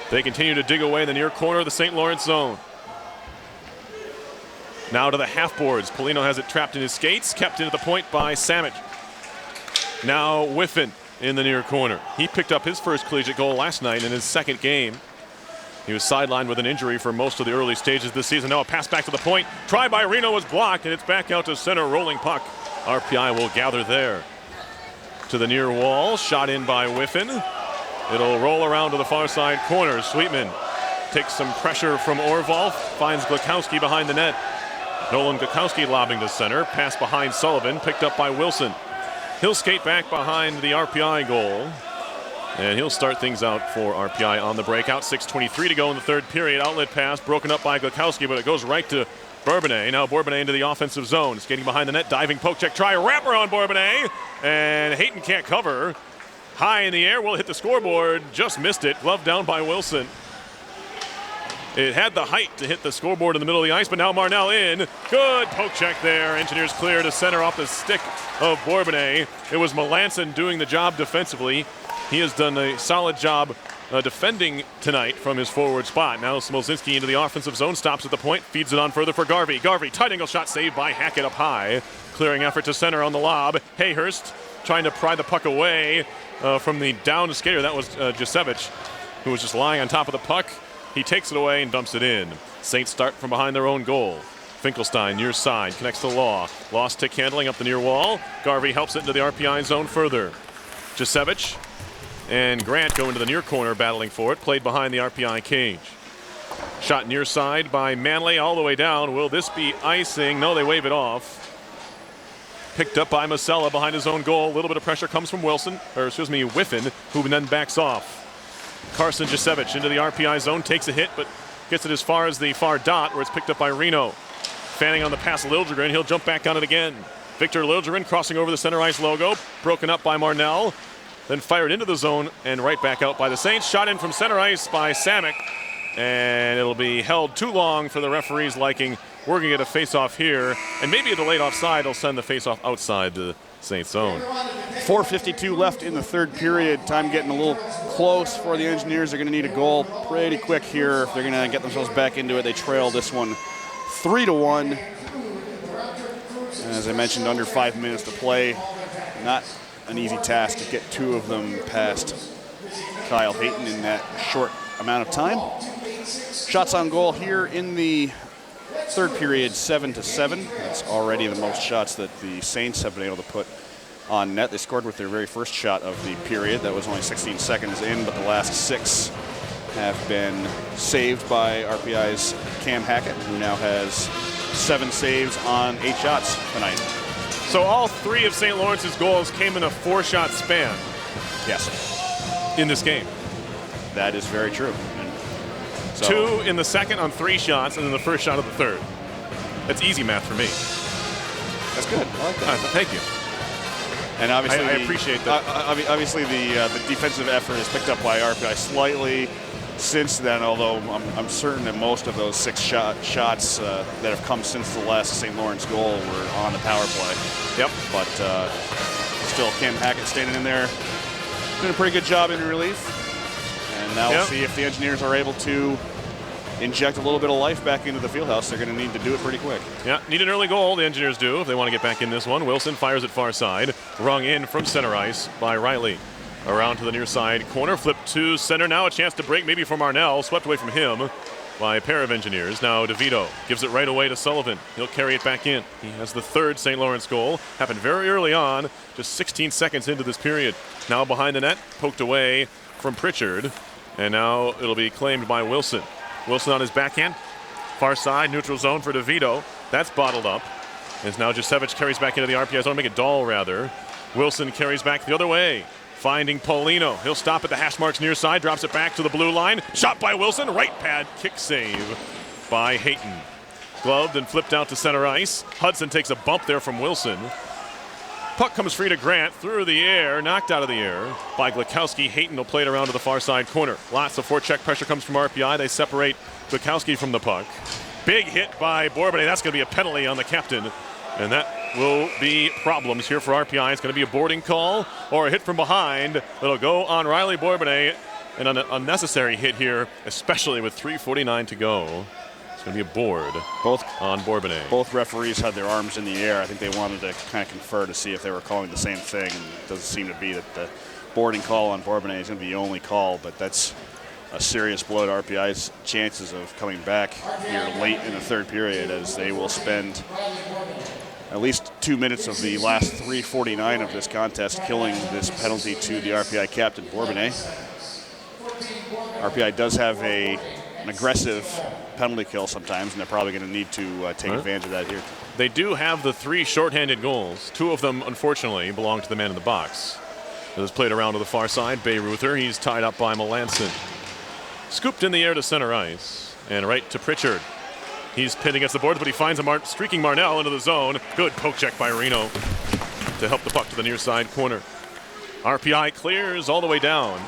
[SPEAKER 3] They continue to dig away in the near corner of the St. Lawrence zone. Now to the half boards. Polino has it trapped in his skates, kept into the point by Samic. Now Whiffen in the near corner. He picked up his first collegiate goal last night in his second game. He was sidelined with an injury for most of the early stages this season. Now a pass back to the point. Try by Reno was blocked, and it's back out to center, rolling puck. RPI will gather there. To the near wall, shot in by Whiffen. It'll roll around to the far side corner. Sweetman takes some pressure from Orvalf, finds Glukowski behind the net. Nolan Glukowski lobbing to center, pass behind Sullivan, picked up by Wilson. He'll skate back behind the RPI goal, and he'll start things out for RPI on the breakout. 6:23 to go in the third period. Outlet pass broken up by Glukowski, but it goes right to Bourbonnais. Now Bourbonnais into the offensive zone, skating behind the net, diving poke check try, wrapper on Bourbonnais, and Hayton can't cover. High in the air, will hit the scoreboard, just missed it. Glove down by Wilson. It had the height to hit the scoreboard in the middle of the ice, but now Marnell in. Good poke check there. Engineers clear to center off the stick of Bourbonnais. It was Melanson doing the job defensively. He has done a solid job defending tonight from his forward spot. Now Smolzinski into the offensive zone, stops at the point, feeds it on further for Garvey. Garvey, tight angle shot saved by Hackett up high. Clearing effort to center on the lob. Hayhurst trying to pry the puck away from the downed skater. That was Jasevich, who was just lying on top of the puck. He takes it away and dumps it in. Saints start from behind their own goal. Finkelstein near side, connects to Law. Law stick handling up the near wall. Garvey helps it into the RPI zone further. Jasevich and Grant go into the near corner battling for it, played behind the RPI cage. Shot near side by Manley all the way down. Will this be icing? No, they wave it off. Picked up by Masella behind his own goal. A little bit of pressure comes from Whiffen, who then backs off. Carson Jasevich into the RPI zone, takes a hit, but gets it as far as the far dot, where it's picked up by Reno. Fanning on the pass, Liljegren, he'll jump back on it again. Victor Liljegren crossing over the center ice logo, broken up by Marnell, then fired into the zone and right back out by the Saints. Shot in from center ice by Samic, and it'll be held too long for the referee's liking. We're going to get a face-off here, and maybe a delayed offside will send the face-off outside the Saints zone.
[SPEAKER 2] 4:52 left in the third period. Time getting a little close for the Engineers. They're going to need a goal pretty quick here if they're going to get themselves back into it. They trail this one 3-1. And as I mentioned, under 5 minutes to play. Not an easy task to get two of them past Kyle Hayton in that short amount of time. Shots on goal here in the third period, 7-7. That's already the most shots that the Saints have been able to put on net. They scored with their very first shot of the period. That was only 16 seconds in, but the last 6 have been saved by RPI's Cam Hackett, who now has 7 saves on 8 shots tonight.
[SPEAKER 3] So all 3 of St. Lawrence's goals came in a 4-shot span.
[SPEAKER 2] Yes.
[SPEAKER 3] In this game.
[SPEAKER 2] That is very true. So,
[SPEAKER 3] 2 in the second on 3 shots, and then the first shot of the third. That's easy math for me.
[SPEAKER 2] That's good. I like that.
[SPEAKER 3] Thank you.
[SPEAKER 2] And obviously,
[SPEAKER 3] I appreciate that.
[SPEAKER 2] Obviously, the defensive effort is picked up by RPI slightly since then. Although I'm certain that most of those 6 shots that have come since the last St. Lawrence goal were on the power play.
[SPEAKER 3] Yep.
[SPEAKER 2] But still, Cam Hackett standing in there, doing a pretty good job in relief. And now we'll see if the Engineers are able to inject a little bit of life back into the fieldhouse. They're going to need to do it pretty quick.
[SPEAKER 3] Yeah, need an early goal, the Engineers do, if they want to get back in this one. Wilson fires it far side, rung in from center ice by Riley. Around to the near side corner, flip to center. Now a chance to break, maybe from Arnell, swept away from him by a pair of Engineers. Now DeVito gives it right away to Sullivan. He'll carry it back in. He has the 3rd St. Lawrence goal. Happened very early on, just 16 seconds into this period. Now behind the net, poked away from Pritchard. And now it'll be claimed by Wilson. Wilson on his backhand. Far side, neutral zone for DeVito. That's bottled up. As now Jasevich carries back into the RPI zone, make it Dahl rather. Wilson carries back the other way, finding Polino. He'll stop at the hash marks near side, drops it back to the blue line. Shot by Wilson, right pad, kick save by Hayton. Gloved and flipped out to center ice. Hudson takes a bump there from Wilson. Puck comes free to Grant, through the air, knocked out of the air by Glukowski. Hayton will play it around to the far side corner. Lots of forecheck pressure comes from RPI. They separate Glukowski from the puck. Big hit by Bourbonnais. That's going to be a penalty on the captain. And that will be problems here for RPI. It's going to be a boarding call or a hit from behind. It'll go on Riley Bourbonnais. And an unnecessary hit here, especially with 3:49 to go. going to be a board on Bourbonnais.
[SPEAKER 2] Both referees had their arms in the air. I think they wanted to kind of confer to see if they were calling the same thing, and it doesn't seem to be that the boarding call on Bourbonnais is going to be the only call, but that's a serious blow to RPI's chances of coming back here late in the third period, as they will spend at least 2 minutes of the last 3:49 of this contest killing this penalty to the RPI captain, Bourbonnais. RPI does have an aggressive penalty kill sometimes, and they're probably going to need to take advantage of that here.
[SPEAKER 3] They do have the 3 shorthanded goals. 2 of them, unfortunately, belong to the man in the box. It was played around to the far side. Bayreuther, he's tied up by Melanson. Scooped in the air to center ice, and right to Pritchard. He's pinned against the boards, but he finds a streaking Marnell into the zone. Good poke check by Reno to help the puck to the near side corner. RPI clears all the way down.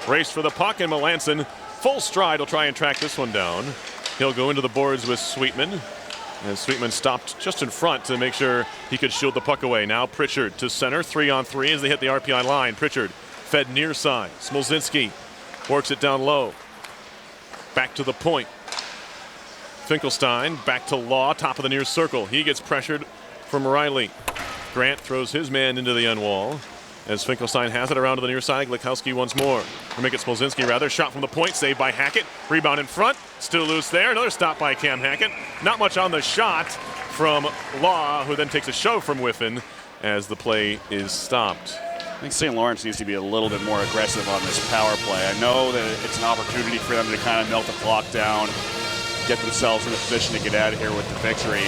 [SPEAKER 3] Race for the puck, and Melanson, full stride, will try and track this one down. He'll go into the boards with Sweetman, and Sweetman stopped just in front to make sure he could shield the puck away. Now Pritchard to center, 3-on-3 as they hit the RPI line. Pritchard fed near side. Smolzinski works it down low. Back to the point. Finkelstein back to Law, top of the near circle. He gets pressured from Riley. Grant throws his man into the end wall as Finkelstein has it around to the near side. Glikowski once more. Or make it Smolzinski rather. Shot from the point, saved by Hackett. Rebound in front, still loose there. Another stop by Cam Hackett. Not much on the shot from Law, who then takes a shove from Whiffen as the play is stopped.
[SPEAKER 2] I think St. Lawrence needs to be a little bit more aggressive on this power play. I know that it's an opportunity for them to kind of melt the clock down, get themselves in a position to get out of here with the victory.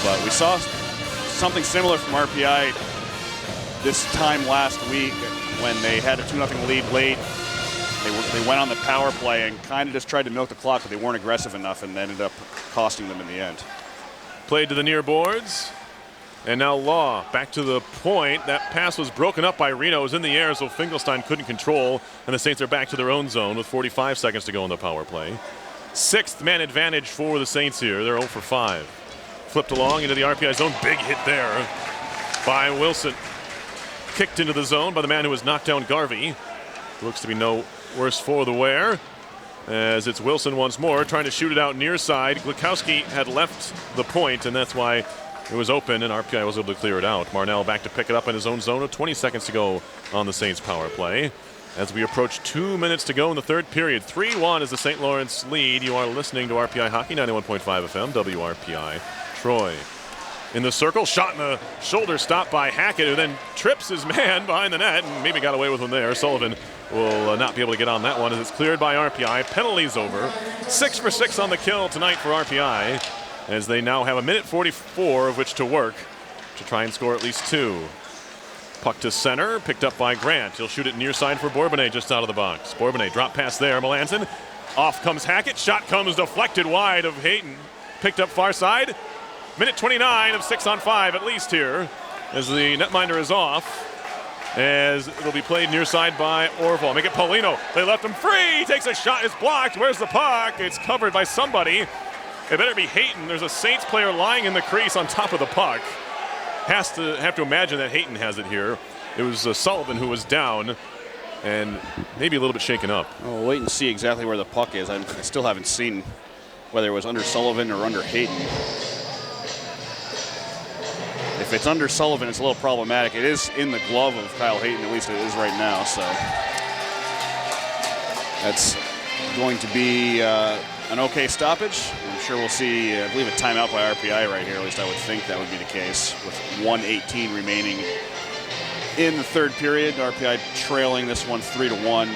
[SPEAKER 2] But we saw something similar from RPI this time last week when they had a 2-0 lead late. They went on the power play and kind of just tried to milk the clock, but they weren't aggressive enough and ended up costing them in the end.
[SPEAKER 3] Played to the near boards. And now Law back to the point. That pass was broken up by Reno. It was in the air, so Finkelstein couldn't control. And the Saints are back to their own zone with 45 seconds to go in the power play. 6th man advantage for the Saints here. They're 0 for 5. Flipped along into the RPI zone. Big hit there by Wilson. Kicked into the zone by the man who was knocked down, Garvey. Looks to be no worse for the wear, as it's Wilson once more trying to shoot it out near side. Glikowski had left the point, and that's why it was open, and RPI was able to clear it out. Marnell back to pick it up in his own zone with 20 seconds to go on the Saints power play. As we approach 2 minutes to go in the third period. 3-1 is the St. Lawrence lead. You are listening to RPI Hockey, 91.5 FM, WRPI Troy. In the circle, shot in the shoulder, stopped by Hackett, who then trips his man behind the net and maybe got away with one there. Sullivan will not be able to get on that one as it's cleared by RPI. Penalties over. 6 for 6 on the kill tonight for RPI, as they now have 1:44 of which to work to try and score at least 2. Puck to center, picked up by Grant. He'll shoot it near side for Bourbonnais just out of the box. Bourbonnais drop pass there, Melanson. Off comes Hackett, shot comes deflected wide of Hayton. Picked up far side. Minute 29 of 6 on 5 at least here, as the netminder is off, as it'll be played near side by Orval. Make it Paulino. They left him free. He takes a shot. It's blocked. Where's the puck? It's covered by somebody. It better be Hayton. There's a Saints player lying in the crease on top of the puck. Have to imagine that Hayton has it here. It was Sullivan who was down and maybe a little bit shaken up.
[SPEAKER 2] We'll wait and see exactly where the puck is. I still haven't seen whether it was under Sullivan or under Hayton. If it's under Sullivan, it's a little problematic. It is in the glove of Kyle Hayton, at least it is right now, so that's going to be an okay stoppage. I'm sure we'll see, I believe, a timeout by RPI right here. At least I would think that would be the case with 1:18 remaining in the third period. RPI trailing this one 3-1.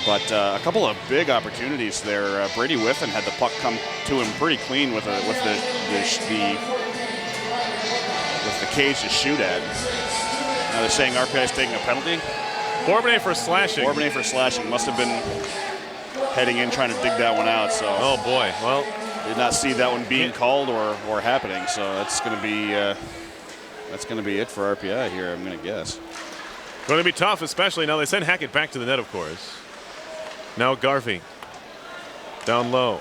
[SPEAKER 2] But a couple of big opportunities there. Brady Whiffen had the puck come to him pretty clean with the cage to shoot at. Now they're saying RPI is taking a penalty.
[SPEAKER 3] Bourbonnais for slashing.
[SPEAKER 2] Bourbonnais for slashing. Must have been heading in trying to dig that one out. So.
[SPEAKER 3] Oh boy. Well,
[SPEAKER 2] did not see that one being called or happening. So that's going to be it for RPI here, I'm going to guess.
[SPEAKER 3] Going to be tough, especially now they send Hackett back to the net, of course. Now Garvey down low.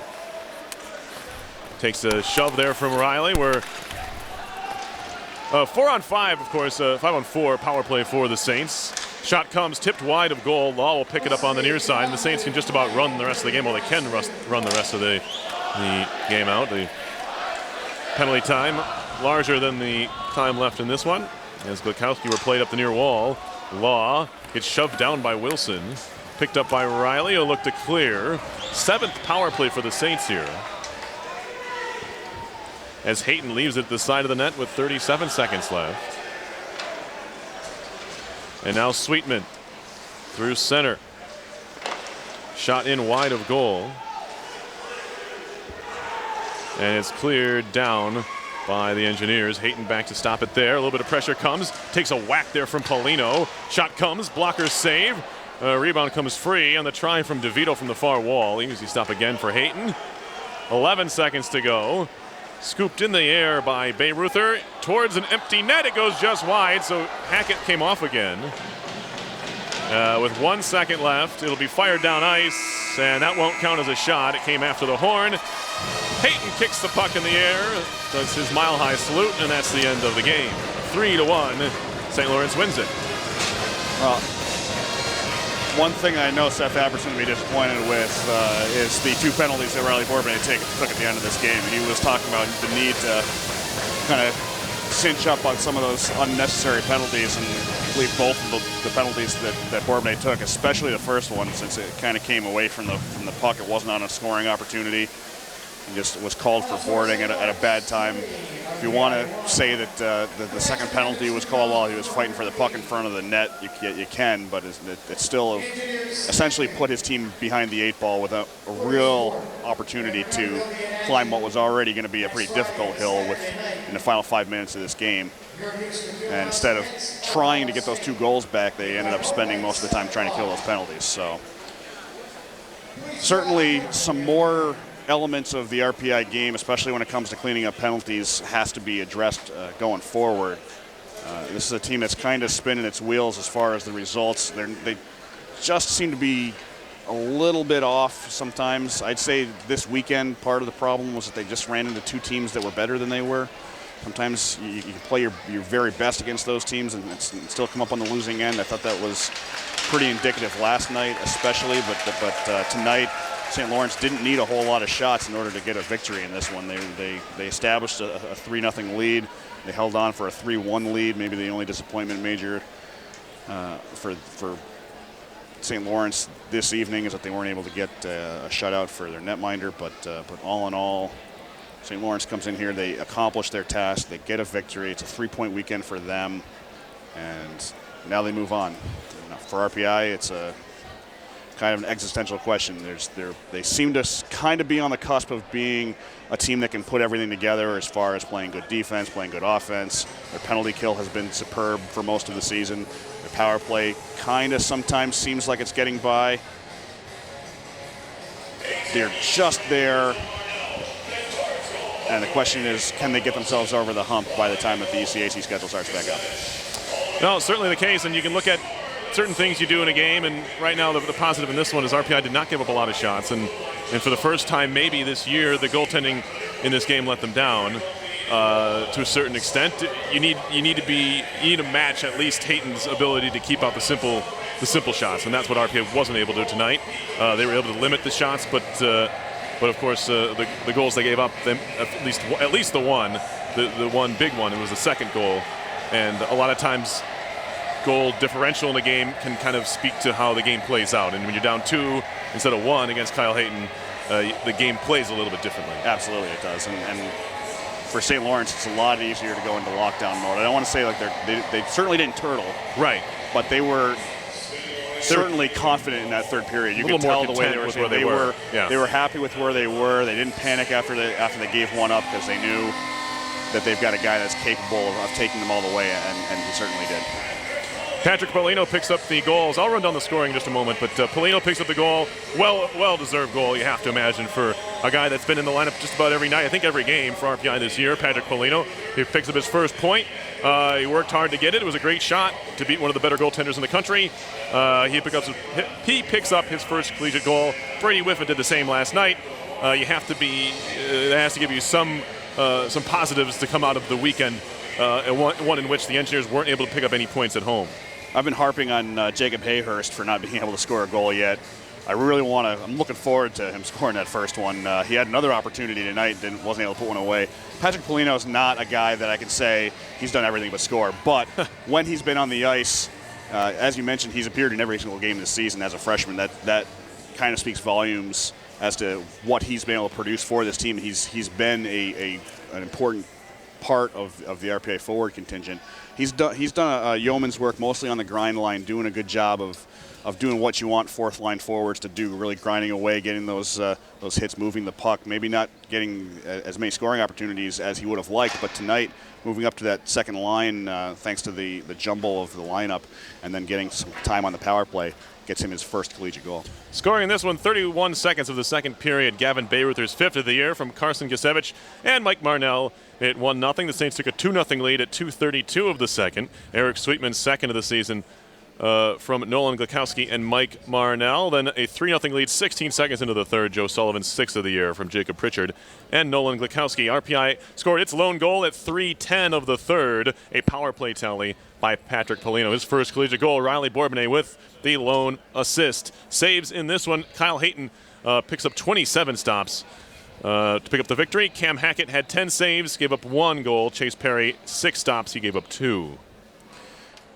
[SPEAKER 3] Takes a shove there from Riley. We're 4 on 5, of course, 5 on 4 power play for the Saints. Shot comes tipped wide of goal. Law will pick it up on the near side, and the Saints can just about run the rest of the game. Well, they can run the rest of the the game out. The penalty time larger than the time left in this one, as Glukowski were played up the near wall. Law gets shoved down by Wilson. Picked up by Riley, who looked to clear. 7th power play for the Saints here, as Hayton leaves it at the side of the net with 37 seconds left. And now Sweetman through center. Shot in wide of goal. And it's cleared down by the Engineers. Hayton back to stop it there. A little bit of pressure comes. Takes a whack there from Paulino. Shot comes. Blocker save. Rebound comes free on the try from DeVito from the far wall. Easy stop again for Hayton. 11 seconds to go. Scooped in the air by Bayreuther towards an empty net. It goes just wide, so Hackett came off again. With 1 second left, it'll be fired down ice, and that won't count as a shot. It came after the horn. Hayton kicks the puck in the air, does his mile-high salute, and that's the end of the game. 3-1, St. Lawrence wins it.
[SPEAKER 2] Well, one thing I know Seth Aberson will be disappointed with is the 2 penalties that Riley Bourbonnais took at the end of this game. He was talking about the need to kind of cinch up on some of those unnecessary penalties, and I believe both of the penalties that Bourbonnais took, especially the first one, since it kind of came away from the puck. It wasn't on a scoring opportunity. He just was called for boarding at a bad time. If you want to say that the second penalty was called while he was fighting for the puck in front of the net, you can, but it still essentially put his team behind the 8 ball with a real opportunity to climb what was already going to be a pretty difficult hill in the final 5 minutes of this game. And instead of trying to get those 2 goals back, they ended up spending most of the time trying to kill those penalties. So certainly some more elements of the RPI game, especially when it comes to cleaning up penalties, has to be addressed going forward. This is a team that's kind of spinning its wheels as far as the results. They just seem to be a little bit off sometimes. I'd say this weekend part of the problem was that they just ran into 2 teams that were better than they were. Sometimes you can play your very best against those teams and still come up on the losing end. I thought that was pretty indicative last night especially, but tonight St. Lawrence didn't need a whole lot of shots in order to get a victory in this one. They established a 3-0 lead. They held on for a 3-1 lead. Maybe the only disappointment major for St. Lawrence this evening is that they weren't able to get a shutout for their netminder. But all in all, St. Lawrence comes in here. They accomplish their task. They get a victory. It's a 3-point weekend for them, and now they move on. For RPI, it's a kind of an existential question. They seem to kind of be on the cusp of being a team that can put everything together as far as playing good defense, playing good offense. Their penalty kill has been superb for most of the season. Their power play kind of sometimes seems like it's getting by. They're just there. And the question is, can they get themselves over the hump by the time that the ECAC schedule starts back up?
[SPEAKER 3] No, certainly the case, and you can look at certain things you do in a game, and right now the positive in this one is RPI did not give up a lot of shots, and for the first time maybe this year, the goaltending in this game let them down to a certain extent. You need to match at least Hayton's ability to keep out the simple shots, and that's what RPI wasn't able to do tonight. They were able to limit the shots, but of course the goals they gave up, at least the one big one, it was the second goal, and a lot of times goal differential in the game can kind of speak to how the game plays out. And when you're down 2 instead of 1 against Kyle Hayton, the game plays a little bit differently.
[SPEAKER 2] Absolutely, it does. And for St. Lawrence, it's a lot easier to go into lockdown mode. I don't want to say like they certainly didn't turtle,
[SPEAKER 3] right?
[SPEAKER 2] But they were certainly confident in that third period. You could tell the way they were. They were happy with where they were. They didn't panic after they gave one up because they knew that they've got a guy that's capable of taking them all the way, and he certainly did.
[SPEAKER 3] Patrick Paulino picks up the goals. I'll run down the scoring in just a moment, but Paulino picks up the goal. Well-deserved goal, you have to imagine, for a guy that's been in the lineup just about every night, I think every game for RPI this year. Patrick Paulino, he picks up his first point. He worked hard to get it. It was a great shot to beat one of the better goaltenders in the country. He picks up his first collegiate goal. Brady Whiffen did the same last night. It has to give you some positives to come out of the weekend, one in which the Engineers weren't able to pick up any points at home.
[SPEAKER 2] I've been harping on Jacob Hayhurst for not being able to score a goal yet. I really want to. I'm looking forward to him scoring that first one. He had another opportunity tonight, wasn't able to put one away. Patrick Polino is not a guy that I can say he's done everything but score. But when he's been on the ice, as you mentioned, he's appeared in every single game this season as a freshman. That kind of speaks volumes as to what he's been able to produce for this team. He's been an important part of the RPI forward contingent. He's done a yeoman's work mostly on the grind line, doing a good job of doing what you want fourth line forwards to do, really grinding away, getting those hits, moving the puck, maybe not getting as many scoring opportunities as he would have liked, but tonight moving up to that second line thanks to the jumble of the lineup and then getting some time on the power play gets him his first collegiate goal.
[SPEAKER 3] Scoring in this one, 31 seconds of the second period. Gavin Bayreuther's fifth of the year from Carson Gisevich and Mike Marnell at 1-0. The Saints took a 2-0 lead at 2:32 of the second. Eric Sweetman's second of the season from Nolan Glakowski and Mike Marnell. Then a 3-0 lead 16 seconds into the third. Joe Sullivan's sixth of the year from Jacob Pritchard and Nolan Glakowski. RPI scored its lone goal at 3:10 of the third. A power play tally by Patrick Polino. His first collegiate goal. Riley Bourbonnais with the lone assist. Saves in this one. Kyle Hayton picks up 27 stops to pick up the victory. Cam Hackett had 10 saves, gave up 1 goal. Chase Perry, 6 stops. He gave up 2.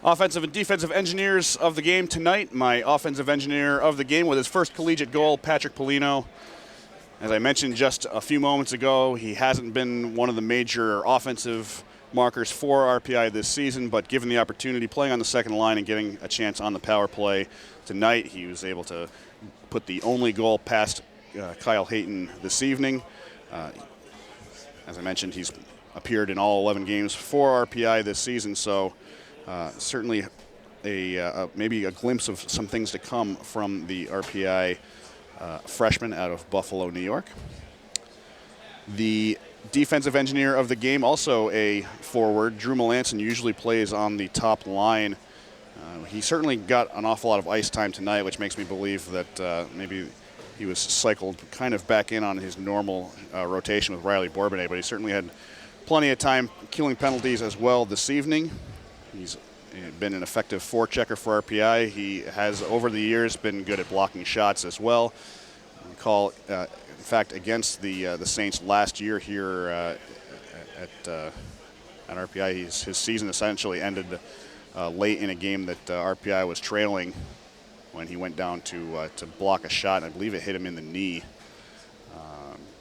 [SPEAKER 2] Offensive and defensive engineers of the game tonight. My offensive engineer of the game with his first collegiate goal, Patrick Polino. As I mentioned just a few moments ago, he hasn't been one of the major offensive markers for RPI this season, but given the opportunity, playing on the second line and getting a chance on the power play tonight, he was able to put the only goal past Kyle Hayton this evening. As I mentioned, he's appeared in all 11 games for RPI this season, so certainly maybe a glimpse of some things to come from the RPI freshman out of Buffalo, New York. The defensive engineer of the game, also a forward, Drew Melanson, usually plays on the top line. He certainly got an awful lot of ice time tonight, which makes me believe that maybe he was cycled kind of back in on his normal rotation with Riley Bourbonnais, but he certainly had plenty of time killing penalties as well this evening. He's been an effective forechecker for RPI. He has, over the years, been good at blocking shots as well. Recall, in fact, against the Saints last year here at RPI, his season essentially ended late in a game that RPI was trailing when he went down to block a shot, and I believe it hit him in the knee,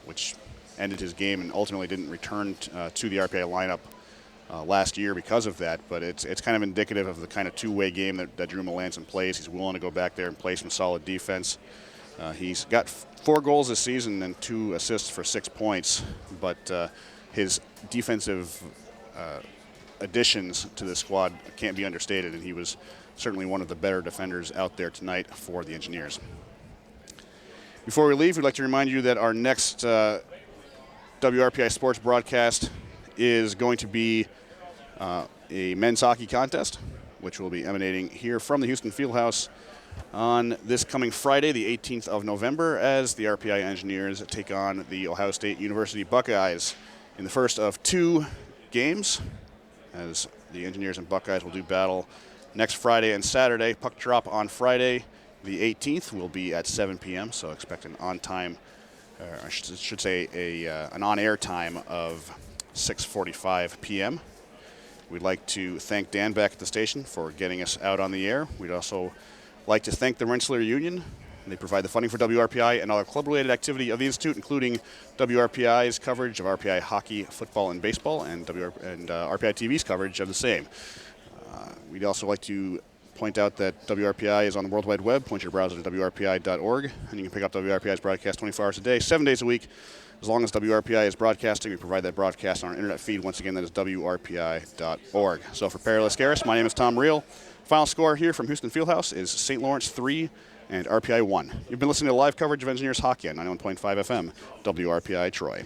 [SPEAKER 2] which ended his game and ultimately didn't return to the RPI lineup last year because of that. But it's kind of indicative of the kind of two-way game that Drew Melanson plays. He's willing to go back there and play some solid defense. He's got 4 goals this season and 2 assists for 6 points, but his defensive additions to the squad can't be understated, and he was certainly one of the better defenders out there tonight for the Engineers. Before we leave, we'd like to remind you that our next WRPI Sports broadcast is going to be a men's hockey contest, which will be emanating here from the Houston Fieldhouse on this coming Friday, the 18th of November, as the RPI Engineers take on the Ohio State University Buckeyes in the first of 2 games, as the Engineers and Buckeyes will do battle next Friday and Saturday. Puck drop on Friday, the 18th, will be at 7 p.m., so expect an on-time, I should say an on-air time of 6:45 p.m. We'd like to thank Dan back at the station for getting us out on the air. We'd also like to thank the Rensselaer Union. They provide the funding for WRPI and other club-related activity of the Institute, including WRPI's coverage of RPI hockey, football, and baseball, and RPI TV's coverage of the same. We'd also like to point out that WRPI is on the World Wide Web. Point your browser to WRPI.org, and you can pick up WRPI's broadcast 24 hours a day, 7 days a week. As long as WRPI is broadcasting, we provide that broadcast on our internet feed. Once again, that is WRPI.org. So for Perilous Garris, my name is Tom Reel. Final score here from Houston Fieldhouse is St. Lawrence 3 and RPI 1. You've been listening to live coverage of Engineers hockey on 91.5 FM, WRPI Troy.